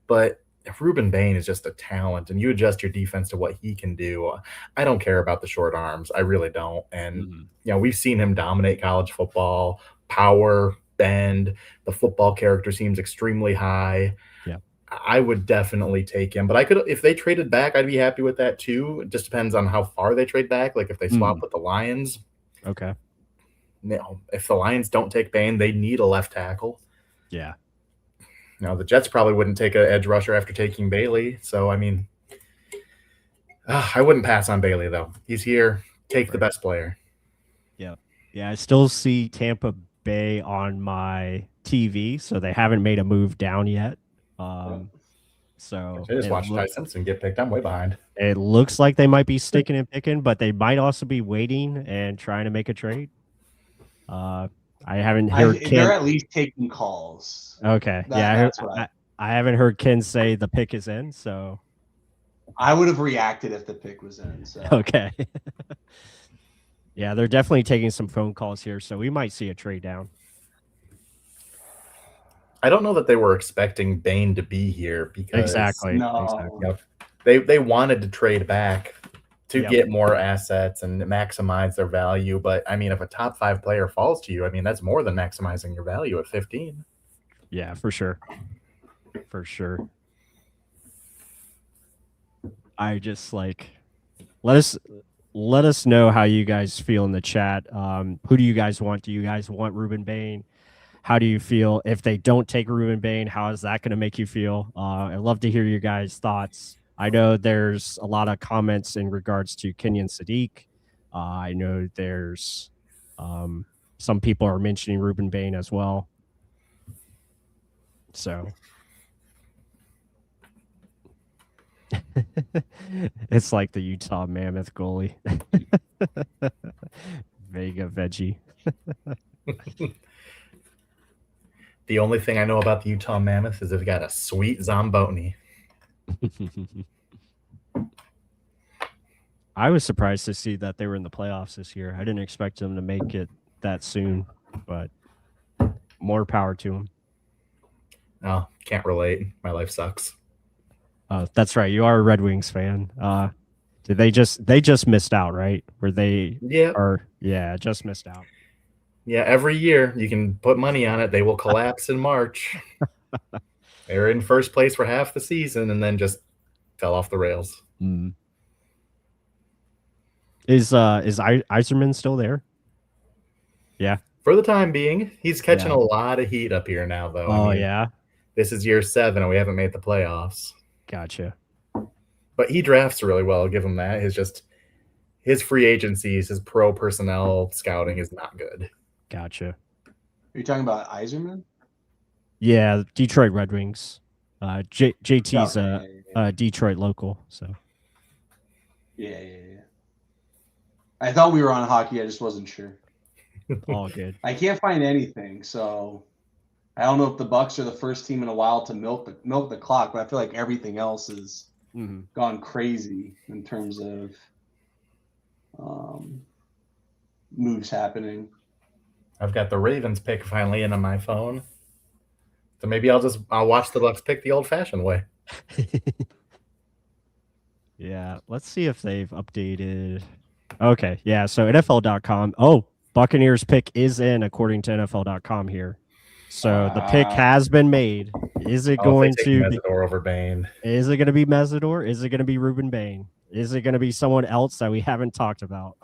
But if Ruben Bane is just a talent and you adjust your defense to what he can do, I don't care about the short arms. I really don't. And, we've seen him dominate college football, power, bend. The football character seems extremely high. Yeah. I would definitely take him, but if they traded back, I'd be happy with that too. It just depends on how far they trade back. Like if they swap with the Lions. Okay. If the Lions don't take Bane, they need a left tackle. Yeah. The Jets probably wouldn't take an edge rusher after taking Bailey. So, I wouldn't pass on Bailey though. He's here. Take the best player. Yeah. Yeah. I still see Tampa Bay on my TV, so they haven't made a move down yet. So I just watched Ty Simpson get picked. I'm way behind. It looks like they might be sticking and picking, but they might also be waiting and trying to make a trade. I haven't heard Ken. They're at least taking calls. Okay. I haven't heard Ken say the pick is in, so I would have reacted if the pick was in. So. Okay. Yeah, they're definitely taking some phone calls here, so we might see a trade down. I don't know that they were expecting Bane to be here because exactly. They wanted to trade back to get more assets and maximize their value. But if a top 5 player falls to you, that's more than maximizing your value at 15. Yeah, for sure. For sure. I just let us know how you guys feel in the chat. Who do you guys want? Do you guys want Ruben Bane? How do you feel if they don't take Ruben Bane? How is that going to make you feel? I'd love to hear your guys' thoughts. I know there's a lot of comments in regards to Kenyon Sadiq. I know there's some people are mentioning Ruben Bane as well. So it's like the Utah Mammoth goalie. Vega veggie. The only thing I know about the Utah Mammoth is they've got a sweet Zamboni. I was surprised to see that they were in the playoffs this year. I didn't expect them to make it that soon, but more power to them. Oh, can't relate. My life sucks. That's right. You are a Red Wings fan. Did they just missed out, right? Where they just missed out. Yeah, every year you can put money on it. They will collapse in March. They're in first place for half the season and then just fell off the rails. Mm. Is Yzerman still there? Yeah. For the time being, he's catching a lot of heat up here now, though. Oh, yeah. This is year 7, and we haven't made the playoffs. Gotcha. But he drafts really well. I'll give him that. His free agencies, his pro personnel scouting is not good. Gotcha. Are you talking about Yzerman? Yeah, Detroit Red Wings. JT's a Detroit local, so. Yeah. I thought we were on hockey. I just wasn't sure. All good. I can't find anything, so I don't know if the Bucs are the first team in a while to milk the clock, but I feel like everything else has gone crazy in terms of moves happening. I've got the Ravens pick finally in on my phone, so maybe I'll watch the Bucs pick the old-fashioned way. Yeah, let's see if they've updated. Okay, yeah. So NFL.com. Oh, Buccaneers pick is in according to NFL.com here. So the pick has been made. Is it going to be Messador over Bane? Is it going to be Messador? Is it going to be Ruben Bane? Is it going to be someone else that we haven't talked about?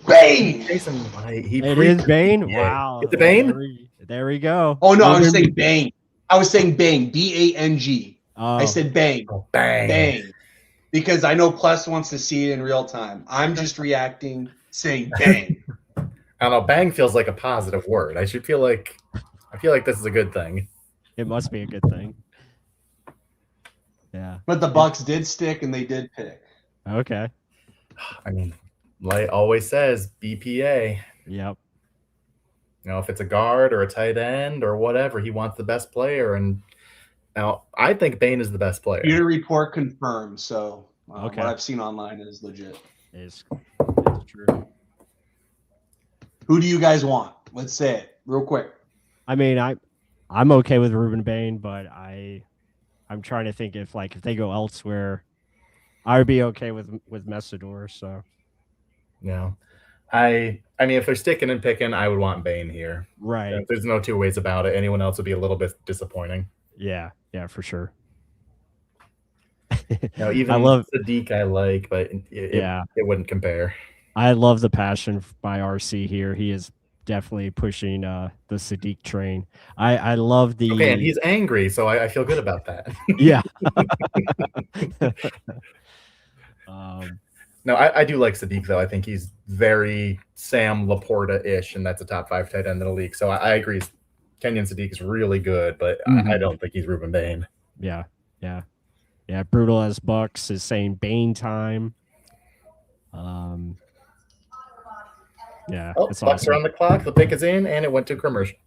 Bane. Jason White. It is Bane. Wow. It's Bane. There we go. Oh no, I was saying Bane. I was saying Bane. BANG. I said Bane. Oh, bang. Because I know Plus wants to see it in real time. I'm just reacting, saying bang. I don't know. Bang feels like a positive word. I feel like this is a good thing. It must be a good thing. Yeah. But the Bucs did stick and they did pick. Okay. I mean, Light always says BPA. Yep. You know, if it's a guard or a tight end or whatever, he wants the best player. And now I think Bane is the best player. Your report confirmed. So what I've seen online is legit. It's true. Who do you guys want? Let's say it real quick. I mean, I'm okay with Ruben Bane, but I'm trying to think if they go elsewhere, I would be okay with Messador. So yeah, I mean, if they're sticking and picking, I would want Bane here. Right. There's no two ways about it. Anyone else would be a little bit disappointing. Yeah, for sure. Now, even Sadiq I like, but it wouldn't compare. I love the passion by RC here. He is definitely pushing the Sadiq train. I love the. Okay, and he's angry, so I feel good about that. Yeah. No, I do like Sadiq though. I think he's very Sam Laporta-ish, and that's a top 5 tight end in the league. So I agree. Kenyon Sadiq is really good, but I don't think he's Ruben Bane. Yeah. Brutal as Bucks is saying Bane time. Yeah. Bucks are on the clock. The pick is in, and it went to commercial.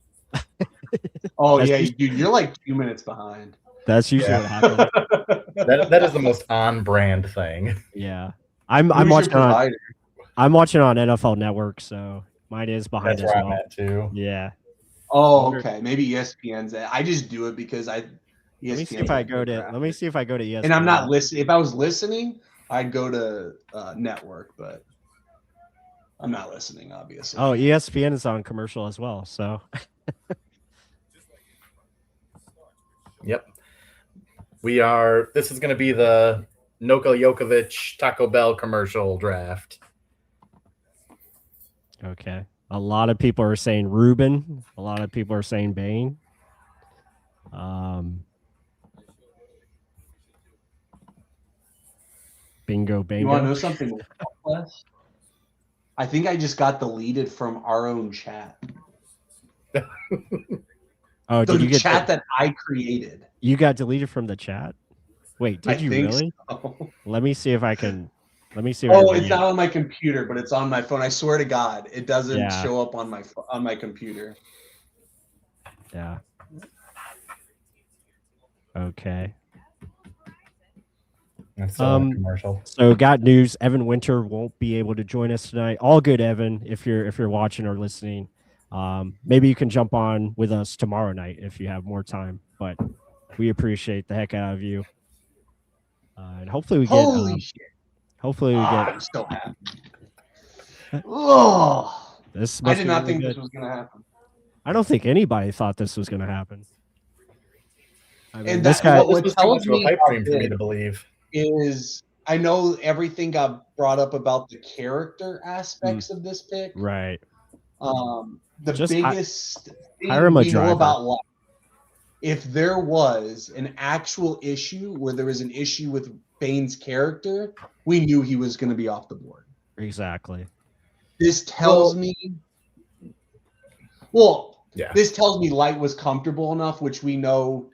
Dude, you're like 2 minutes behind. That's usually what happens. That is the most on-brand thing. Yeah, I'm watching on NFL Network, so mine is behind as well. I'm at too. Yeah. Oh, okay. Maybe ESPN's. I just do it because Let me see if I go to ESPN. And I'm not listening. If I was listening, I'd go to network, but I'm not listening, obviously. Oh, ESPN is on commercial as well, so. Yep. This is going to be the Nikola Jokovic Taco Bell commercial draft. Okay. A lot of people are saying Ruben. A lot of people are saying Bane. Bingo. You want to know something? I think I just got deleted from our own chat. Oh, did you get chat that I created? You got deleted from the chat? Wait, did you really? So. Let me see if I can. It's not on my computer, but it's on my phone. I swear to God, it doesn't show up on my computer. Yeah. Okay. That's commercial. So got news. Evan Winter won't be able to join us tonight. All good, Evan. If you're watching or listening, maybe you can jump on with us tomorrow night if you have more time. But we appreciate the heck out of you. And hopefully we Holy get. shit! Hopefully we get. I'm so happy. Oh, I did not really think good. this was gonna happen. I don't think anybody thought this was gonna happen. I mean, And this guy. what was too tells much of a me pipe about dream for me to believe. is I know everything got brought up about the character aspects of this pick. Right. The Just biggest hire him thing a we know driver. about life, if there was an actual issue where there was an issue with Bane's character, we knew he was going to be off the board. Exactly. This tells me, this tells me Light was comfortable enough, which we know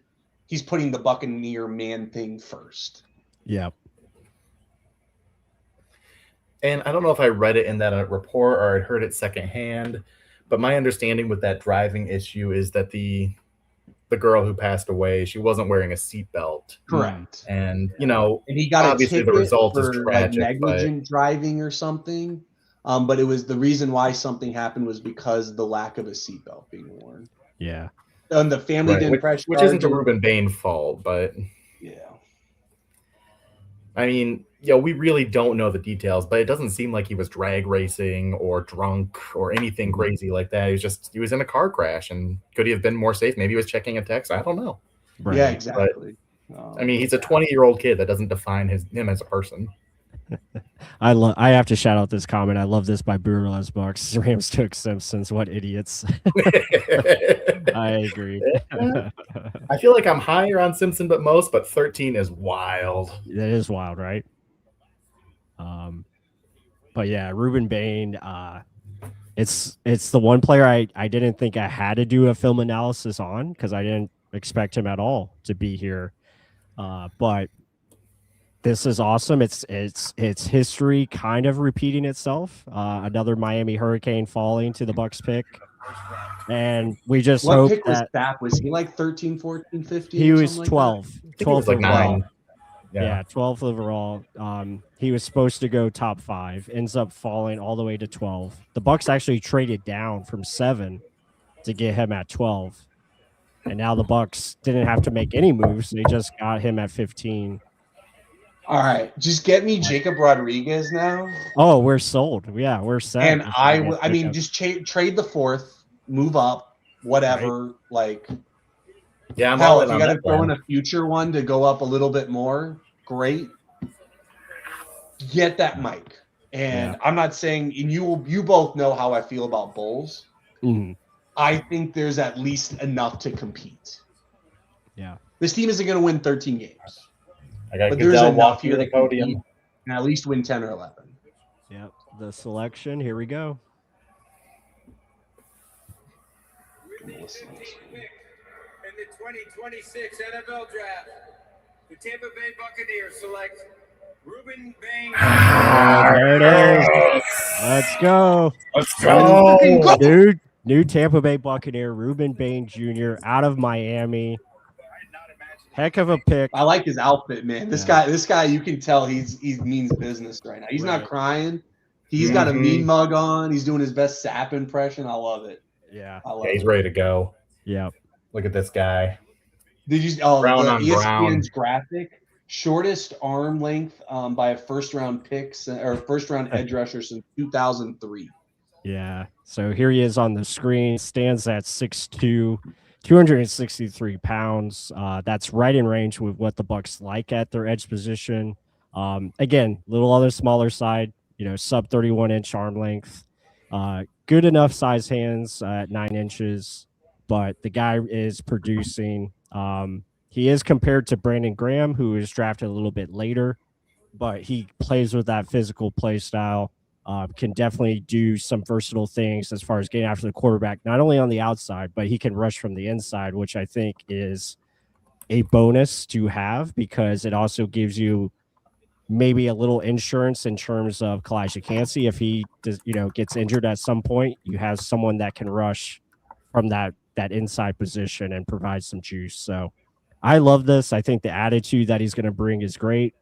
he's putting the Buccaneer man thing first. Yep. And I don't know if I read it in that report or I'd heard it secondhand, but my understanding with that driving issue is that the girl who passed away, she wasn't wearing a seatbelt. Correct. And, you know, and he got obviously a the result for, is tragic. like negligent driving or something. But it was the reason why something happened was because the lack of a seatbelt being worn. Yeah. And the family didn't press which isn't the Ruben Bane fault, but yeah. I mean, we really don't know the details, but it doesn't seem like he was drag racing or drunk or anything crazy like that. He was in a car crash, and could he have been more safe? Maybe he was checking a text. I don't know. Right. Yeah, exactly. But, I mean, he's a 20-year-old kid. That doesn't define him as a person. I have to shout out this comment. I love this by Burles Bucks. Rams took Simpsons. What idiots. I agree. I feel like I'm higher on Simpson but most, but 13 is wild. That is wild, right? But yeah, Ruben Bane, it's the one player I didn't think I had to do a film analysis on because I didn't expect him at all to be here. But this is awesome. It's history kind of repeating itself. Another Miami Hurricane falling to the Bucs pick. And we just hope pick was that? Was he like 13, 14, 15? He was 12. Like 12 like 9. Yeah, 12th overall. He was supposed to go top 5, ends up falling all the way to 12. The Bucs actually traded down from 7 to get him at 12. And now the Bucs didn't have to make any moves. They just got him at 15. All right, just get me Jacob Rodriguez now. Oh, we're sold. Yeah, we're set. And I mean, just trade the 4th, move up, whatever. Right. Like, yeah, I'm hell, if you got to throw in a future one to go up a little bit more, great. Get that mic. And I'm not saying, and you both know how I feel about Bulls. Mm-hmm. I think there's at least enough to compete. Yeah, this team isn't going to win 13 games. But there's enough here to the podium and at least win 10 or 11. Yep. The selection. Here we go. With the 15th pick in the 2026 NFL Draft, the Tampa Bay Buccaneers select Ruben Bane. There it is. Let's go. Let's go. New Tampa Bay Buccaneer, Ruben Bane Jr. out of Miami. Heck of a pick. I like his outfit, man. This guy, you can tell he means business right now. He's not crying. He's got a mean mug on. He's doing his best Sap impression. I love it. Yeah. He's ready to go. Yeah. Look at this guy. Did you? Oh, the ESPN's graphic, shortest arm length by a first-round edge rusher since 2003. Yeah. So here he is on the screen. Stands at 6'2". 263 pounds. That's right in range with what the Bucs like at their edge position. Again, little on the smaller side, sub 31-inch arm length. Good enough size hands at 9 inches, but the guy is producing. He is compared to Brandon Graham, who was drafted a little bit later, but he plays with that physical play style. Can definitely do some versatile things as far as getting after the quarterback, not only on the outside, but he can rush from the inside, which I think is a bonus to have because it also gives you maybe a little insurance in terms of Kalijah Kancey. If he does, gets injured at some point, you have someone that can rush from that inside position and provide some juice. So I love this. I think the attitude that he's going to bring is great.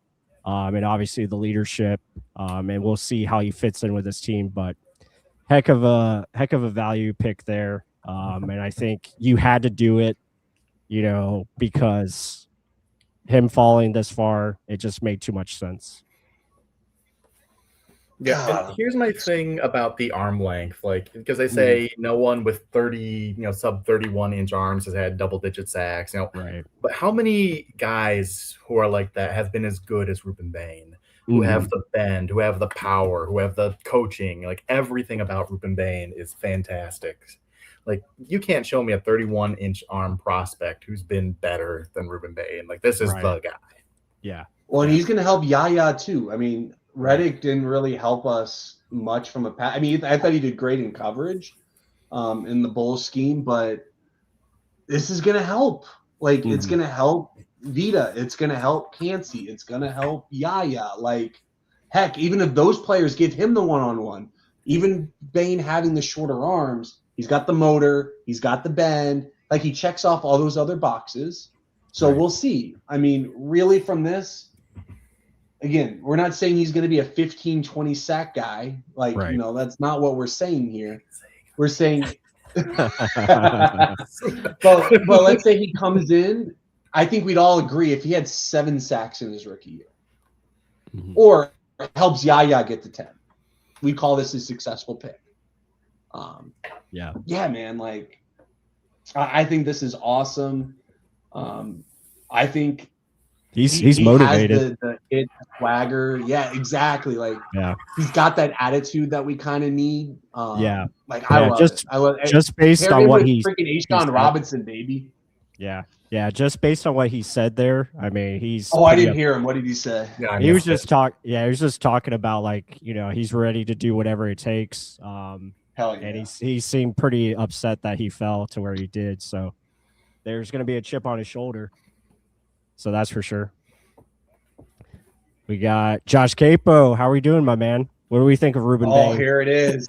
And obviously the leadership, and we'll see how he fits in with this team. But heck of a value pick there, and I think you had to do it, because him falling this far, it just made too much sense. Yeah, and here's my thing about the arm length, like, because they say no one with 30, sub 31-inch arms has had double-digit sacks, Right. But how many guys who are like that have been as good as Ruben Bane, who have the bend, who have the power, who have the coaching? Like, everything about Ruben Bane is fantastic. Like, you can't show me a 31-inch arm prospect who's been better than Ruben Bane. Like, this is the guy. Yeah. Well, and he's going to help Yaya too. I mean, Reddick didn't really help us much from a pass. I mean, I thought he did great in coverage in the Bulls scheme, but this is going to help. Like, it's going to help Vita. It's going to help Cansey. It's going to help Yaya. Like, heck, even if those players give him the one-on-one, even Bane having the shorter arms, he's got the motor, he's got the bend. Like, he checks off all those other boxes. So we'll see. I mean, really from this, again, we're not saying he's going to be a 15, 20 sack guy. Like, that's not what we're saying here. We're saying, but let's say he comes in. I think we'd all agree if he had 7 sacks in his rookie year or helps Yaya get to 10, we call this a successful pick. Yeah, man. Like, I think this is awesome. I think he's motivated. Has the swagger. Yeah, exactly. Like, he's got that attitude that we kind of need. Like, I love it. I love it. Just based on what he's freaking Ashawn Robinson, baby. Yeah. Just based on what he said there. I mean, he's. Oh, I didn't hear him. What did he say? Yeah, he was just talking about, like, he's ready to do whatever it takes. Hell yeah. And he seemed pretty upset that he fell to where he did. So there's going to be a chip on his shoulder. So that's for sure. We got Josh Capo. How are we doing, my man? What do we think of Ruben Bane? Oh, here it is.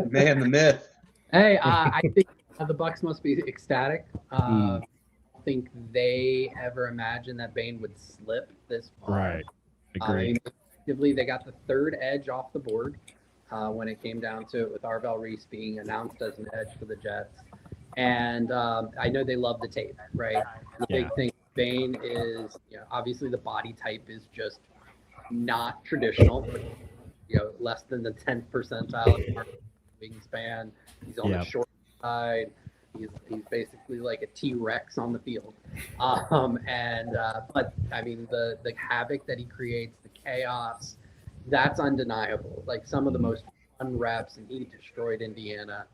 Man, the myth. Hey, I think the Bucs must be ecstatic. I don't think they ever imagined that Bane would slip this far. Right. Agreed. Effectively, they got the third edge off the board when it came down to it, with Arvell Reese being announced as an edge for the Jets. And I know they love the tape, right? The big thing, Bane is, obviously the body type is just not traditional. Less than the 10th percentile wingspan. He's on the short side. He's basically like a T-Rex on the field. But I mean, the havoc that he creates, the chaos, that's undeniable. Like, some of the most fun reps, and he destroyed Indiana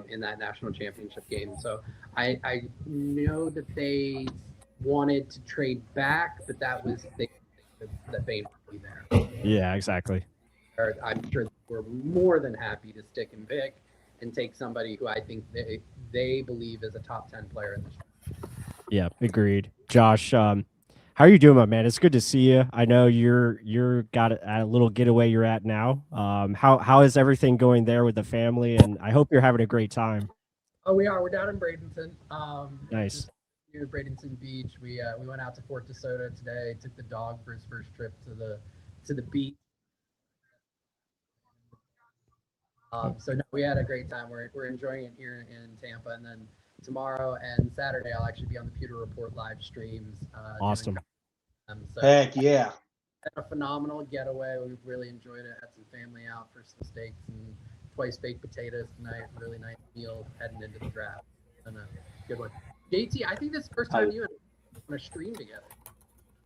in that national championship game. So I know that they wanted to trade back, but that was that Bane would be there. Yeah, exactly. I'm sure we're more than happy to stick and pick and take somebody who I think they believe is a top 10 player in this. Yeah, agreed. Josh, how are you doing, my man? It's good to see you. I know you're got a little getaway you're at now. How is everything going there with the family? And I hope you're having a great time. Oh, we are. We're down in Bradenton. Nice. Near Bradenton Beach. We went out to Fort DeSoto today. Took the dog for his first trip to the beach. So no, we had a great time. We're enjoying it here in Tampa, and then tomorrow and Saturday I'll actually be on the Pewter Report live streams. Awesome. So heck yeah! Had a phenomenal getaway. We really enjoyed it. Had some family out for some steaks and twice baked potatoes tonight. Really nice meal heading into the draft. And a good one. JT, I think this is the first time you and I on a stream together.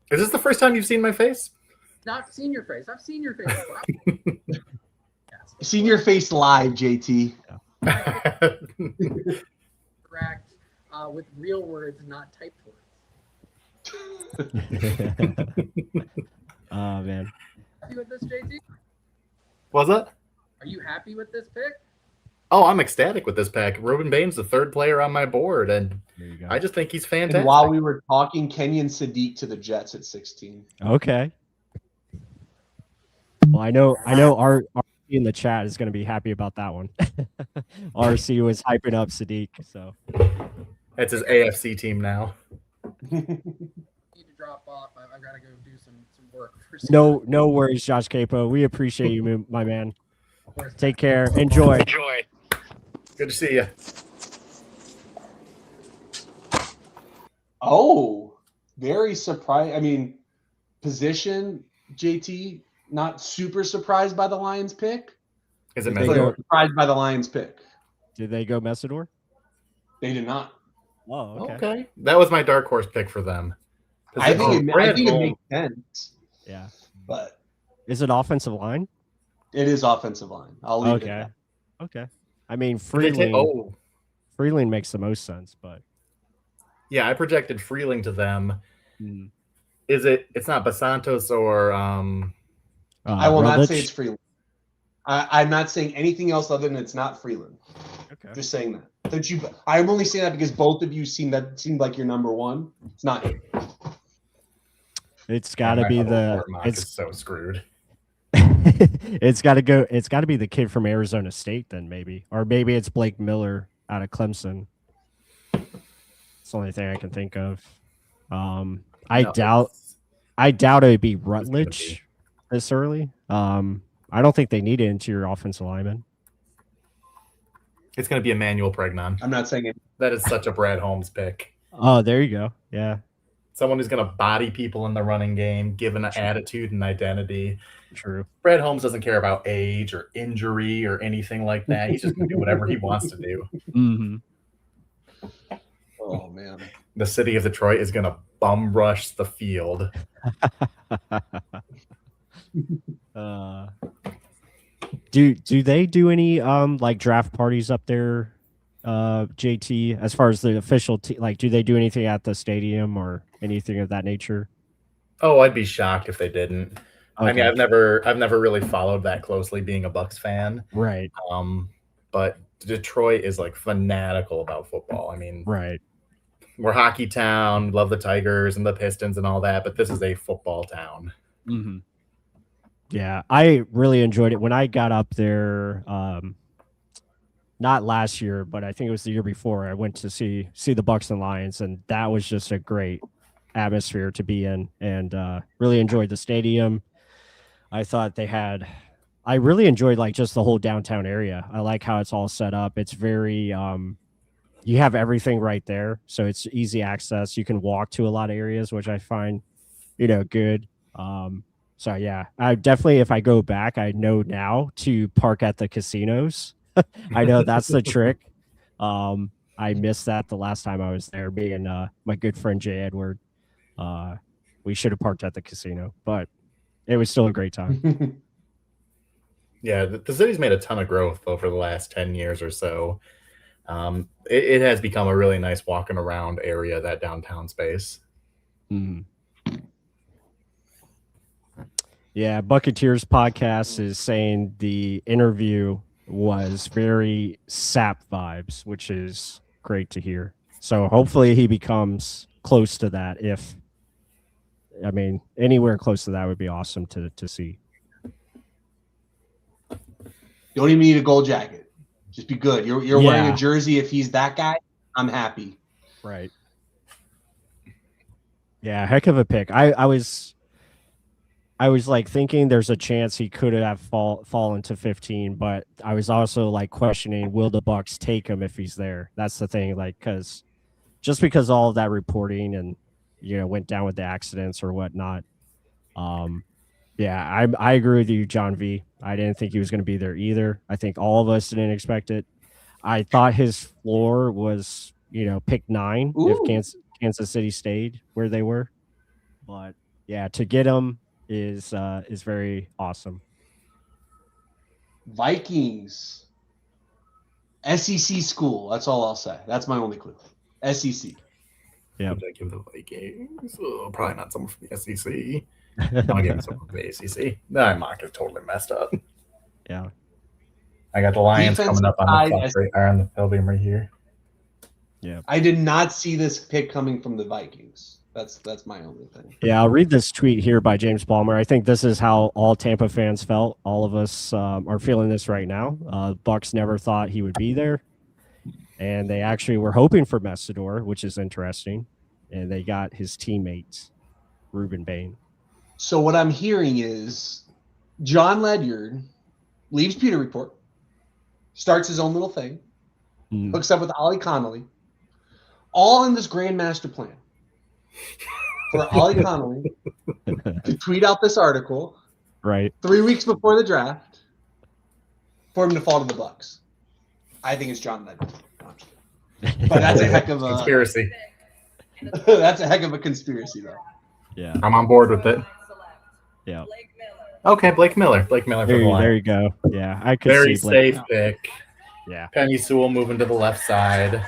Is this the first time you've seen my face? Not seen your face. I've seen your face before. Seen your face live, JT. Correct. With real words, not typed words. Oh, man. Happy with this, JT? What's that? Are you happy with this pick? Oh, I'm ecstatic with this pick. Ruben Bane's the third player on my board, and I just think he's fantastic. And while we were talking, Kenyon Sadiq to the Jets at 16. Okay. Well, I know our in the chat is going to be happy about that one. RC was hyping up Sadiq, so that's his AFC team now. Need to drop off. I've got to go do some work. No worries, Josh Capo. We appreciate you, my man. Take care. Enjoy. Good to see you. Oh, very surprised. I mean, position, JT, not super surprised by the Lions pick. Is it Messador? Surprised by the Lions pick. Did they go Messador? They did not. Oh, okay. That was my dark horse pick for them. I think it makes sense. Yeah. But is it offensive line? It is offensive line. I'll leave it at that. Okay. I mean, Freeling makes the most sense, but yeah, I projected Freeling to them. It's not Basantos or I will not say it's Freeland. I'm not saying anything else other than it's not Freeland. Okay. Just saying that. I'm only saying that because both of you seemed like your number one. It's not him. It's got to be it's so screwed. It's got to be the kid from Arizona State then, maybe. Or maybe it's Blake Miller out of Clemson. It's the only thing I can think of. I doubt it would be Rutledge this early. I don't think they need an interior offensive lineman. It's going to be Emmanuel Pregnon. I'm not saying it. That is such a Brad Holmes pick. Oh, there you go. Yeah. Someone who's going to body people in the running game, give an attitude and identity. True. Brad Holmes doesn't care about age or injury or anything like that. He's just going to do whatever he wants to do. Mm-hmm. Oh, man. The city of Detroit is going to bum rush the field. Do they do any like draft parties up there, JT, as far as the official like do they do anything at the stadium or anything of that nature? Oh, I'd be shocked if they didn't. Okay. I mean, I've never really followed that closely being a Bucs fan. Right. But Detroit is like fanatical about football. I mean, right. We're hockey town, love the Tigers and the Pistons and all that, but this is a football town. Mm-hmm. Yeah, I really enjoyed it when I got up there. Not last year, but I think it was the year before. I went to see the Bucs and Lions, and that was just a great atmosphere to be in, and really enjoyed the stadium. I thought I really enjoyed like just the whole downtown area. I like how it's all set up. It's very, you have everything right there, so it's easy access. You can walk to a lot of areas, which I find, good. So yeah, I definitely, if I go back, I know now to park at the casinos. I know that's the trick. I missed that the last time I was there. Me and my good friend Jay Edward, we should have parked at the casino, but it was still a great time. Yeah, the city's made a ton of growth over the last 10 years or so. It has become a really nice walking around area, that downtown space. Mm-hmm. Yeah, Buccaneers podcast is saying the interview was very sap vibes, which is great to hear. So hopefully he becomes close to that. Anywhere close to that would be awesome to see. You don't even need a gold jacket. Just be good. You're wearing a jersey. If he's that guy, I'm happy. Right. Yeah, heck of a pick. I was like thinking there's a chance he could have fallen to 15, but I was also like questioning, will the Bucs take him if he's there? That's the thing, like, because all of that reporting and went down with the accidents or whatnot. Yeah, I agree with you, John V. I didn't think he was going to be there either. I think all of us didn't expect it. I thought his floor was pick 9 if Kansas City stayed where they were, but yeah, to get him is very awesome. Vikings, SEC school. That's all I'll say. That's my only clue. SEC. Yeah. I give the Vikings? Oh, probably not someone from the SEC. I'll give him someone from the ACC. That mock is totally messed up. Yeah. I got the Lions Defensive coming up on the film beam right here. Yeah. I did not see this pick coming from the Vikings. That's my only thing. Yeah, I'll read this tweet here by James Palmer. I think this is how all Tampa fans felt. All of us are feeling this right now. Bucs never thought he would be there, and they actually were hoping for Messador, which is interesting, and they got his teammate, Ruben Bane. So what I'm hearing is John Ledyard leaves Peter Report, starts his own little thing, hooks up with Ollie Connolly, all in this grand master plan. for Ollie Connolly to tweet out this article right 3 weeks before the draft for him to fall to the Bucs. I think it's John Ledger. But that's a heck of a conspiracy. That's a heck of a conspiracy, though. Yeah, I'm on board with it. yeah. Okay, Blake Miller. Blake Miller for the line. There you go. Yeah, I could Very see Blake. safe pick. Yeah. Penny Sewell moving to the left side.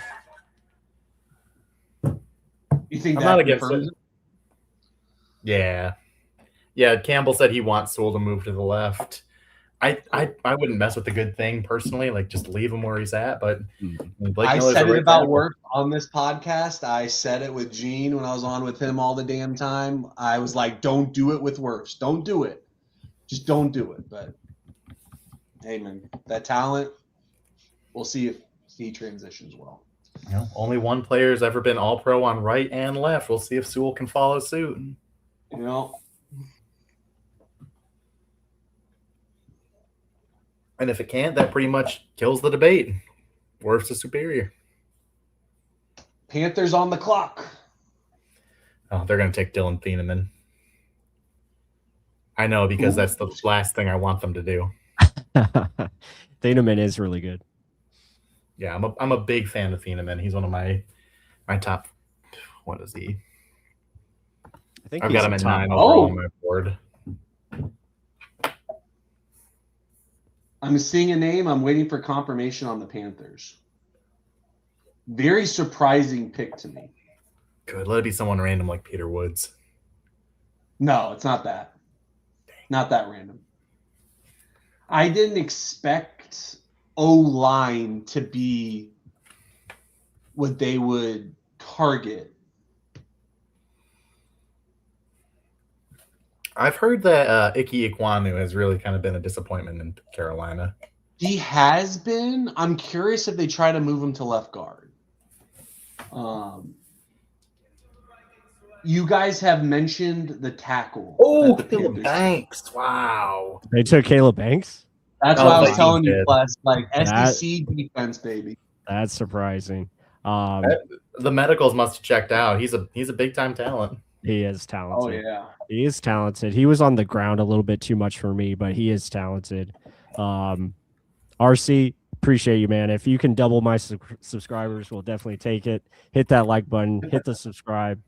You think I'm that not against confirms it. Yeah. Yeah, Campbell said he wants Sewell to move to the left. I wouldn't mess with the good thing personally, like just leave him where he's at. But Blake I Miller's said a it right about tackle. work on this podcast. I said it with Gene when I was on with him all the damn time. I was like, don't do it with Wirfs. Don't do it. Just don't do it. But, hey, man, that talent, we'll see if he transitions well. You know, only one player's ever been all-pro on right and left. We'll see if Sewell can follow suit. You know? And if it can't, that pretty much kills the debate. Wirfs is superior. Panthers on the clock. Oh, they're going to take Dylan Thieneman. I know, because that's the last thing I want them to do. Thieneman is really good. Yeah, I'm a big fan of Thieneman. He's one of my top. What is he? I think I've he's got him a at top- 9 overall on my board. I'm seeing a name. I'm waiting for confirmation on the Panthers. Very surprising pick to me. Good. Let it be someone random like Peter Woods. No, it's not that. Not that random. I didn't expect O-line to be what they would target. I've heard that Ike Ekwonu has really kind of been a disappointment in Carolina. He has been. I'm curious if they try to move him to left guard. You guys have mentioned the tackle. Oh, that the Caleb Panthers- Banks. Wow. They took Caleb Banks. That's Oh, why I was like telling he you, did. plus like That- SEC defense, baby. That's surprising. The medicals must have checked out. He's a big time talent. He is talented. Oh yeah. He is talented. He was on the ground a little bit too much for me, but he is talented. RC, appreciate you, man. If you can double my subscribers, we'll definitely take it. Hit that like button, hit the subscribe,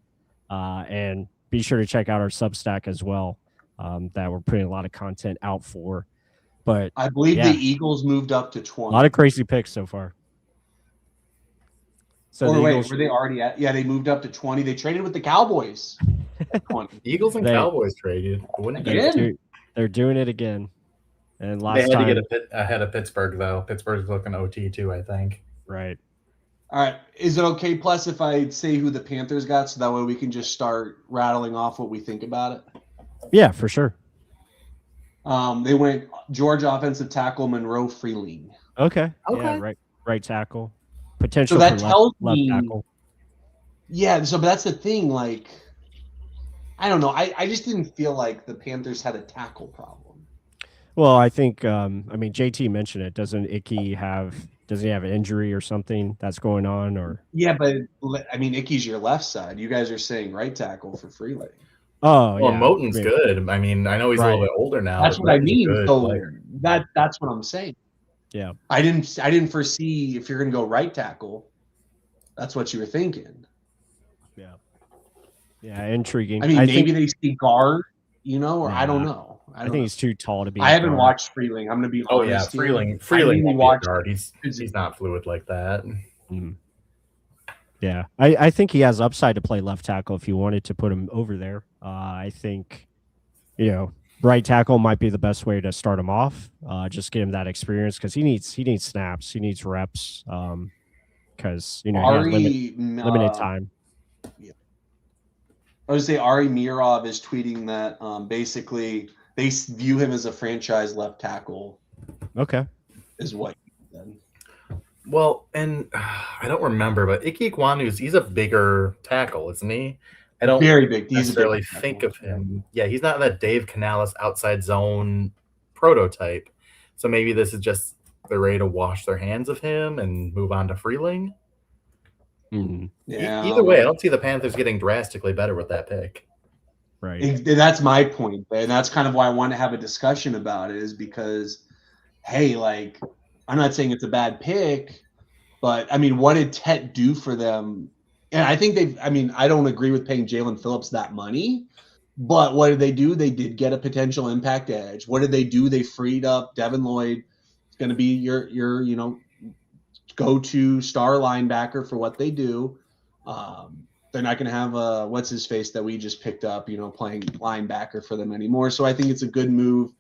and be sure to check out our Substack as well. That we're putting a lot of content out for. But I believe Yeah. the Eagles moved up to a 20. lot of crazy picks so far. So Or the wait, Eagles, were they already at? Yeah, they moved up to 20. They traded with the Cowboys. at 20. Eagles and They- Cowboys traded. Wouldn't Again? they? they're doing it again. And They last had time, to get ahead of Pittsburgh though. Pittsburgh's looking OT too, I think. right? All right. Is it okay, plus, if I say who the Panthers got so that way we can just start rattling off what we think about it? Yeah, for sure. They went Georgia offensive tackle Monroe Freeling. Okay. Yeah, Okay. right tackle. Potential that for tells left me- tackle. Yeah, so but that's the thing. Like, I don't know. I just didn't feel like the Panthers had a tackle problem. Well, I think JT mentioned it. Doesn't he have an injury or something that's going on? Or Yeah, but I mean, Icky's your left side. You guys are saying right tackle for Freeling. oh Well, yeah, Moten's I mean, good. I mean, I know he's a little Right. bit older now. That's but what I Moten's a mean. good So player. that's what I'm saying. Yeah. I didn't foresee if you're going to go right tackle. That's what you were thinking. Yeah, intriguing. I mean, maybe think, they see guard, or I don't Nah. know. I think he's too tall to be. I a haven't guard. watched Freeling. I'm going to be Oh yeah, honest. here. Freeling I didn't won't be a watch- guard. He's not fluid like that. Mhm. Yeah, I think he has upside to play left tackle if you wanted to put him over there. I think, right tackle might be the best way to start him off. Just get him that experience because he needs snaps, he needs reps. Because he has limited time. I would say Ari Mirov is tweeting that basically they view him as a franchise left tackle. Okay. Is what he said. Well, and I don't remember, but Ike Ekwonu, he's a bigger tackle, isn't he? I don't Very big. He's a necessarily big think tackle. of him. Yeah, he's not that Dave Canales outside zone prototype. So maybe this is just they're ready to wash their hands of him and move on to Freeling. Mm-hmm. Yeah. Either way, I don't see the Panthers getting drastically better with that pick. Right. That's my point, and that's kind of why I want to have a discussion about it, is because, hey, like, I'm not saying it's a bad pick, but I mean, what did Tet do for them? And I think I don't agree with paying Jalen Phillips that money, but what did they do? They did get a potential impact edge. What did they do? They freed up Devin Lloyd. It's going to be your go-to star linebacker for what they do. They're not going to have what's his face that we just picked up, playing linebacker for them anymore. So I think it's a good move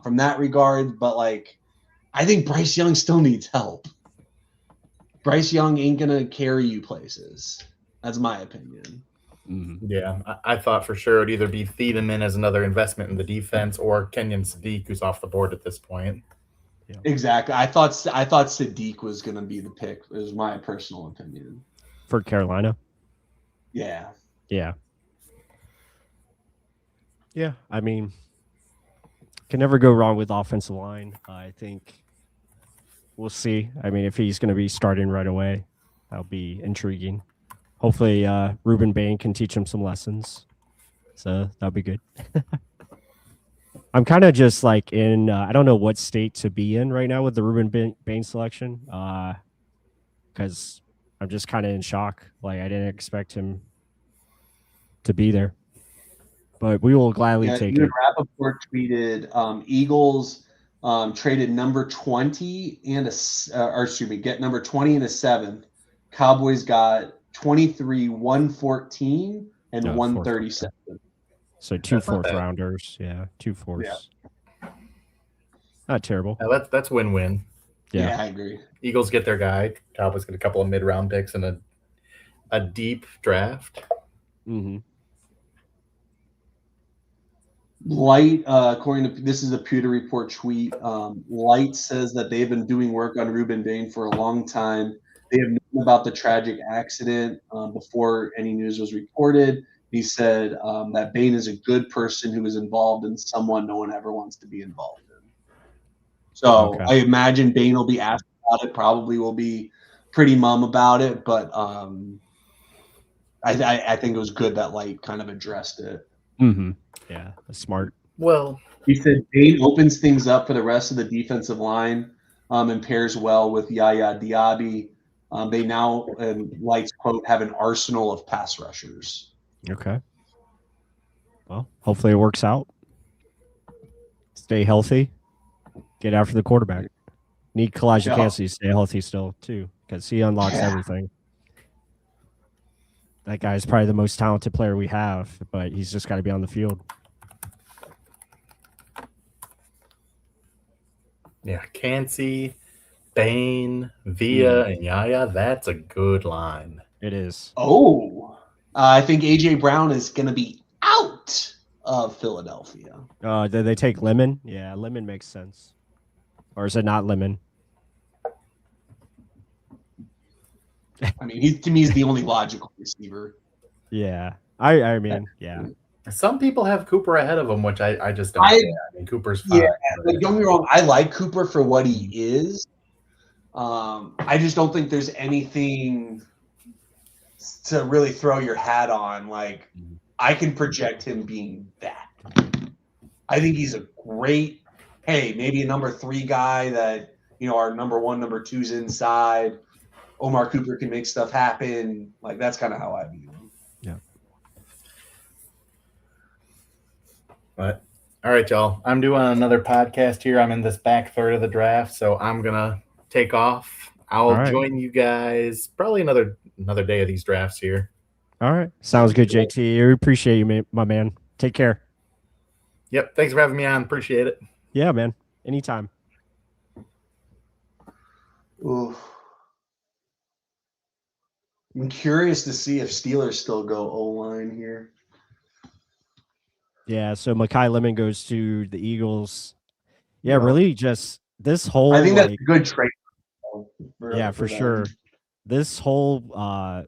from that regard. But like, I think Bryce Young still needs help. Bryce Young ain't going to carry you places. That's my opinion. Mm-hmm. Yeah, I thought for sure it'd either be Thiedemann as another investment in the defense or Kenyon Sadiq, who's off the board at this point. Yeah. Exactly. I thought Sadiq was going to be the pick. It was my personal opinion. For Carolina? Yeah. Yeah. Yeah, I mean, can never go wrong with offensive line. I think we'll see. I mean, if he's going to be starting right away, that'll be intriguing. Hopefully, Ruben Bane can teach him some lessons. So that'll be good. I'm kind of just like in, I don't know what state to be in right now with the Ruben Bane selection, because I'm just kind of in shock. Like, I didn't expect him to be there. But we will gladly take it. Rappaport tweeted Eagles traded number 20 and get number 20 and a 7th. Cowboys got 23, 114, and 137. So 2 4th-rounders. Yeah, 2 4s. Yeah. Not terrible. Now that's win-win. Yeah, I agree. Eagles get their guy. Cowboys get a couple of mid-round picks and a deep draft. Mm-hmm. Light, according to this is a Pewter Report tweet. Light says that they've been doing work on Ruben Bane for a long time. They have known about the tragic accident before any news was reported. He said that Bane is a good person who is involved in someone no one ever wants to be involved in. So okay. I imagine Bane will be asked about it. Probably will be pretty mum about it, but I think it was good that Light kind of addressed it. Mm-hmm. Yeah, that's smart. Well, he said Bane opens things up for the rest of the defensive line and pairs well with Yaya Diaby. They now, and Light's quote, have an arsenal of pass rushers. Okay. Well, hopefully it works out. Stay healthy. Get after the quarterback. Need Kalijah Cassidy to stay healthy still, too, because he unlocks everything. That guy's probably the most talented player we have, but he's just got to be on the field. Yeah, Cansey, Bane, Villa, and Yaya, that's a good line. It is. Oh, I think A.J. Brown is going to be out of Philadelphia. Did they take Lemon? Yeah, Lemon makes sense. Or is it not Lemon? I mean, to me, he's the only logical receiver. Yeah. I mean, yeah. Some people have Cooper ahead of him, which I just don't. I mean, Cooper's fine. Yeah, like, don't get me wrong. I like Cooper for what he is. I just don't think there's anything to really throw your hat on. Like, I can project him being that. I think he's a great, maybe a number 3 guy that, our number 1, number 2's inside. Omar Cooper can make stuff happen. Like, that's kind of how I view him. Yeah. But all right, y'all. I'm doing another podcast here. I'm in this back third of the draft, so I'm gonna take off. I'll join you guys probably another day of these drafts here. All right. Sounds good, JT. We appreciate you, my man. Take care. Yep. Thanks for having me on. Appreciate it. Yeah, man. Anytime. Ooh. I'm curious to see if Steelers still go O-line here. Yeah, so Mekhi Lemon goes to the Eagles. Yeah, really just this whole... I think that's a good trade. For sure. This whole,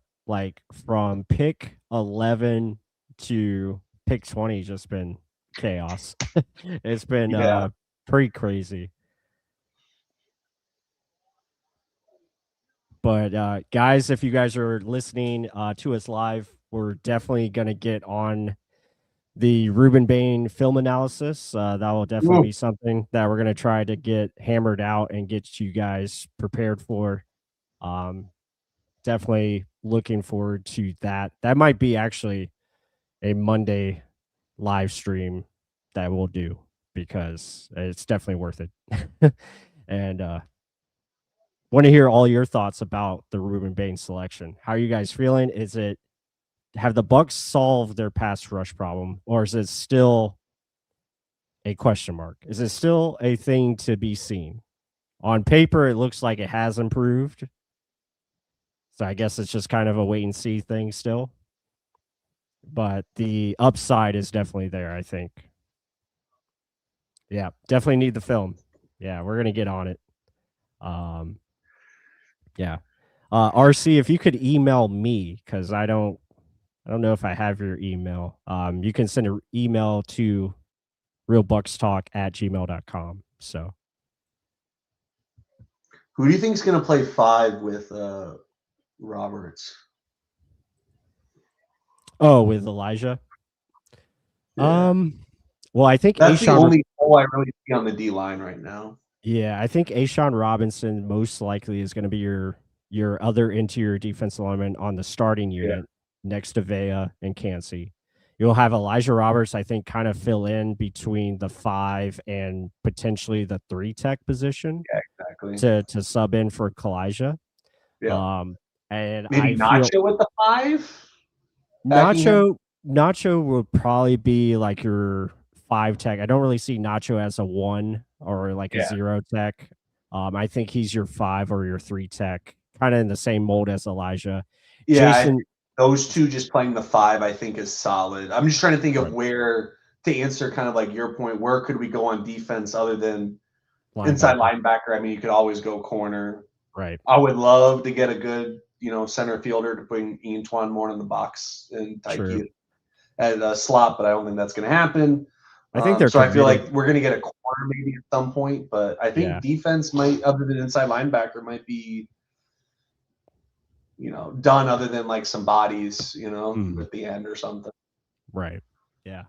from pick 11 to pick 20 just been chaos. It's been pretty crazy. But guys, if you guys are listening to us live, we're definitely going to get on the Ruben Bane film analysis. That will definitely be something that we're going to try to get hammered out and get you guys prepared for. Definitely looking forward to that. That might be actually a Monday live stream that we'll do because it's definitely worth it. And want to hear all your thoughts about the Ruben Bane selection. How are you guys feeling? Have the Bucs solved their pass rush problem, or is it still a question mark? Is it still a thing to be seen? On paper, it looks like it has improved. So I guess it's just kind of a wait and see thing still. But the upside is definitely there, I think. Yeah, definitely need the film. Yeah, we're going to get on it. Yeah. RC, if you could email me, because I don't know if I have your email. You can send an email to realbuckstalk@gmail.com. So who do you think is going to play 5 with Roberts? Oh, with Elijah? Yeah. Well, I think that's the only hole I really see on the D line right now. Yeah, I think A'Shawn Robinson most likely is going to be your other interior defensive lineman on the starting unit next to Vea and Cansey. You'll have Elijah Roberts, I think, kind of fill in between the 5 and potentially the 3 tech position. Yeah, exactly. To sub in for Kalijah. Yeah. And maybe Nacho with the 5. Nacho would probably be like your 5 tech. I don't really see Nacho as a 1 or like a 0 tech. I think he's your 5 or your 3 tech, kind of in the same mold as Elijah. Yeah, Jason, those two just playing the 5, I think, is solid. I'm just trying to think of where to answer kind of like your point. Where could we go on defense other than inside linebacker? I mean, you could always go corner. Right. I would love to get a good, center fielder to bring Antoine more in the box and Tyke at a slot, but I don't think that's going to happen. I think they're so I feel like we're going to get a corner maybe at some point, but I think defense might, other than inside linebacker, might be, done other than like some bodies, at the end or something. Right. Yeah.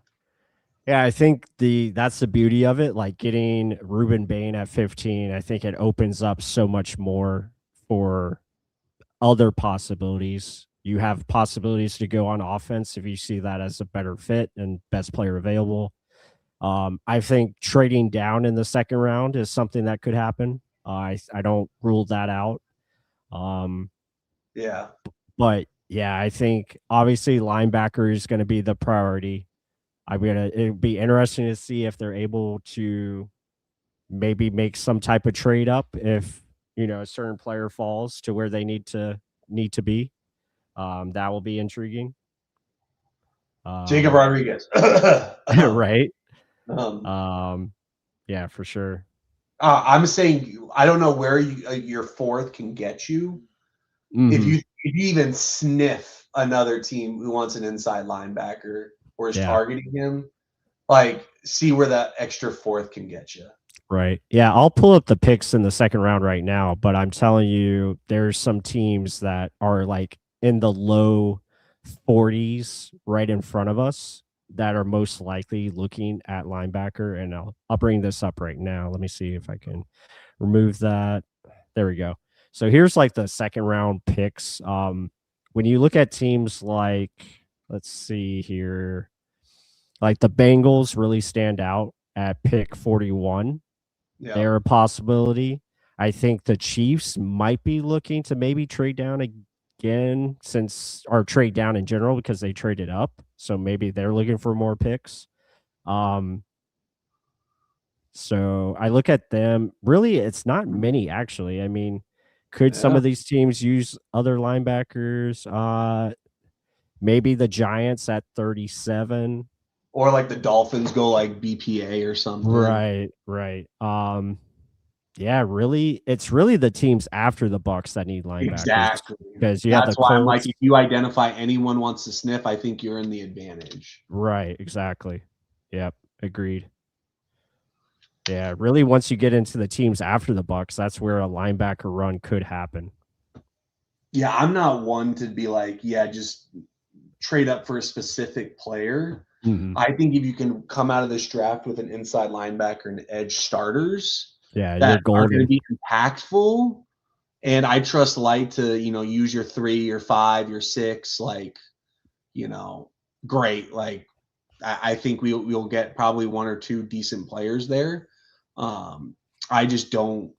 Yeah, I think that's the beauty of it. Like getting Ruben Bane at 15, I think it opens up so much more for other possibilities. You have possibilities to go on offense if you see that as a better fit and best player available. I think trading down in the second round is something that could happen. I don't rule that out. Yeah. But yeah, I think obviously linebacker is going to be the priority. It'd be interesting to see if they're able to maybe make some type of trade up if a certain player falls to where they need to be. That will be intriguing. Jacob Rodriguez. Right. Yeah, for sure. I'm saying I don't know where your 4th can get you. Mm-hmm. If you even sniff another team who wants an inside linebacker or is targeting him, like see where that extra 4th can get you. Right. Yeah, I'll pull up the picks in the second round right now, but I'm telling you, there's some teams that are like in the low 40s right in front of us that are most likely looking at linebacker. And I'll bring this up right now. Let me see if I can remove that. There we go. So here's like the second round picks. When you look at teams like, let's see here, like the Bengals really stand out at pick 41. Yeah. They're a possibility. I think the Chiefs might be looking to maybe trade down again or trade down in general because they traded up. So maybe they're looking for more picks. So I look at them. Really, it's not many, actually. I mean, could some of these teams use other linebackers? Maybe the Giants at 37. Or like the Dolphins go like BPA or something. Right. Yeah, really, it's really the teams after the Bucs that need linebackers. Exactly. Because that's why I'm like, if you identify anyone wants to sniff, I think you're in the advantage. Right, exactly. Yep, agreed. Yeah, really, once you get into the teams after the Bucs, that's where a linebacker run could happen. Yeah, I'm not one to be like, yeah, just trade up for a specific player. Mm-hmm. I think if you can come out of this draft with an inside linebacker and edge starters you're that are going to golden. be impactful, and I trust Light to, use your 3, your 5, your 6, like, great. Like, I think we'll get probably 1 or 2 decent players there. I didn't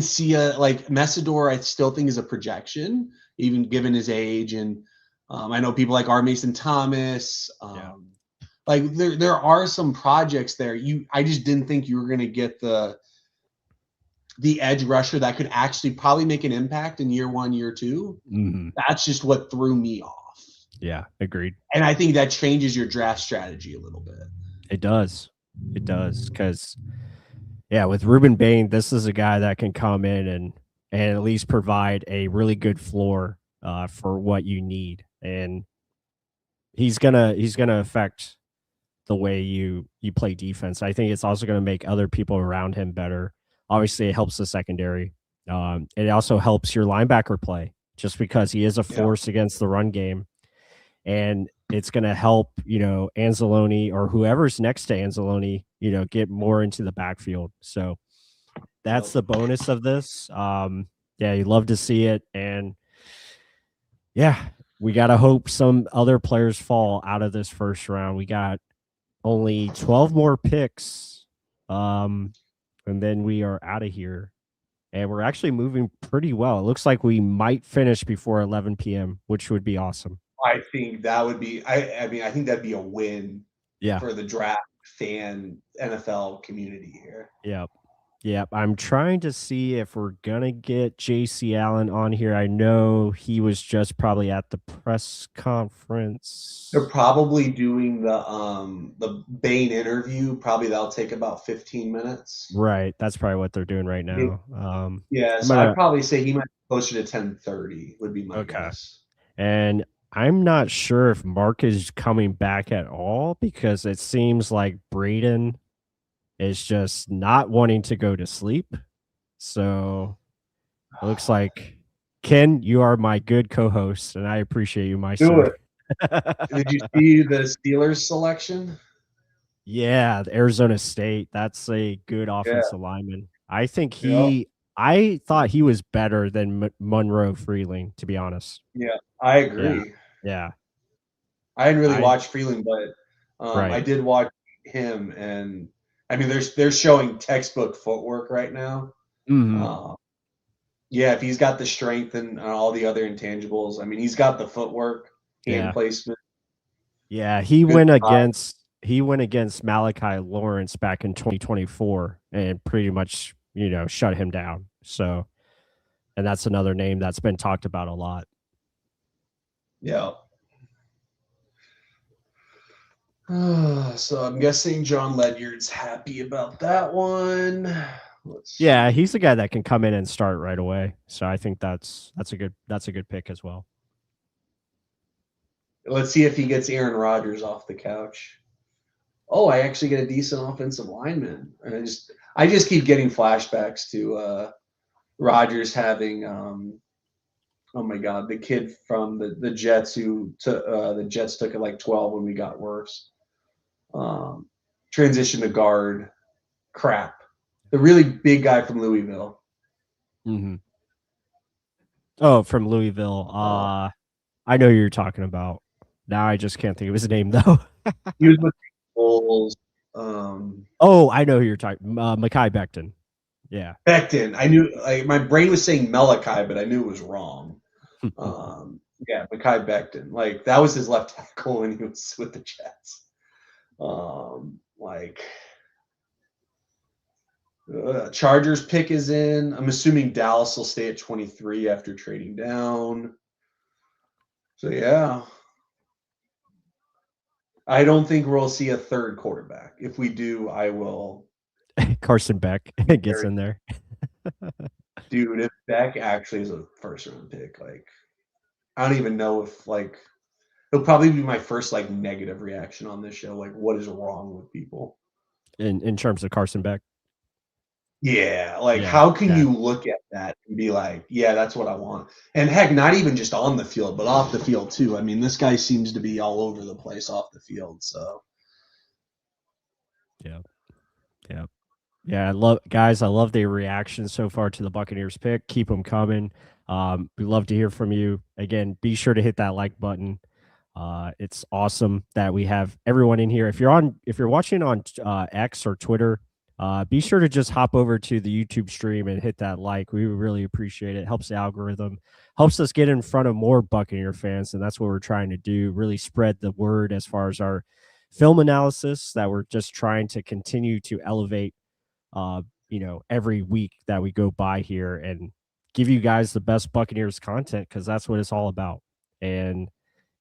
see a like Messador. I still think is a projection, even given his age, and I know people like R. Mason Thomas. Like there are some projects there. I just didn't think you were going to get the edge rusher that could actually probably make an impact in year 1, year 2. Mm-hmm. That's just what threw me off. Yeah, agreed. And I think that changes your draft strategy a little bit. It does. It does. Because, yeah, with Ruben Bane, this is a guy that can come in and at least provide a really good floor for what you need. And he's gonna affect the way you play defense. I think it's also going to make other people around him better. Obviously, it helps the secondary. It also helps your linebacker play just because he is a force against the run game. And it's going to help, Anzalone or whoever's next to Anzalone, get more into the backfield. So that's the bonus of this. Yeah, you love to see it. And yeah, we got to hope some other players fall out of this first round. We got only 12 more picks. And then we are out of here. And we're actually moving pretty well. It looks like we might finish before 11 p.m., which would be awesome. I think that would be. I mean, I think that'd be a win. Yeah. For the draft fan NFL community here. Yep. I'm trying to see if we're gonna get JC Allen on here. I know he was just probably at the press conference. They're probably doing the Bane interview. Probably that'll take about 15 minutes. Right. That's probably what they're doing right now. Yeah. So I'd probably say he might be closer to 10:30 would be my guess. And I'm not sure if Mark is coming back at all because it seems like Braden is just not wanting to go to sleep. So it looks like, Ken, you are my good co-host, and I appreciate you, my Do it. Did you see the Steelers selection? Yeah, Arizona State. That's a good offensive lineman. I think I thought he was better than Monroe Freeling, to be honest. Yeah, I agree. Yeah. I didn't really watch Freeling, but Right. I did watch him, and I mean, they're showing textbook footwork right now. Mm-hmm. Yeah, if he's got the strength and all the other intangibles, I mean, he's got the footwork, hand placement. Yeah, he went against Malachi Lawrence back in 2024 and pretty much, shut him down. So, and that's another name that's been talked about a lot. Yeah. So I'm guessing John Ledyard's happy about that one. Yeah, he's the guy that can come in and start right away. So I think that's a good pick as well. Let's see if he gets Aaron Rodgers off the couch. Oh, I actually get a decent offensive lineman. And I just keep getting flashbacks to Rodgers having oh my God, the kid from the Jets who the Jets took at like 12 when we got worse. Transition to guard. Crap. The really big guy from Louisville. Mm-hmm. Oh, from Louisville. I know who you're talking about. Now I just can't think of his name though. He was with the Bulls. Oh, I know who you're talking. Mekhi Becton. Yeah. Becton. I knew. My brain was saying Malachi, but I knew it was wrong. Yeah, Mekhi Becton. Like that was his left tackle when he was with the Jets. Chargers pick is in. I'm assuming Dallas will stay at 23 after trading down. So yeah. I don't think we'll see a third quarterback. If we do, I will. Carson Beck gets in there. Dude, if Beck actually is a first round pick, I don't even know if it'll probably be my first negative reaction on this show. What is wrong with people? In terms of Carson Beck? Yeah, like how can you look at that and be like, yeah, that's what I want? And heck, not even just on the field, but off the field too. I mean, this guy seems to be all over the place off the field. So yeah. I love the reaction so far to the Buccaneers pick. Keep them coming. We love to hear from you. Again, be sure to hit that like button. It's awesome that we have everyone in here. If you're watching on X or Twitter, be sure to just hop over to the YouTube stream and hit that like. We would really appreciate it. Helps the algorithm, helps us get in front of more Buccaneer fans, and that's what we're trying to do. Really spread the word as far as our film analysis, that we're just trying to continue to elevate every week that we go by here and give you guys the best Buccaneers content, because that's what it's all about. And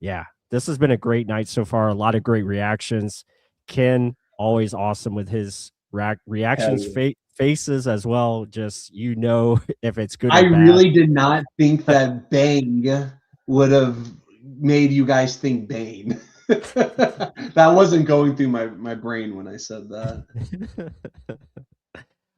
yeah, this has been a great night so far. A lot of great reactions. Ken, always awesome with his reactions, faces as well. Just, if it's good or bad. I really did not think that Bang would have made you guys think Bane. That wasn't going through my brain when I said that.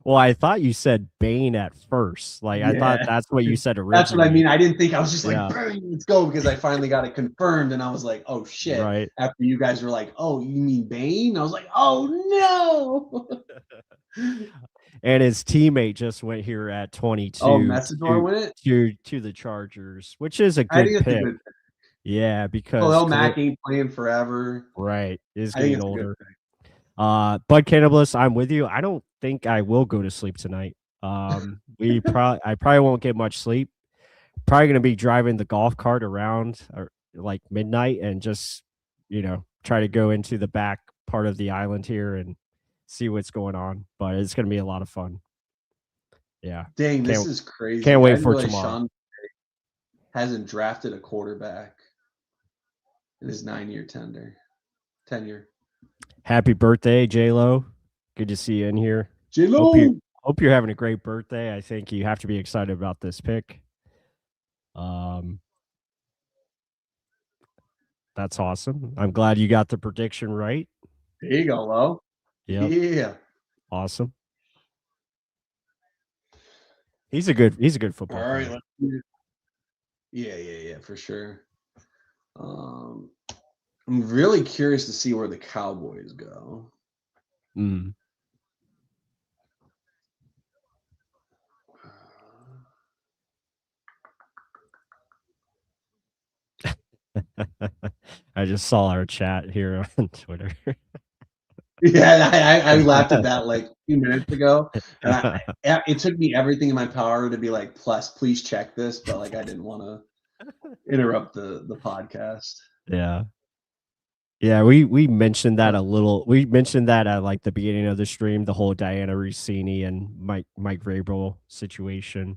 Well, I thought you said Bane at first. Like, I thought that's what you said originally. That's what I mean. I didn't think, I was just like, Bang, let's go, because I finally got it confirmed, and I was like, oh shit. Right. After you guys were like, oh, you mean Bane? I was like, oh no. And his teammate just went here at 22. Oh, Messador went to the Chargers, which is a good pick. Yeah, because Mack ain't playing forever. Right. Is getting older. Bud Cannibals, I'm with you. I don't think I will go to sleep tonight. I probably won't get much sleep. Probably gonna be driving the golf cart around like midnight and just try to go into the back part of the island here and see what's going on. But it's gonna be a lot of fun. Yeah. Dang, this is crazy. Can't wait for tomorrow. Sean hasn't drafted a quarterback in his 9-year tenure. Happy birthday, J-Lo. Good to see you in here. J-Lo. Hope you're having a great birthday. I think you have to be excited about this pick. That's awesome. I'm glad you got the prediction right. There you go, Lo. Yep. Yeah. Awesome. He's a good football player. All right. Let's do it. Yeah, for sure. I'm really curious to see where the Cowboys go. I just saw our chat here on Twitter. Yeah, I laughed at that like a few minutes ago. And it took me everything in my power to be like, please check this, but like I didn't want to interrupt the podcast. Yeah, we mentioned that a little. We mentioned that at like the beginning of the stream, the whole Diana Rossini and Mike Vrabel situation.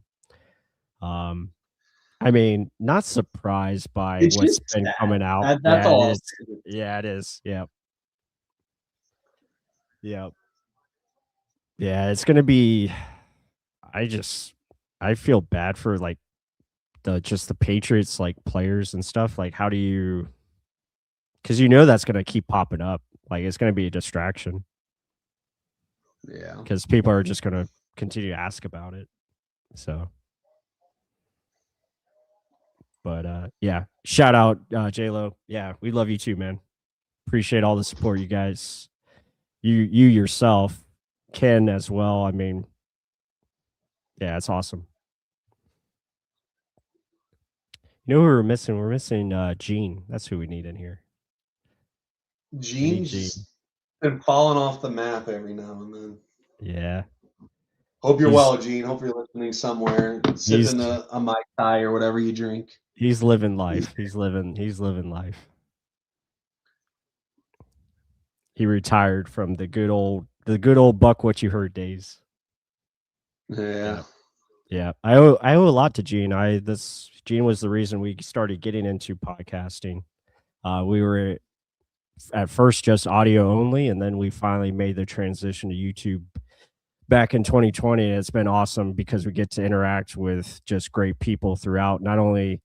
I mean, not surprised by what's been coming out. That's all. It is. Yep. Yeah, it's gonna be. I feel bad for like the Patriots like players and stuff. Like, how do you? Because that's gonna keep popping up. Like, it's gonna be a distraction. Yeah. Because people are just gonna continue to ask about it. So. But yeah, shout out J-Lo. Yeah, we love you too, man. Appreciate all the support you guys. You yourself, Ken as well. I mean, yeah, it's awesome. You know who we're missing? We're missing Gene. That's who we need in here. Gene's been falling off the map every now and then. Yeah. Hope you're well, Gene. Hope you're listening somewhere, sipping a Mai Tai or whatever you drink. He's living life. He's living life. He retired from the good old Buck What You Heard days. Yeah. I owe a lot to Gene. Gene was the reason we started getting into podcasting. We were at first just audio only, and then we finally made the transition to YouTube back in 2020. And it's been awesome because we get to interact with just great people throughout, not only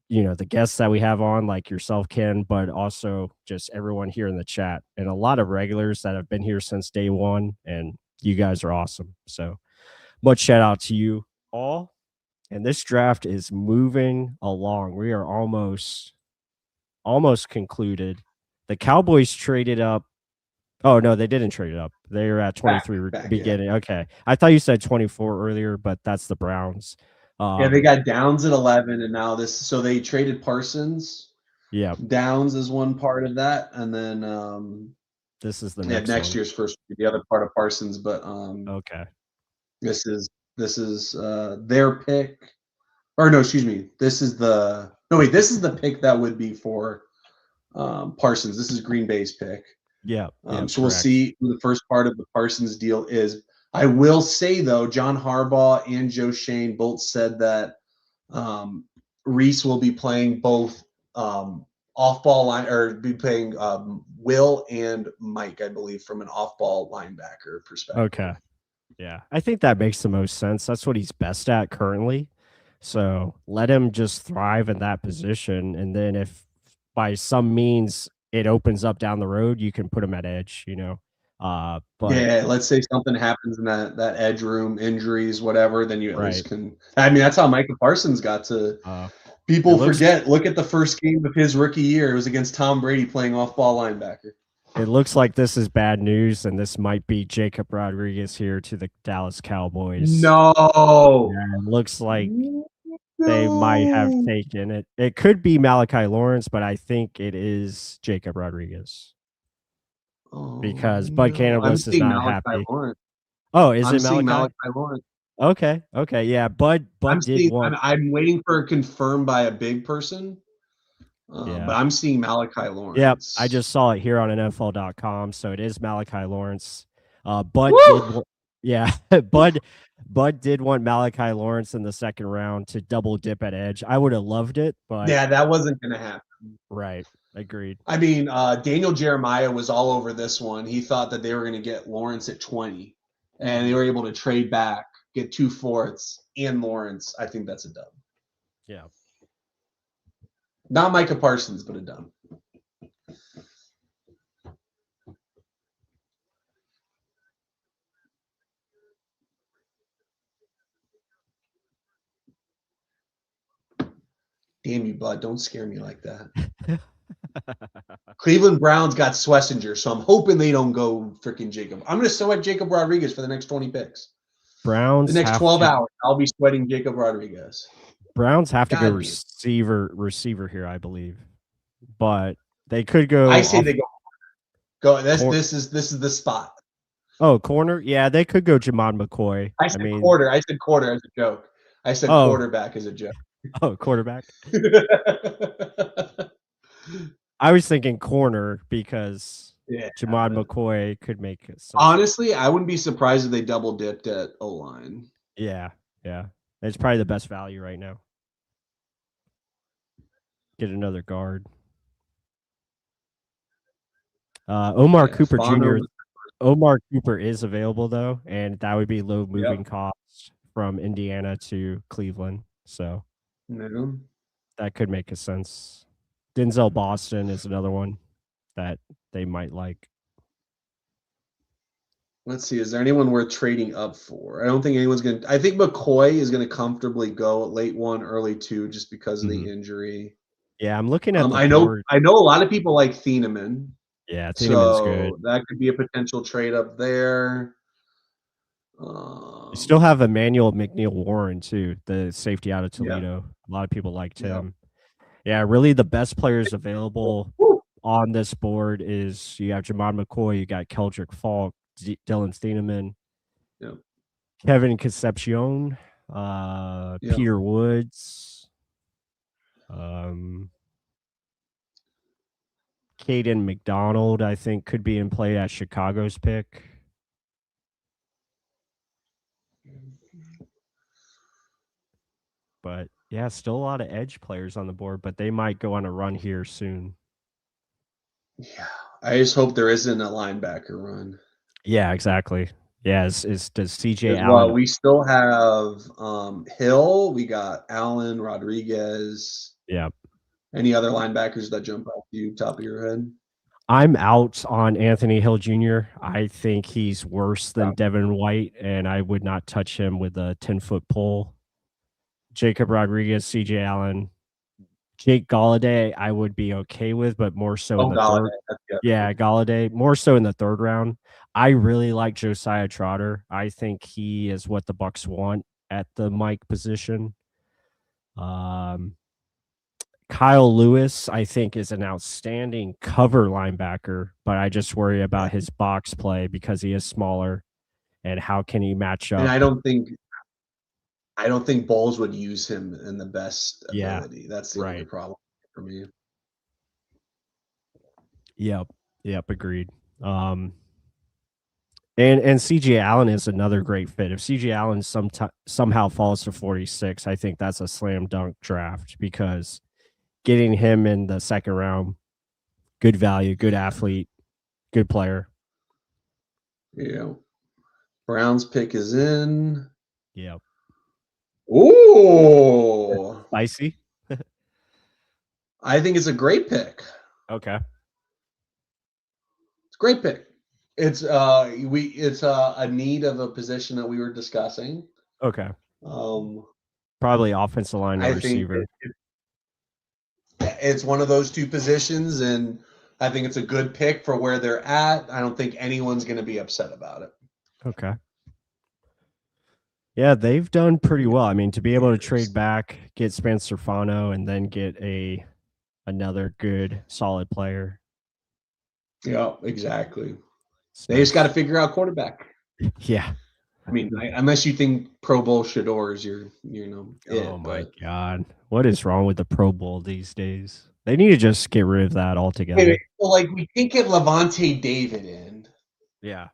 the guests that we have on, like yourself, Ken, but also just everyone here in the chat and a lot of regulars that have been here since day one. And you guys are awesome. So much shout out to you all. And this draft is moving along. We are almost concluded. The Cowboys traded up. Oh no, they didn't trade it up. They were at 23 beginning. Yeah. Okay, I thought you said 24 earlier, but that's the Browns. Yeah, they got Downs at 11, and now this. So they traded Parsons. Yeah, Downs is one part of that, and then this is the next year's first, the other part of Parsons. But okay, this is their pick, or no, excuse me. This is the pick that would be for Parsons. This is Green Bay's pick. Yeah. So we'll see who the first part of the Parsons deal is. I will say, though, John Harbaugh and Joe Shane both said that Reese will be playing both off-ball line, or be playing Will and Mike, I believe, from an off-ball linebacker perspective. Okay. Yeah. I think that makes the most sense. That's what he's best at currently. So let him just thrive in that position. And then if by some means it opens up down the road, you can put him at edge, but yeah, let's say something happens in that edge room, injuries, whatever, then you at least can. I mean, that's how Micah Parsons got to. People forget. Look at the first game of his rookie year. It was against Tom Brady playing off-ball linebacker. It looks like this is bad news, and this might be Jacob Rodriguez here to the Dallas Cowboys. No, yeah, it looks like they might have taken it. It could be Malachi Lawrence, but I think it is Jacob Rodriguez. Because Bud Cannabis is not happy. Lawrence. Oh, is it Malachi Lawrence? Okay, yeah. Bud did one. I'm waiting for a confirmed by a big person. But I'm seeing Malachi Lawrence. Yep, I just saw it here on NFL.com, so it is Malachi Lawrence. Bud did want Malachi Lawrence in the second round to double dip at edge. I would have loved it, but yeah, that wasn't going to happen. Right. Agreed. I mean, Daniel Jeremiah was all over this one. He thought that they were going to get Lawrence at 20, and they were able to trade back, get 2 fourths and Lawrence. I think that's a dub. Yeah. Not Micah Parsons, but a dub. Damn you, Bud. Don't scare me like that. Cleveland Browns got Schlesinger, so I'm hoping they don't go freaking Jacob. I'm going to sweat Jacob Rodriguez for the next 20 picks. Browns. The next 12 hours, I'll be sweating Jacob Rodriguez. Browns have to go receiver here, I believe, but they could go. I say they go. This is the spot. Oh, corner. Yeah, they could go Jamon McCoy. I said quarter. I said quarter as a joke. I said quarterback as a joke. Oh, quarterback. I was thinking corner because Jamon McCoy could make it. Honestly, I wouldn't be surprised if they double dipped at O-line. Yeah. It's probably the best value right now. Get another guard. Omar Cooper Jr. Omar Cooper is available, though, and that would be low moving costs from Indiana to Cleveland. So that could make a sense. Denzel Boston is another one that they might like. Let's see. Is there anyone worth trading up for? I don't think anyone's going to. I think McCoy is going to comfortably go at late 1, early 2 just because of the injury. Yeah, I'm looking at I know a lot of people like Thieneman. Yeah, Thieneman's good. That could be a potential trade up there. You still have Emmanuel McNeil-Warren, too, the safety out of Toledo. A lot of people liked him. Yeah, really the best players available on this board is you have Jamon McCoy, you got Keldrick Falk, Dylan Thieneman, Kevin Concepcion, Peter Woods, Caden McDonald, I think, could be in play at Chicago's pick. But yeah, still a lot of edge players on the board, but they might go on a run here soon. Yeah, I just hope there isn't a linebacker run. Yeah, exactly. Yeah, does CJ Allen? Well, we still have Hill. We got Allen, Rodriguez. Yeah. Any other linebackers that jump off you, top of your head? I'm out on Anthony Hill Jr. I think he's worse than Devin White, and I would not touch him with a 10-foot pole. Jacob Rodriguez, CJ Allen, Jake Galladay, I would be okay with, but more so in the Galladay, third. Yeah, Galladay, more so in the third round. I really like Josiah Trotter. I think he is what the Bucs want at the Mike position. Kyle Lewis, I think, is an outstanding cover linebacker, but I just worry about his box play because he is smaller, and how can he match up? And I don't think Bowles would use him in the best ability. That's the only problem for me. Yep, agreed. And CJ Allen is another great fit. If CJ Allen somehow falls to 46, I think that's a slam dunk draft, because getting him in the second round, good value, good athlete, good player. Yeah. Browns pick is in. Yep. Ooh. Spicy. I think it's a great pick. Okay. It's a great pick. It's a need of a position that we were discussing. Okay. Probably offensive line or receiver. It's one of those two positions, and I think it's a good pick for where they're at. I don't think anyone's going to be upset about it. Okay. Yeah, they've done pretty well. I mean, to be able to trade back, get Spencer Fano, and then get another good, solid player. Yeah, exactly. They just got to figure out quarterback. Yeah. I mean, unless you think Pro Bowl Shador is my God. What is wrong with the Pro Bowl these days? They need to just get rid of that altogether. Well, like, we can't get Levante David in. Yeah.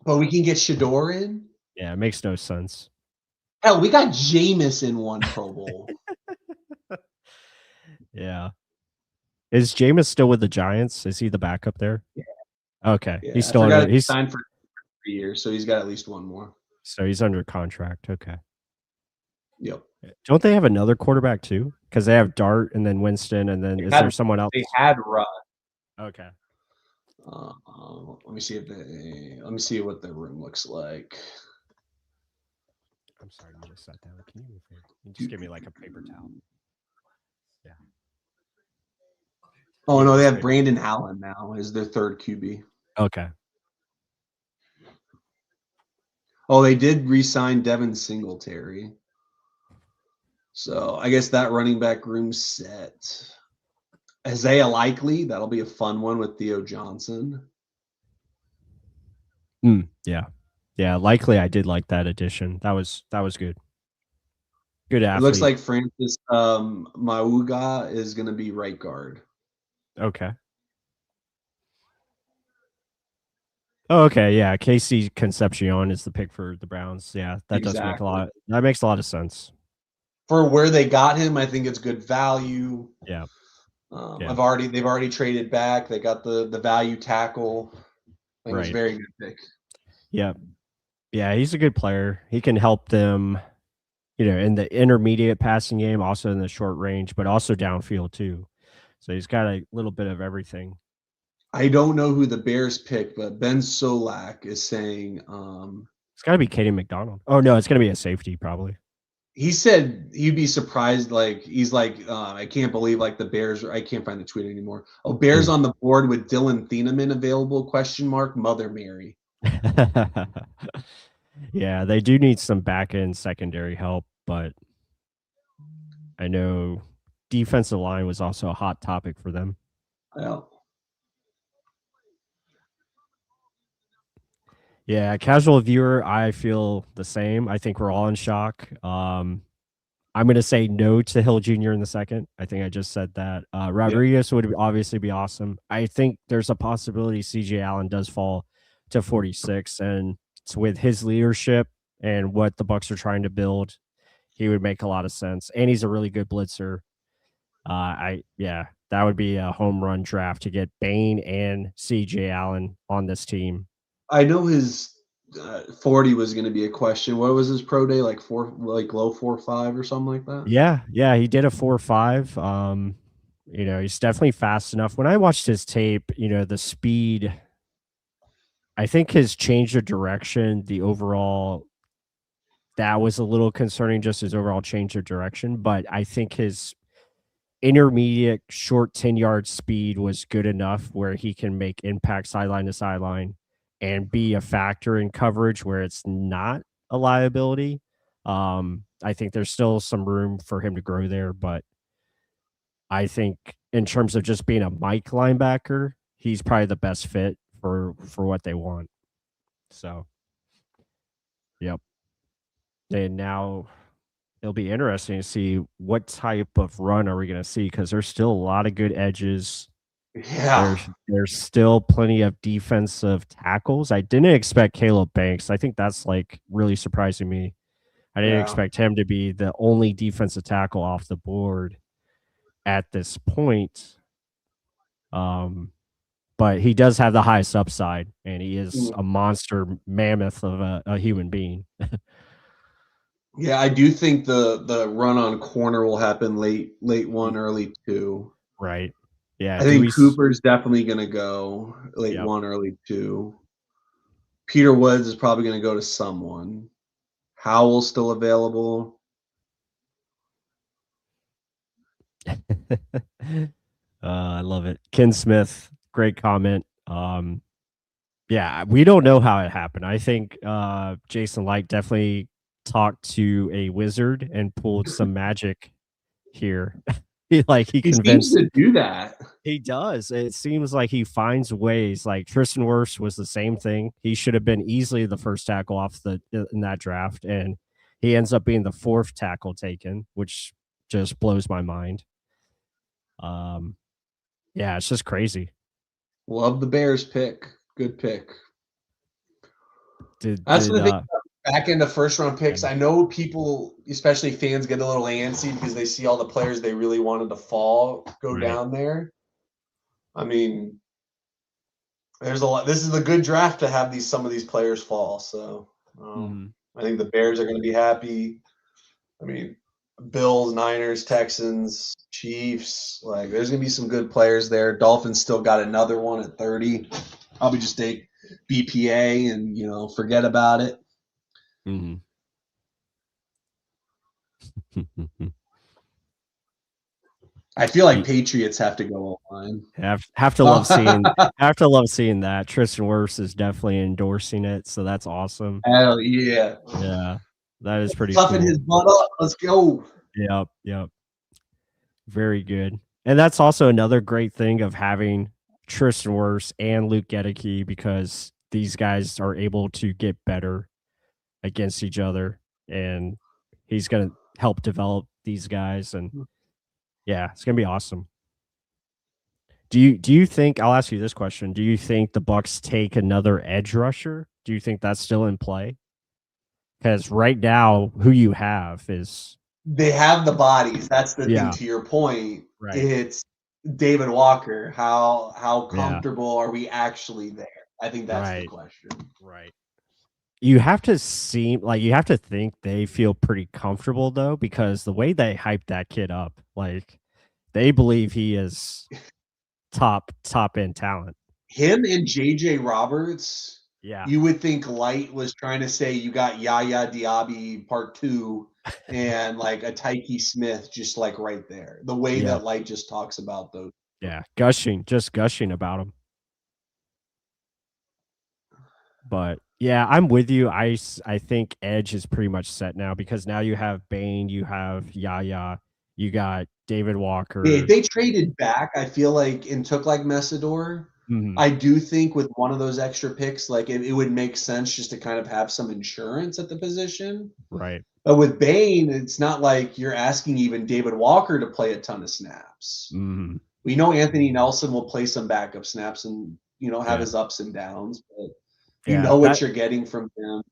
But we can get Shador in? Yeah, it makes no sense. Hell, we got Jameis in one Pro Bowl. Yeah. Is Jameis still with the Giants? Is he the backup there? Yeah. Okay. Yeah, he's still under. He's signed for 3 years, so he's got at least one more. So he's under contract. Okay. Yep. Don't they have another quarterback too? Because they have Dart and then Winston, and then there someone else? They had Rudd. Okay. Let me see what the room looks like. I'm sorry, I just sat down. Can you just give me like a paper towel? Yeah. Oh no, they have Brandon Allen now as their third QB. Okay. Oh, they did re-sign Devin Singletary. So I guess that running back room's set. Isaiah Likely, that'll be a fun one with Theo Johnson. Yeah. Yeah, Likely, I did like that addition. That was good. Good athlete. It looks like Francis Mauga is going to be right guard. Okay. Oh, okay, yeah. Casey Concepcion is the pick for the Browns. Yeah, that does make that makes a lot of sense. For where they got him, I think it's good value. Yeah. They've already traded back. They got the value tackle. I think it's a very good pick. Yeah. Yeah, he's a good player. He can help them, in the intermediate passing game, also in the short range, but also downfield too. So he's got a little bit of everything. I don't know who the Bears picked, but Ben Solak is saying it's got to be Katie McDonald. Oh no, it's going to be a safety probably. He said you'd be surprised. I can't believe the Bears. I can't find the tweet anymore. Oh, Bears on the board with Dylan Thieneman available? ? Mother Mary. Yeah, they do need some back end secondary help, but I know defensive line was also a hot topic for them. Yeah, casual viewer, I feel the same. I think we're all in shock. I'm going to say no to Hill Jr. in the second. I think I just said that. Rodriguez would obviously be awesome. I think there's a possibility CJ Allen does fall to 46, and it's with his leadership and what the Bucs are trying to build, he would make a lot of sense. And he's a really good blitzer. That would be a home run draft to get Bane and CJ Allen on this team. I know his 40 was going to be a question. What was his pro day, low 4.5 or something like that? Yeah, he did a 4.5. He's definitely fast enough. When I watched his tape, the speed, I think his change of direction, the overall, that was a little concerning, just his overall change of direction. But I think his intermediate short 10-yard speed was good enough where he can make impact sideline to sideline and be a factor in coverage where it's not a liability. I think there's still some room for him to grow there, but I think in terms of just being a Mike linebacker, he's probably the best fit for what they want. So, yep. And now it'll be interesting to see what type of run are we going to see, because there's still a lot of good edges. Yeah. There's still plenty of defensive tackles. I didn't expect Caleb Banks. I think that's like really surprising me. I didn't expect him to be the only defensive tackle off the board at this point. But he does have the highest upside, and he is a monster mammoth of a human being. Yeah, I do think the run on corner will happen late 1, early 2. Right. Yeah. I think Cooper's definitely going to go late 1, early 2. Peter Woods is probably going to go to someone. Howell's still available. I love it. Ken Smith, great comment. Yeah, we don't know how it happened. I think Jason Light definitely talked to a wizard and pulled some magic here. he convinced seems to do that. He does. It seems like he finds ways. Like Tristan Wirfs was the same thing. He should have been easily the first tackle in that draft, and he ends up being the 4th tackle taken, which just blows my mind. Yeah, it's just crazy. Love the Bears pick. Good pick. That's the thing. Back into first round picks, I know people, especially fans, get a little antsy because they see all the players they really wanted to go down there. I mean, there's a lot. This is a good draft to have some of these players fall. So I think the Bears are going to be happy. I mean, Bills, Niners, Texans, Chiefs, there's going to be some good players there. Dolphins still got another one at 30. Probably just take BPA and, forget about it. Mm-hmm. I feel like Patriots have to go online. Have to love seeing that. Tristan Wirfs is definitely endorsing it, so that's awesome. Hell yeah. Yeah. That is pretty Toughing cool. his butt up. Let's go. Yep. Very good. And that's also another great thing of having Tristan Wirfs and Luke Gedeke, because these guys are able to get better against each other, and he's going to help develop these guys, and yeah, it's going to be awesome. Do you think, I'll ask you this question, do you think the Bucs take another edge rusher? Do you think that's still in play? Because right now, who you have is... They have the bodies. That's the thing, to your point. Right. It's David Walker. How comfortable are we actually there? I think that's the question. Right. You have to think they feel pretty comfortable, though, because the way they hype that kid up, they believe he is top end talent. Him and JJ Roberts. Yeah. You would think Light was trying to say you got Yaya Diaby part 2 and a Tyke Smith just right there. The way that Light just talks about those. Yeah, gushing about him. But yeah, I'm with you. I think edge is pretty much set now, because now you have Bane, you have Yaya, you got David Walker. Yeah, if they traded back, I feel like, and took Messador, I do think with one of those extra picks, it would make sense just to kind of have some insurance at the position. Right. But with Bane, it's not like you're asking even David Walker to play a ton of snaps. Mm-hmm. We know Anthony Nelson will play some backup snaps and, have his ups and downs, but you know what you're getting from him.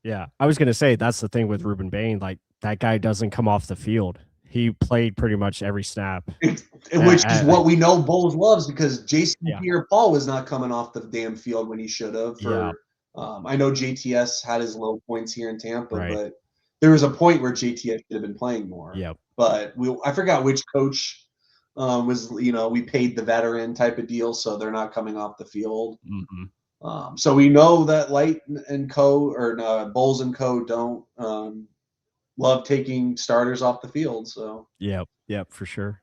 Yeah. I was going to say, that's the thing with Ruben Bane. That guy doesn't come off the field. He played pretty much every snap. Which is what we know Bowles loves, because Jason Pierre-Paul was not coming off the damn field when he should have. I know JTS had his low points here in Tampa, but there was a point where JTS should have been playing more. Yep. But I forgot which coach was, we paid the veteran type of deal, so they're not coming off the field. Mm-hmm. So we know that Light and Co. or Bulls and Co. don't love taking starters off the field. So Yep, for sure.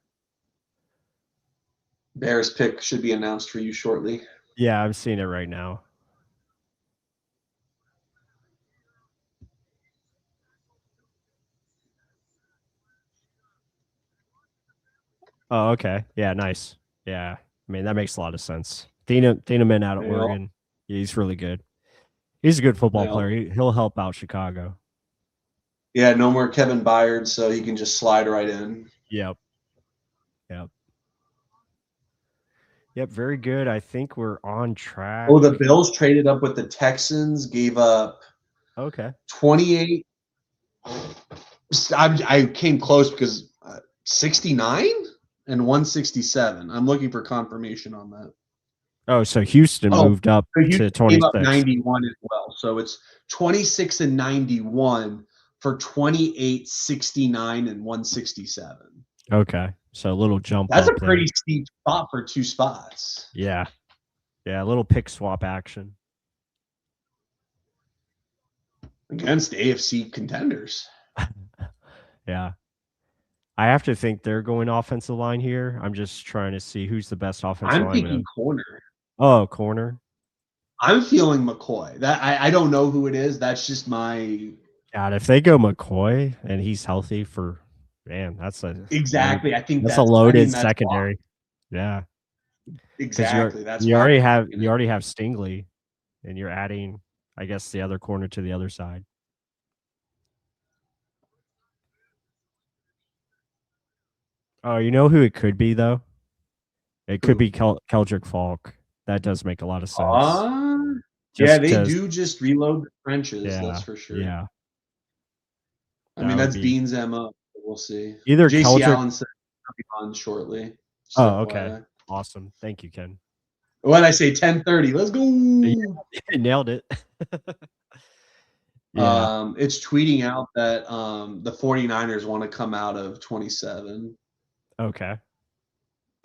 Bears pick should be announced for you shortly. Yeah, I'm seeing it right now. Oh, okay. Yeah, nice. Yeah, I mean that makes a lot of sense. Thieneman out of Oregon. He's really good. He's a good football player. He'll help out Chicago. Yeah, no more Kevin Byard, so he can just slide right in. Yep. Very good. I think we're on track. Oh, the Bills traded up with the Texans, gave up 28. I came close because 69 and 167. I'm looking for confirmation on that. Oh, so Houston moved up to 26. Up 91 as well. So it's 26 and 91 for 28, 69, and 167. Okay. So a little jump. That's a pretty steep spot for 2 spots. Yeah. A little pick swap action. Against AFC contenders. Yeah. I have to think they're going offensive line here. I'm just trying to see who's the best offensive line. I'm thinking corner. Oh, corner. I'm feeling McCoy. That I don't know who it is. That's just my God. If they go McCoy and he's healthy that's exactly. I think that's a loaded secondary. Yeah, exactly. You already have Stingley, and you're adding, I guess, the other corner to the other side. Oh, you know who it could be though? It could be Keldrick Falk. That does make a lot of sense. They do just reload the trenches. That's for sure. Yeah. I mean, that's Bean's MO. We'll see. Either JC Allen said coming on shortly. Oh, okay. Awesome. Thank you, Ken. What did I say? 10:30. Let's go. Yeah, nailed it. Yeah. It's tweeting out that the 49ers want to come out of 27. Okay.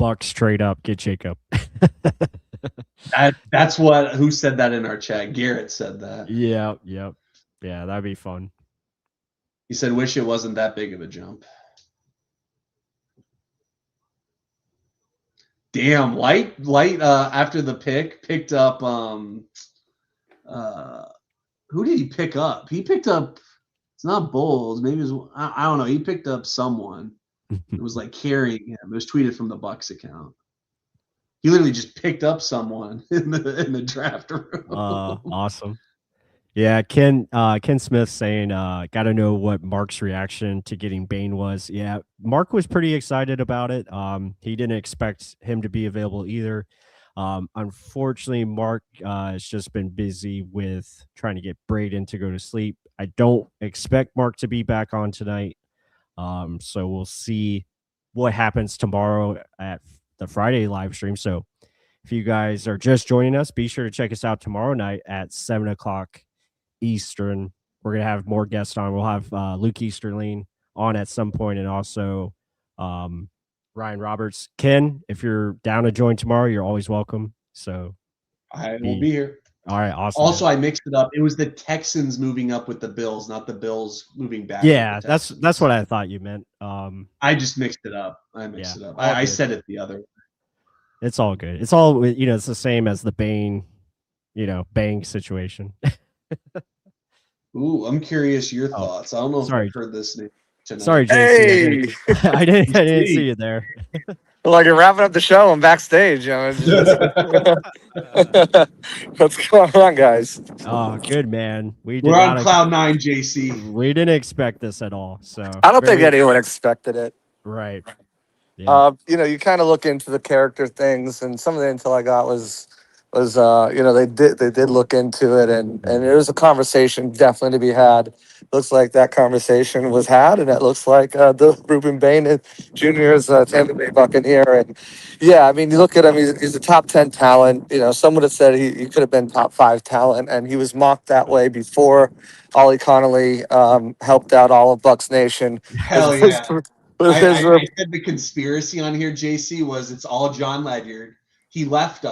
Bucs trade up, get Jacob. That's who said that in our chat. Garrett said that. Yeah, that'd be fun. He said, wish it wasn't that big of a jump. Damn, Light after the picked up who did he pick up? He picked up, it's not Bulls, maybe it was, I don't know. He picked up someone. It was like carrying him. It was tweeted from the Bucs account. He literally just picked up someone in the draft room. Awesome. Yeah, Ken Smith saying, got to know what Mark's reaction to getting Bane was. Yeah, Mark was pretty excited about it. He didn't expect him to be available either. Unfortunately, Mark has just been busy with trying to get Braden to go to sleep. I don't expect Mark to be back on tonight. So we'll see what happens tomorrow at the Friday live stream. So if you guys are just joining us, be sure to check us out tomorrow night at 7:00 Eastern. We're going to have more guests on. We'll have Luke Easterling on at some point, and also Ryan Roberts. Ken, if you're down to join tomorrow, you're always welcome. So I will be here. All right, awesome. Also, I mixed it up. It was the Texans moving up with the Bills, not the Bills moving back. Yeah, that's what I thought you meant. I just mixed it up. I said it the other way. It's all good. It's all, it's the same as the Bane, Bang situation. Ooh, I'm curious your thoughts. I don't know if I've heard this name tonight. Sorry, JC. Hey! I didn't see you there. Like you're wrapping up the show. I'm backstage. What's going on, guys? Oh, good, man. We're on cloud 9, JC. We didn't expect this at all. So I don't think anyone expected it. Right. Yeah. You kind of look into the character things, and some of the intel I got was they did look into it, and there was a conversation definitely to be had. Looks like that conversation was had, and it looks like the Ruben Bane Jr.'s Tampa Bay Buccaneer. And yeah, I mean, you look at him; he's a top 10 talent. Some would have said he could have been top 5 talent, and he was mocked that way before Ollie Connolly helped out all of Bucs Nation. Hell yeah. I said the conspiracy on here, JC, was it's all John Ledyard. He left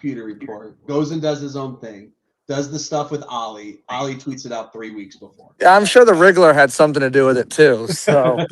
Pewter Report, goes and does his own thing, does the stuff with Ollie. Ollie tweets it out 3 weeks before. Yeah, I'm sure the Wriggler had something to do with it too. So,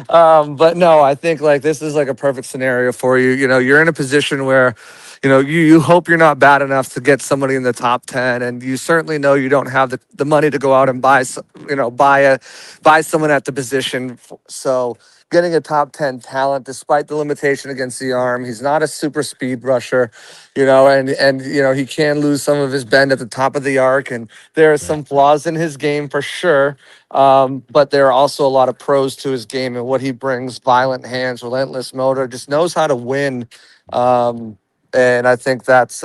but no, I think like this is like a perfect scenario for you. You know, you're in a position where, you know, you hope you're not bad enough to get somebody in the top 10, and you certainly know you don't have the money to go out and buy someone at the position. So getting a top 10 talent, despite the limitation against the arm, he's not a super speed rusher, you know, and you know, he can lose some of his bend at the top of the arc, and there are some flaws in his game for sure. But there are also a lot of pros to his game and what he brings: violent hands, relentless motor, just knows how to win. And I think that's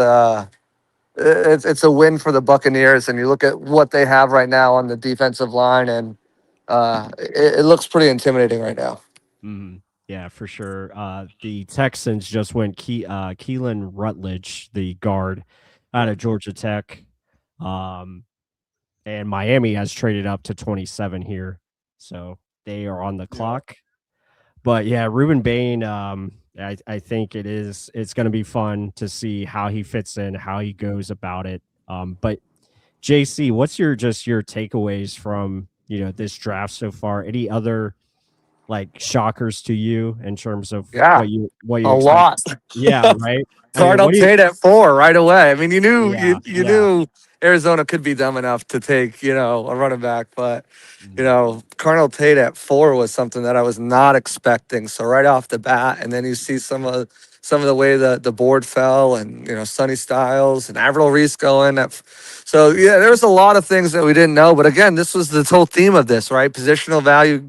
it's a win for the Buccaneers. And you look at what they have right now on the defensive line, and it looks pretty intimidating right now. Mm-hmm. Yeah, for sure. The Texans just went Keelan Rutledge, the guard out of Georgia Tech. And Miami has traded up to 27 here. So they are on the clock. But yeah, Ruben Bane, I think it's going to be fun to see how he fits in, how he goes about it. But JC, what's your takeaways from, you know, this draft so far? Any other like shockers to you in terms of what you a expect? lot? Yeah, right. Cardinal Tate at 4 right away. I mean, you knew Arizona could be dumb enough to take, you know, a running back, but you know, Cardinal Tate at 4 was something that I was not expecting. So right off the bat, and then you see some of the way the board fell, and you know, Sonny Styles and Avril Reese going. So yeah, there's a lot of things that we didn't know. But again, this was the whole theme of this, right? Positional value,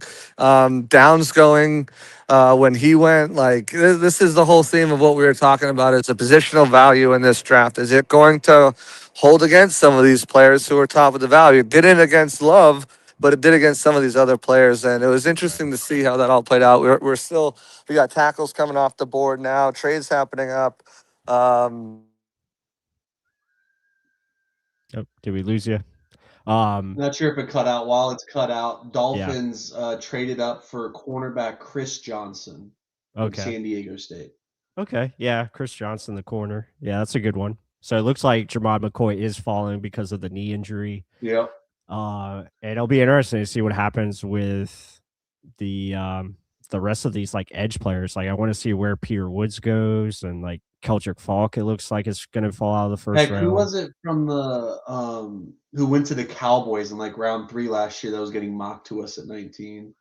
Downs going. When he went, like, this is the whole theme of what we were talking about. It's a positional value in this draft. Is it going to hold against some of these players who are top of the value? It didn't against Love, but it did against some of these other players. And it was interesting to see how that all played out. We got tackles coming off the board now, trades happening up. Did we lose you? Not sure if it cut out. While it's cut out, Dolphins traded up for cornerback Chris Johnson from San Diego State. Okay, yeah, Chris Johnson, the corner. Yeah, that's a good one. So it looks like Jermod McCoy is falling because of the knee injury. Yep. And it'll be interesting to see what happens with the rest of these like edge players. Like I want to see where Peter Woods goes, and like Keldrick Falk, it looks like it's going to fall out of the first round. Who was it from the who went to the Cowboys in like round 3 last year that was getting mocked to us at 19?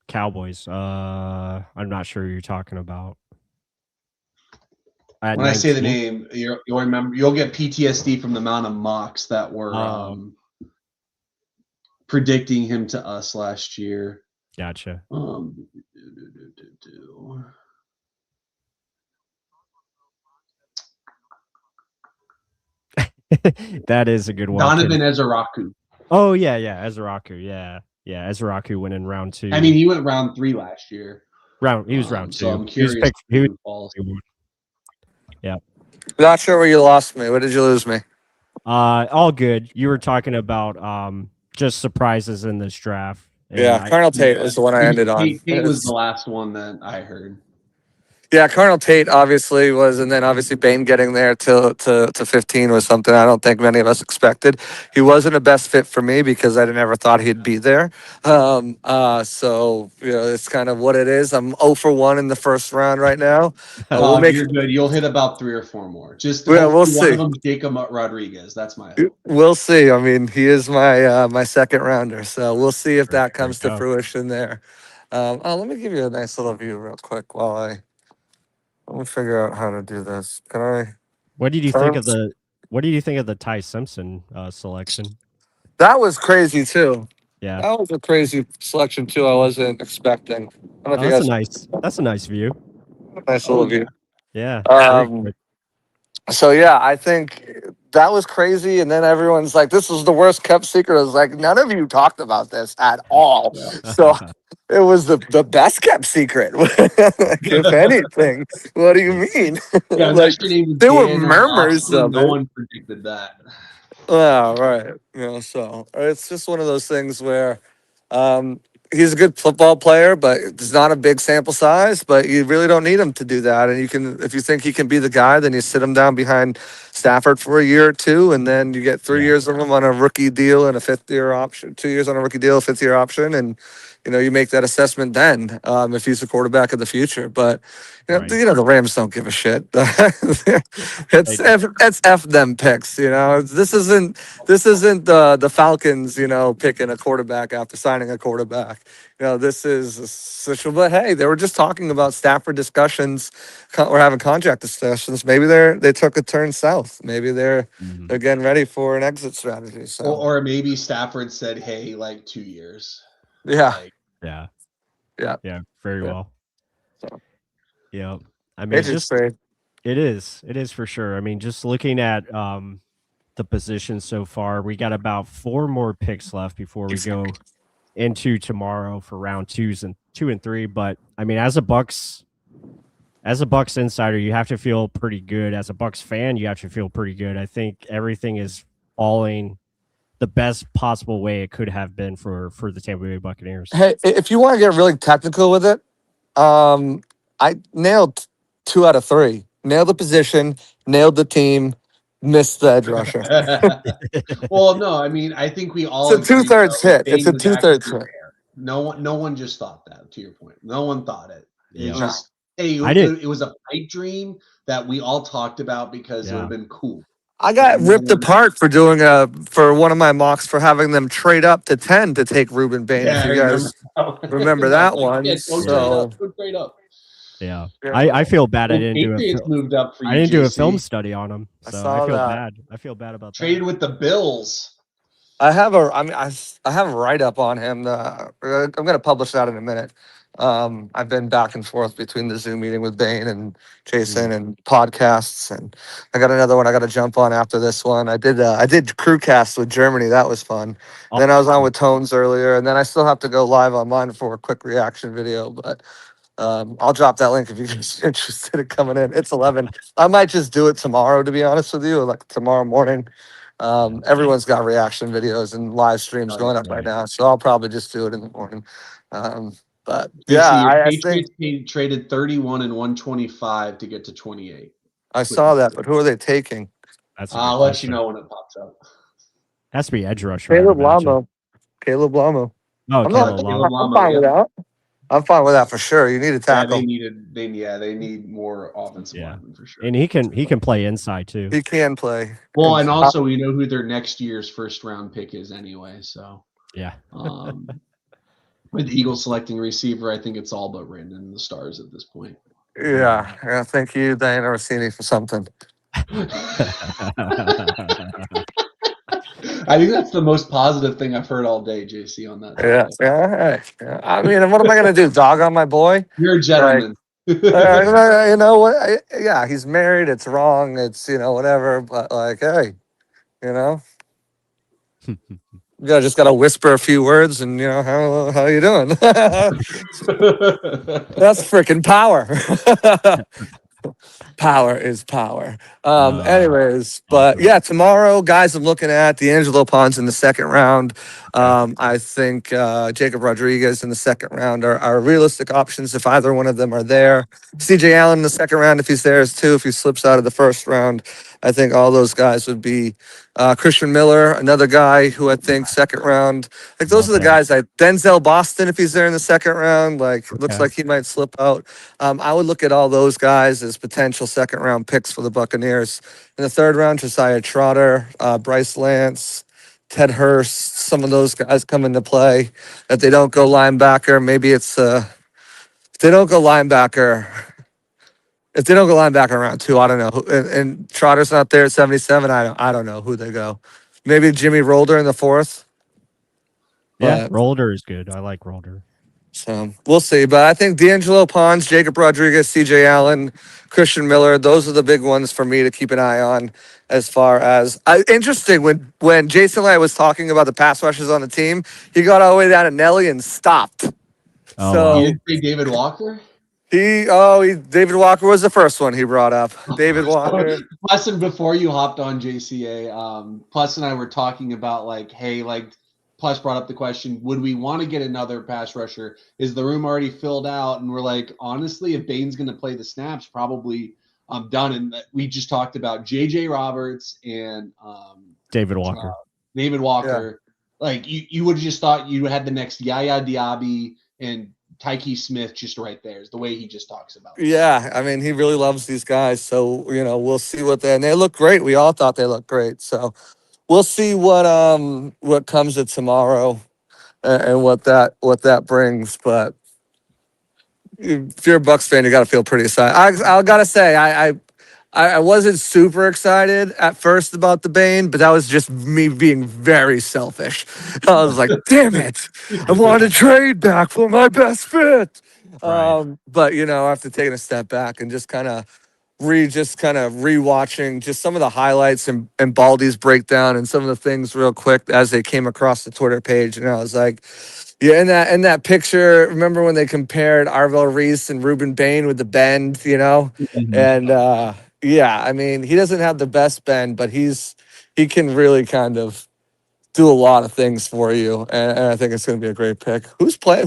Cowboys. I'm not sure who you're talking about. When 19? I say the name, you'll remember. You'll get PTSD from the amount of mocks that were predicting him to us last year. Gotcha. That is a good one. Donovan Ezeraku. Oh yeah, Ezeraku. Yeah, Ezeraku went in round 2. I mean, he went round 3 last year. He was round 2. So I'm curious. Yeah. Not sure where you lost me. Where did you lose me? All good. You were talking about just surprises in this draft. Cardinal Tate was the one I ended on. Tate was the last one that I heard. Yeah, Cardinal Tate obviously was, and then obviously Bane getting there to 15 was something I don't think many of us expected. He wasn't a best fit for me because I never thought he'd be there. So, you know, it's kind of what it is. I'm 0 for 1 in the first round right now. You're good. You'll hit about 3 or 4 more. Just we'll see. One of them, Jacob Rodriguez. That's my hope. We'll see. I mean, he is my second rounder, so we'll see if that comes to fruition there. Let me give you a nice little view real quick while let me figure out how to do this. Can I? What did you think of the Ty Simpson selection? That was crazy too. Yeah, that was a crazy selection too. I wasn't expecting. That's a nice view. Nice little view. Yeah. So yeah, I think that was crazy. And then everyone's like, "This was the worst kept secret." I was like, "None of you talked about this at all." So it was the best kept secret. If anything, what do you mean? Yeah, like, there were murmurs of no one predicted that. Oh, right. You know, so it's just one of those things where, he's a good football player, but it's not a big sample size. But you really don't need him to do that. And you can, if you think he can be the guy, then you sit him down behind Stafford for a year or two, and then you get 3 years of him on a rookie deal and a 5th-year option, 2 years on a rookie deal, 5th-year option, and you make that assessment then if he's the quarterback of the future. But the Rams don't give a shit. it's F them picks. This isn't the Falcons. Picking a quarterback after signing a quarterback. This is a situation. But hey, they were just talking about Stafford discussions. We're having contract discussions. Maybe they took a turn south. Maybe they're getting ready for an exit strategy. So. Or maybe Stafford said, "Hey, like 2 years." Yeah. Yeah. Very well. So. Yeah. I mean, it is for sure. I mean, just looking at the positions so far, we got about 4 more picks left before we go into tomorrow for round 2 and 3. But I mean, as a Bucs insider, you have to feel pretty good. As a Bucs fan, you have to feel pretty good. I think everything is falling the best possible way it could have been for the Tampa Bay Buccaneers. Hey, if you want to get really technical with it, I nailed 2 out of 3. Nailed the position, nailed the team, missed the edge rusher. Well, no, I mean, I think we all. It's a 2/3 hit. It's a 2/3 hit. No one just thought that. To your point, no one thought it. It just, I did. It was a pipe dream that we all talked about because it would have been cool. I got ripped apart for doing for one of my mocks for having them trade up to 10 to take Ruben Bane. Yeah, if you guys remember that one. Go trade up. Yeah. I feel bad. I didn't do it. Moved up for you, I didn't JC. do a film study on him, so I feel that. bad. I feel bad about Traded that. with the Bills. I have a write up on him. I'm going to publish that in a minute. I've been back and forth between the Zoom meeting with Bane and Jason and podcasts, and I got another one I got to jump on after this one. I did Crewcast with Germany. That was fun. Then I was on with Tones earlier, and then I still have to go live on mine for a quick reaction video, but I'll drop that link if you guys are interested in coming in. It's 11. I might just do it tomorrow, to be honest with you, like tomorrow morning. Everyone's got reaction videos and live streams going up right now, so I'll probably just do it in the morning. But yeah, Patriots traded 31 and 125 to get to 28. I saw that, but who are they taking? I'll let you know when it pops up. Has to be edge rusher. Caleb Lamo. Oh, I'm fine with that. I'm fine with that for sure. You need a tackle. They need more offensive linemen for sure. And he can play inside too. He can play. Well, and also we know who their next year's first round pick is anyway. So yeah. With the Eagles selecting receiver, I think it's all but written in the stars at this point. Yeah. Thank you, Diana Rossini, for something. I think that's the most positive thing I've heard all day, JC, on that. Yeah. I mean, what am I going to do? Dog on my boy? You're a gentleman. You know what? Yeah, he's married. It's wrong. It's, whatever. But like, hey, you just got to whisper a few words and, how you doing? That's freaking power. Power is power. Anyways, but yeah, tomorrow, guys, I'm looking at D'Angelo Ponds in the second round. I think Jacob Rodriguez in the second round are realistic options if either one of them are there. CJ Allen in the second round, if he's there, is too. If he slips out of the first round, I think all those guys would be Christian Miller, another guy who I think second round. Like those are the guys. Denzel Boston, if he's there in the second round, looks like he might slip out. I would look at all those guys as potential second round picks for the Buccaneers. In the third round, Josiah Trotter, Bryce Lance, Ted Hurst, some of those guys come into play. If they don't go linebacker, maybe it's if they don't go linebacker around 2, I don't know. And Trotter's not there at 77. I don't know who they go. Maybe Jimmy Rolder in the 4th. Yeah, Rolder is good. I like Rolder. So we'll see. But I think D'Angelo Ponds, Jacob Rodriguez, CJ Allen, Christian Miller, those are the big ones for me to keep an eye on. As far as interesting, when Jason Light was talking about the pass rushes on the team, he got all the way down to Nelly and stopped. You didn't say David Walker? David Walker was the first one he brought up. David Walker. Plus, and before you hopped on JCA, Plus and I were talking about Plus brought up the question, would we want to get another pass rusher? Is the room already filled out? And we're like, honestly, if Bane's going to play the snaps, probably I'm done. And we just talked about J.J. Roberts and David Walker. David Walker. Yeah. Like you would have just thought you had the next Yaya Diaby and Tyke Smith just right there is the way he just talks about it. Yeah, I mean, he really loves these guys. So, we'll see and they look great. We all thought they looked great. So we'll see what comes of tomorrow and what that brings. But if you're a Bucs fan, you got to feel pretty excited. I got to say, I wasn't super excited at first about the Bane, but that was just me being very selfish. I was like, damn it, I want to trade back for my best fit. Right. But, after taking a step back and just kind of rewatching just some of the highlights and Baldy's breakdown and some of the things real quick as they came across the Twitter page. And I was like, yeah, in that picture, remember when they compared Arvell Reese and Ruben Bane with the bend, Mm-hmm. And yeah, I mean, he doesn't have the best bend, but he can really kind of do a lot of things for you. And I think it's going to be a great pick. Who's playing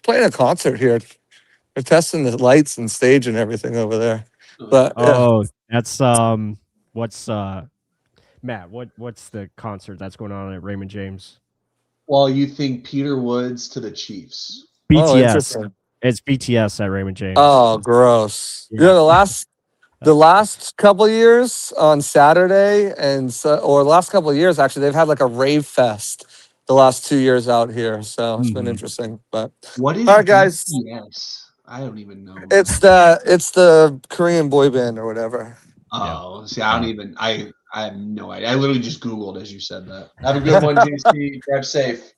a concert here? They're testing the lights and stage and everything over there. But that's what's Matt, what's the concert that's going on at Raymond James? Well, you think Peter Woods to the Chiefs. BTS. It's BTS at Raymond James. Oh, gross. Yeah. The last couple of years on Saturday or the last couple of years, actually, they've had like a rave fest the last 2 years out here. So it's been interesting. But what is all right, guys? BTS? I don't even know. It's the Korean boy band or whatever. Oh, see, I don't even. I have no idea. I literally just Googled as you said that. Have a good one, JC. Drive safe.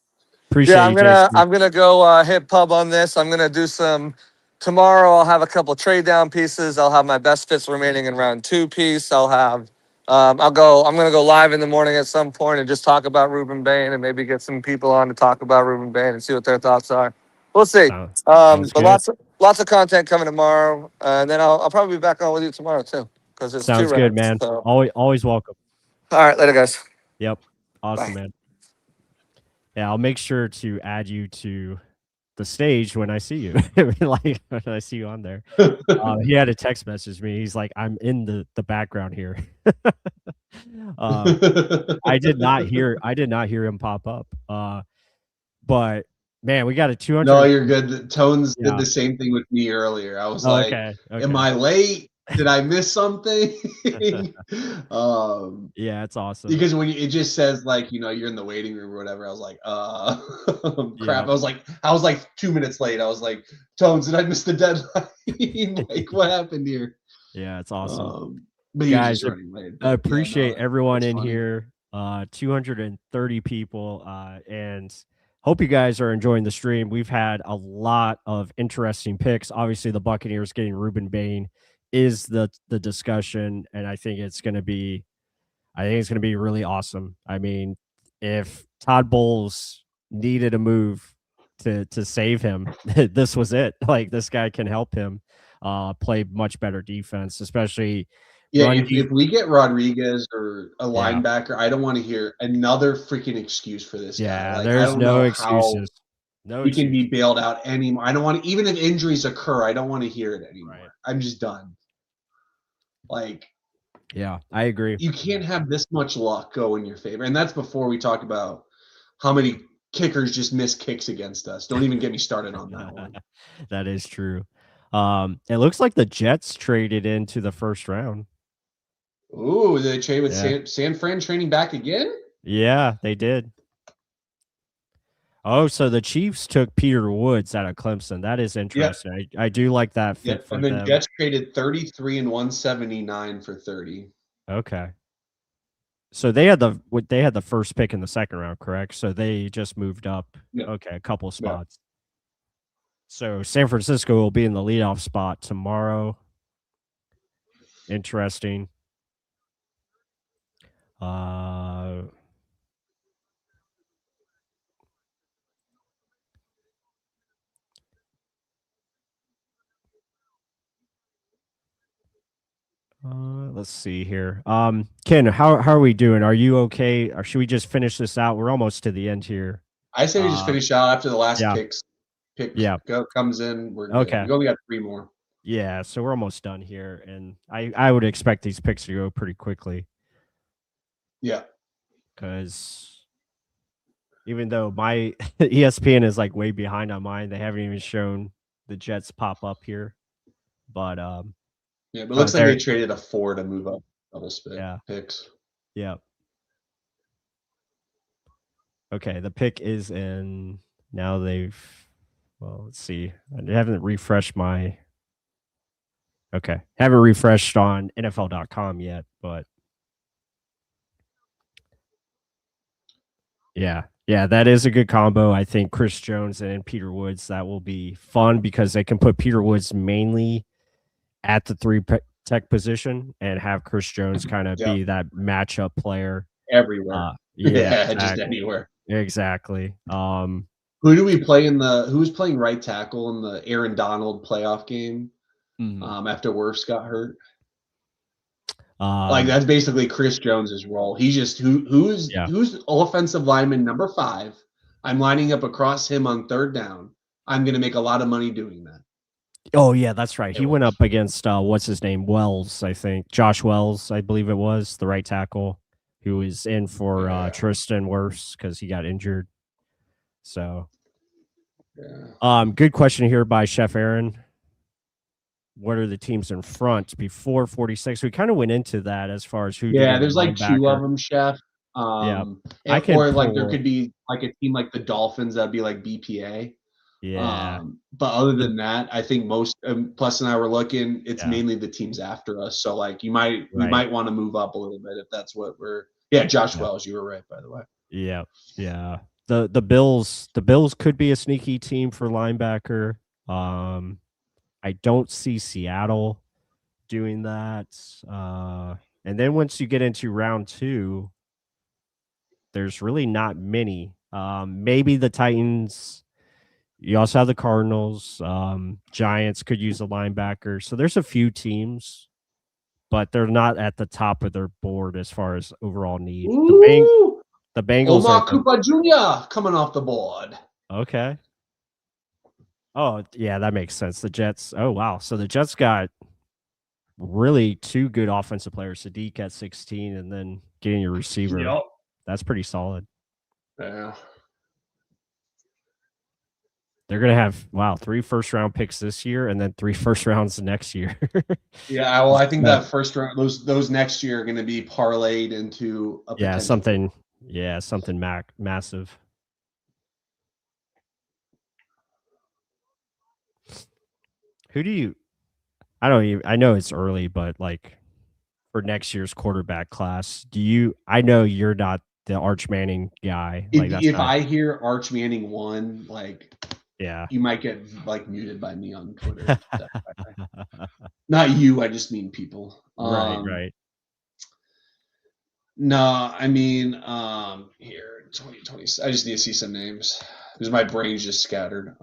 Appreciate I'm gonna go hit pub on this. I'm gonna do some tomorrow. I'll have a couple trade down pieces. I'll have my best fits remaining in round 2 piece. I'll have I'm gonna go live in the morning at some point and just talk about Ruben Bane and maybe get some people on to talk about Ruben Bane and see what their thoughts are. We'll see. But lots of content coming tomorrow, and then I'll probably be back on with you tomorrow too because it's sounds 2 good, rounds, man. So. Always welcome. All right, later, guys. Yep, awesome, man. Yeah, I'll make sure to add you to the stage when I see you. Like when I see you on there. He had a text message me. He's like, I'm in the background here. I did not hear him pop up. But man, we got a 200. No, you're good. Tones did the same thing with me earlier. I was like, okay. Am I late? Did I miss something? Yeah, it's awesome. Because when it just says like, you're in the waiting room or whatever, I was like, crap. Yeah. I was like 2 minutes late. I was like, Tones, did I miss the deadline? Like, what happened here? Yeah, it's awesome. But guys, just running late. I appreciate everyone in here. 230 people, and hope you guys are enjoying the stream. We've had a lot of interesting picks. Obviously, the Buccaneers getting Ruben Bane is the discussion, and I think it's going to be really awesome. I mean, if Todd Bowles needed a move to save him, this was it. Like, this guy can help him play much better defense, especially. Yeah, if we get Rodriguez or a linebacker, I don't want to hear another freaking excuse for this guy. Like, there's I don't no know excuses. He can be bailed out anymore. I don't want to, even if injuries occur, I don't want to hear it anymore. Right. I'm just done. Like, yeah, I agree. You can't have this much luck go in your favor. And that's before we talk about how many kickers just miss kicks against us. Don't even get me started on that one. That is true. It looks like the Jets traded into the first round. Ooh, they trade with San Fran training back again? Yeah, they did. Oh, so the Chiefs took Peter Woods out of Clemson. That is interesting. Yep. I do like that fit for them. And then Jets traded 33 and 179 for 30. Okay. So they had the first pick in the second round, correct? So they just moved up. Yep. Okay, a couple of spots. Yep. So San Francisco will be in the leadoff spot tomorrow. Interesting. let's see here. Ken, how are we doing? Are you okay? Or should we just finish this out? We're almost to the end here. I say we just finish out after the last yeah. pick Yeah. comes in. We're good. Okay. We only got 3 more. Yeah, so we're almost done here, and I would expect these picks to go pretty quickly. Yeah. Because even though my ESPN is like way behind on mine, they haven't even shown the Jets pop up here. But yeah, but it looks like they traded a 4 to move up double split picks. Yeah. Okay, the pick is in now. Let's see. I haven't refreshed my. Okay, haven't refreshed on NFL.com yet, but yeah, that is a good combo. I think Chris Jones and Peter Woods, that will be fun because they can put Peter Woods mainly at the 3 tech position and have Chris Jones kind of be that matchup player everywhere. Exactly. Just anywhere. Exactly. Who do we play who's playing right tackle in the Aaron Donald playoff game? After Wirfs got hurt. Like that's basically Chris Jones's role. He's just who's offensive lineman number 5. I'm lining up across him on 3rd down. I'm going to make a lot of money doing that. Oh yeah, that's right. He went up against what's his name, Wells, I think, Josh Wells, I believe it was, the right tackle, who was in for Tristan Wirfs because he got injured. So, good question here by Chef Aaron. What are the teams in front before 46? We kind of went into that as far as who. Yeah, there's like 2 of them, Chef. There could be like a team like the Dolphins that'd be like BPA. Yeah. But other than that, I think most Plus and I were looking. It's mainly the teams after us. So like we might want to move up a little bit if that's what we're. Yeah, Josh Wells, you were right, by the way. Yeah. The Bills could be a sneaky team for linebacker. I don't see Seattle doing that. And then once you get into round 2, there's really not many. Maybe the Titans. You also have the Cardinals. Giants could use a linebacker. So there's a few teams, but they're not at the top of their board as far as overall need. The Bengals. Omar Cooper Jr. coming off the board. Okay. Oh, yeah, that makes sense. The Jets. Oh, wow. So the Jets got really 2 good offensive players, Sadiq at 16, and then getting your receiver. Yep. That's pretty solid. Yeah. They're going to have, 3 first-round picks this year and then 3 first rounds next year. Yeah, well, I think that first round, those next year are going to be parlayed into a something massive. Who do you? I know it's early, but like for next year's quarterback class, I know you're not the Arch Manning guy. If I hear Arch Manning 1, you might get like muted by me on Twitter. Not you, I just mean people. Right. No, I mean, here 2020. I just need to see some names because my brain's just scattered.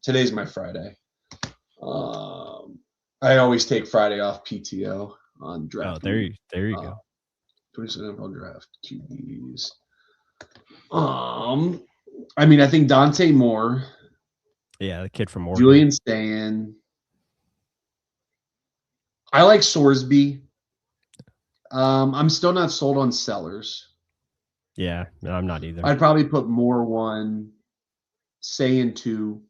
Today's my Friday. I always take Friday off PTO on draft. Oh, there you go. 27 NFL draft QBs. I mean, I think Dante Moore. Yeah, the kid from Oregon. Julian Stan. I like Sorsby. I'm still not sold on Sellers. Yeah, no, I'm not either. I'd probably put Moore 1, Sayin 2.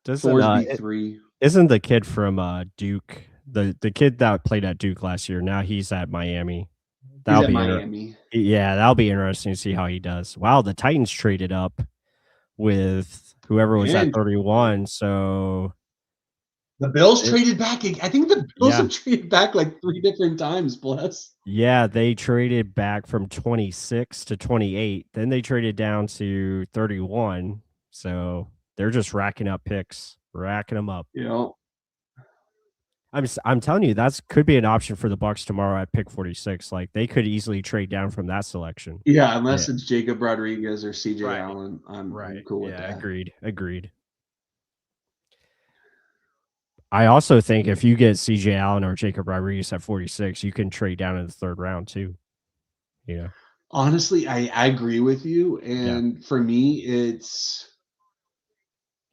Sorsby 3. Isn't the kid from Duke the kid that played at Duke last year? Now he's at Miami. Miami. That'll be interesting to see how he does. Wow, the Titans traded up with whoever was at 31. So the Bills traded back. I think the Bills have traded back like 3 different times. Bless. Yeah, they traded back from 26 to 28. Then they traded down to 31. So they're just racking up picks, racking them up. Yeah. I'm telling you, could be an option for the Bucs tomorrow at pick 46. Like they could easily trade down from that selection. Yeah, unless it's Jacob Rodriguez or CJ Allen. I'm cool with that. Agreed. I also think if you get CJ Allen or Jacob Rodriguez at 46, you can trade down in the third round too. Honestly, I agree with you. And for me, it's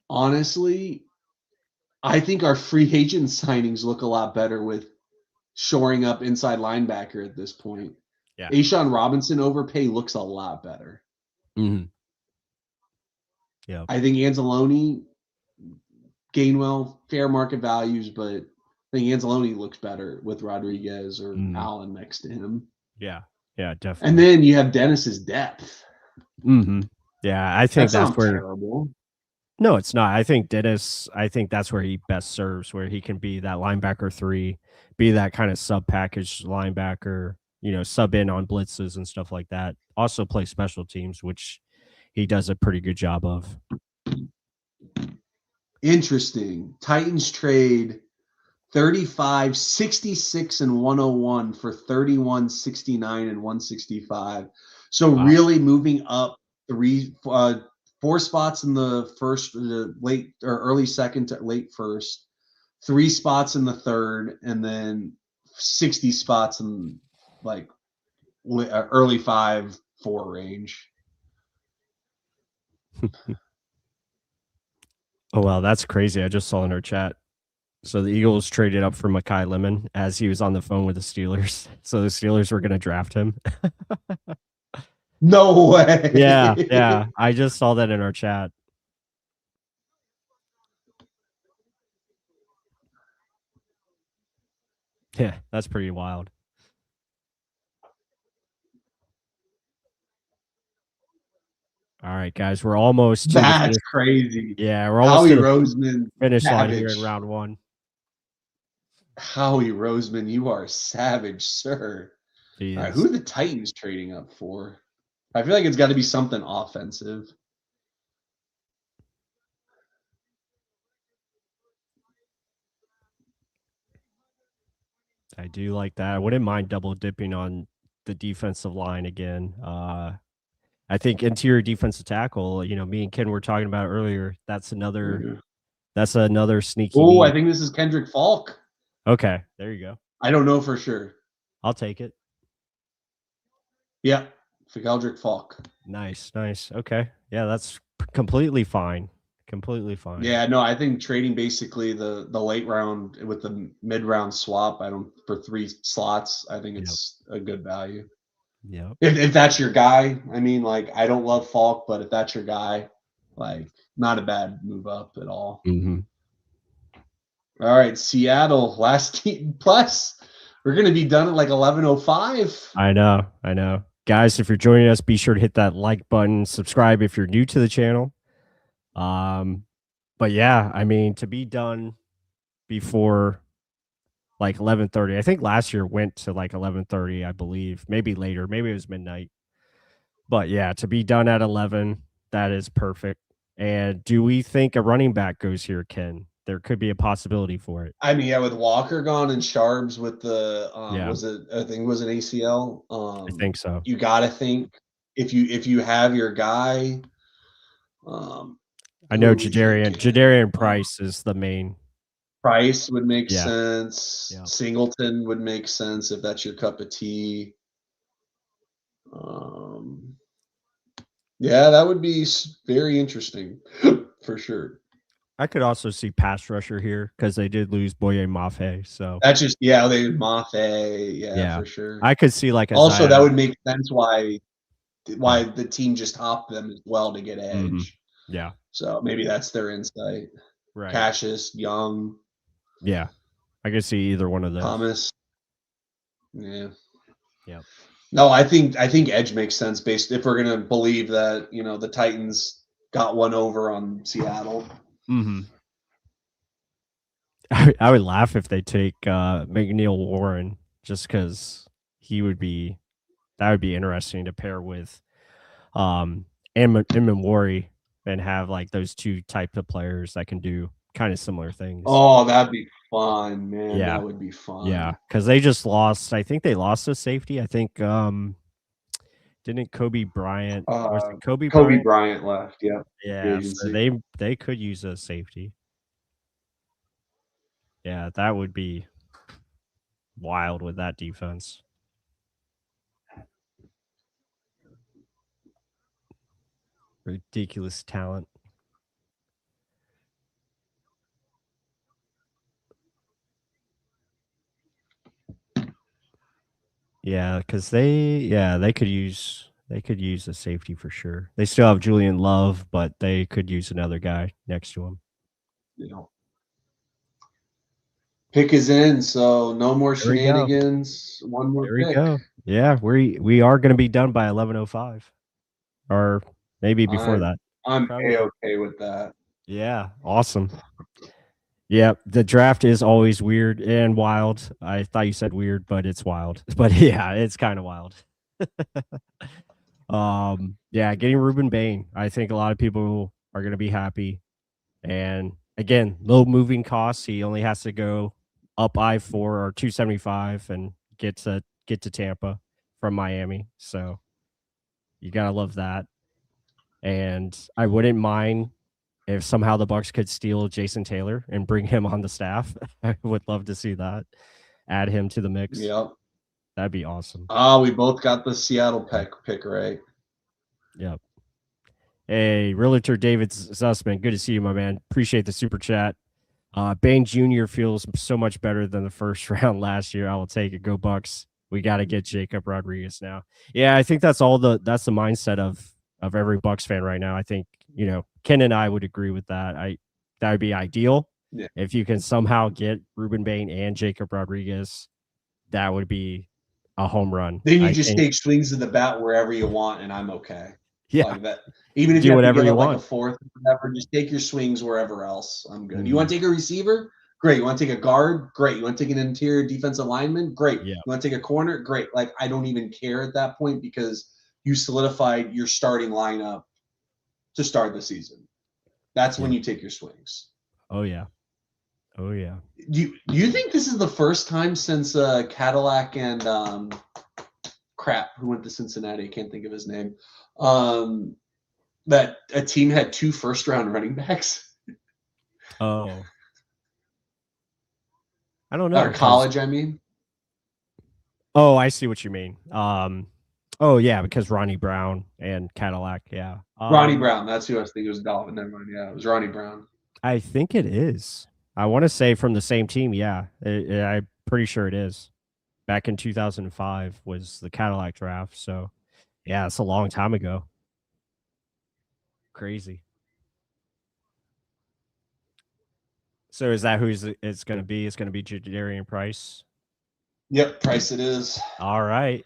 honestly, I think our free agent signings look a lot better with shoring up inside linebacker at this point. Yeah. A'Shaun Robinson overpay looks a lot better. Mm-hmm. Yeah. I think Anzalone, Gainwell, fair market values, but I think Anzalone looks better with Rodriguez or Allen next to him. Yeah. Yeah, definitely. And then you have Dennis's depth. Mm-hmm. Yeah, I think that's where terrible. No, it's not. I think Dennis, that's where he best serves, where he can be that linebacker 3, be that kind of sub package linebacker, sub in on blitzes and stuff like that. Also play special teams, which he does a pretty good job of. Interesting. Titans trade 35, 66, and 101 for 31, 69, and 165. So really moving up 4 spots in the first, late or early second to late first, 3 spots in the third, and then 60 spots in like early 5-4 range. Oh, wow, that's crazy. I just saw in our chat. So the Eagles traded up for Mekhi Lemon as he was on the phone with the Steelers. So the Steelers were going to draft him. No way. Yeah. I just saw that in our chat. Yeah, that's pretty wild. All right, guys, we're almost to That's crazy. Yeah, we're almost Howie to the Roseman, finish line here in round 1. Howie Roseman, you are savage, sir. All right, who are the Titans trading up for? I feel like it's got to be something offensive. I do like that. I wouldn't mind double dipping on the defensive line again. I think interior defensive tackle, me and Ken were talking about earlier. That's another sneaky. Oh, I think this is Kendrick Falk. Okay, there you go. I don't know for sure. I'll take it. Yeah, for Kendrick Falk. Nice. Okay. Yeah, that's completely fine. Yeah, no, I think trading basically the late round with the mid round swap, for 3 slots, I think it's a good value. Yeah. If that's your guy, I mean, like, I don't love Falk, but if that's your guy, like, not a bad move up at all. Mm-hmm. All right, Seattle, last team. Plus, we're going to be done at like 11:05. I know. Guys, if you're joining us, be sure to hit that like button, subscribe if you're new to the channel. But yeah, I mean, to be done before like 11:30. I think last year went to like 11:30, I believe. Maybe later. Maybe it was midnight. But yeah, to be done at 11, that is perfect. And do we think a running back goes here, Ken? There could be a possibility for it. I mean, yeah, with Walker gone and Sharps with the I think it was an ACL. I think so. You got to think if you have your guy. I know Jadarian Price is the main. Price would make sense. Yeah. Singleton would make sense if that's your cup of tea. Yeah, that would be very interesting for sure. I could also see pass rusher here because they did lose Boye Mafe. So that's just they Mafe, yeah, for sure. I could see like also that would make sense why the team just hopped them as well to get edge. Mm-hmm. Yeah. So maybe that's their insight. Right. Cassius, Young. Yeah. I could see either one of those. Thomas. Yeah. Yeah. No, I think edge makes sense based if we're gonna believe that, the Titans got one over on Seattle. Mm-hmm. I would laugh if they take McNeil Warren just because that would be interesting to pair with Imamori and have like those 2 types of players that can do kind of similar things. Oh, that'd be fun, man. Yeah. That would be fun. Yeah, because they just lost. I think they lost a safety. I think didn't Kobe Bryant? Was it Kobe Bryant left? Yeah. Yeah. So they could use a safety. Yeah, that would be wild with that defense. Ridiculous talent. Yeah, because they could use a safety for sure. They still have Julian Love, but they could use another guy next to him. You know, pick is in, so no more There we go. shenanigans. One more There we pick. go. Yeah, we are going to be done by 11:05, or maybe before that. I'm Probably. A-okay with that. Yeah, awesome. Yeah, the draft is always weird and wild. I thought you said weird, but it's wild. But yeah, it's kind of wild. Yeah, getting Ruben Bane. I think a lot of people are going to be happy. And again, low moving costs. He only has to go up I-4 or 275 and get to Tampa from Miami. So you got to love that. And I wouldn't mind if somehow the Bucs could steal Jason Taylor and bring him on the staff. I would love to see that. Add him to the mix. Yep. That'd be awesome. We both got the Seattle pick right. Yep. Hey, Realtor David Sussman, good to see you, my man. Appreciate the super chat. Bane Jr. feels so much better than the first round last year. I will take it. Go Bucs. We got to get Jacob Rodriguez now. Yeah, I think that's the mindset of every Bucs fan right now. I think, Ken and I would agree with that. That would be ideal. Yeah. If you can somehow get Ruben Bane and Jacob Rodriguez, that would be a home run. Then you just take swings of the bat wherever you want, and I'm okay. Yeah. Like that. Even if do you have whatever to give you up want. like a fourth, whatever, just take your swings wherever else. I'm good. You want to take a receiver? Great. You want to take a guard? Great. You want to take an interior defensive lineman? Great. Yeah. You want to take a corner? Great. Like, I don't even care at that point because you solidified your starting lineup to start the season. That's when you take your swings. Oh yeah. Oh yeah. Do you think this is the first time since Cadillac and who went to Cincinnati? I can't think of his name. That a team had 2 first-round running backs? Oh. I don't know. Or college, I mean. Oh, I see what you mean. Oh yeah, because Ronnie Brown and Cadillac, yeah. Ronnie Brown, that's who I was thinking. It was Dolphin. Never mind. Yeah, it was Ronnie Brown. I think it is. I want to say from the same team. Yeah, I'm pretty sure it is. Back in 2005 was the Cadillac draft. So, yeah, it's a long time ago. Crazy. So is that who it's going to be? It's going to be Jadarian Price. Yep, Price it is. All right.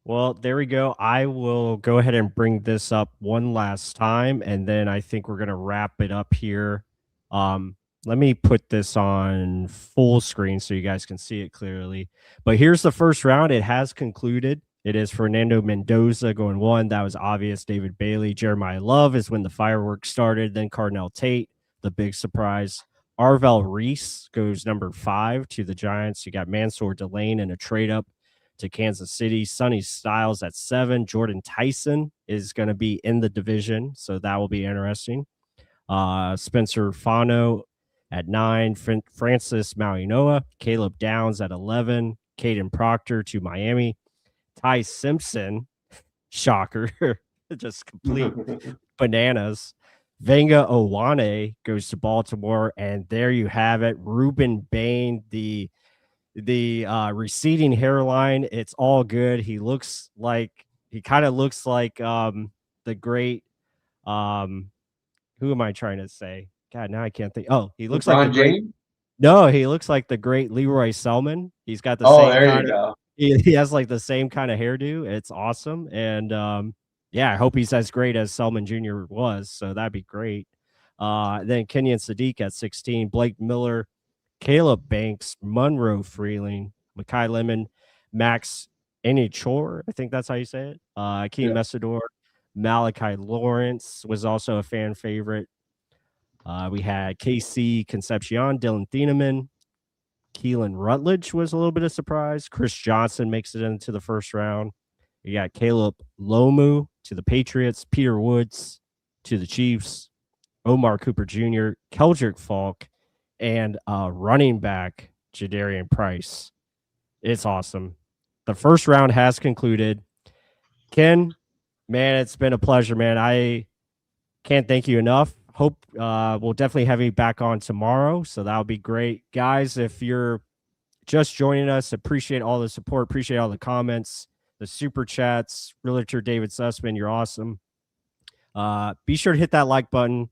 Well, there we go. I will go ahead and bring this up one last time, and then I think we're going to wrap it up here. Let me put this on full screen so you guys can see it clearly. But here's the first round. It has concluded. It is Fernando Mendoza going 1. That was obvious. David Bailey. Jeremiah Love is when the fireworks started. Then Cardinal Tate, the big surprise. Arvell Reese goes number 5 to the Giants. You got Mansour Delane in a trade up to Kansas City. Sonny Styles at 7. Jordan Tyson is going to be in the division, so that will be interesting. Spencer Fano at 9. Francis Mauinoa. Caleb Downs at 11. Caden Proctor to Miami. Ty Simpson, shocker, just complete bananas. Venga Owane goes to Baltimore, and there you have it. Ruben Bane, the receding hairline, it's all good. He kind of looks like the great who am I trying to say? God, now I can't think. Oh, he looks like the great. No, he looks like the great Leroy Selman. He's got the same there kind you go. He has like the same kind of hairdo. It's awesome. And yeah, I hope he's as great as Selman Jr. was. So that'd be great. Then Kenyon Sadiq at 16, Blake Miller, Caleb Banks, Monroe Freeling, Mekhi Lemon, Max Enichor, I think that's how you say it. Akeem Messador, Malachi Lawrence was also a fan favorite. We had KC Concepcion, Dylan Thieneman, Keelan Rutledge was a little bit of surprise. Chris Johnson makes it into the first round. You got Caleb Lomu to the Patriots, Peter Woods to the Chiefs, Omar Cooper Jr., Keldrick Falk, and running back Jadarian Price. It's awesome. The first round has concluded. Ken, man, it's been a pleasure, man. I can't thank you enough. Hope we'll definitely have you back on tomorrow, so that'll be great. Guys, if you're just joining us, appreciate all the support, appreciate all the comments, the super chats. Realtor David Sussman, you're awesome. Be sure to hit that like button,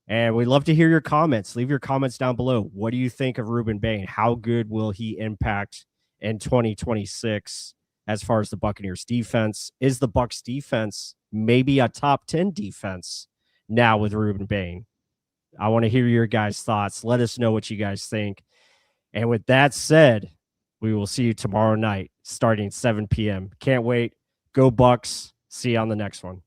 and we'd love to hear your comments. Leave your comments down below. What do you think of Ruben Bane? How good will he impact in 2026 as far as the Buccaneers defense? Is the Bucs defense maybe a top 10 defense now with Ruben Bane? I want to hear your guys' thoughts. Let us know what you guys think. And with that said, we will see you tomorrow night starting 7 p.m. Can't wait. Go Bucs. See you on the next one.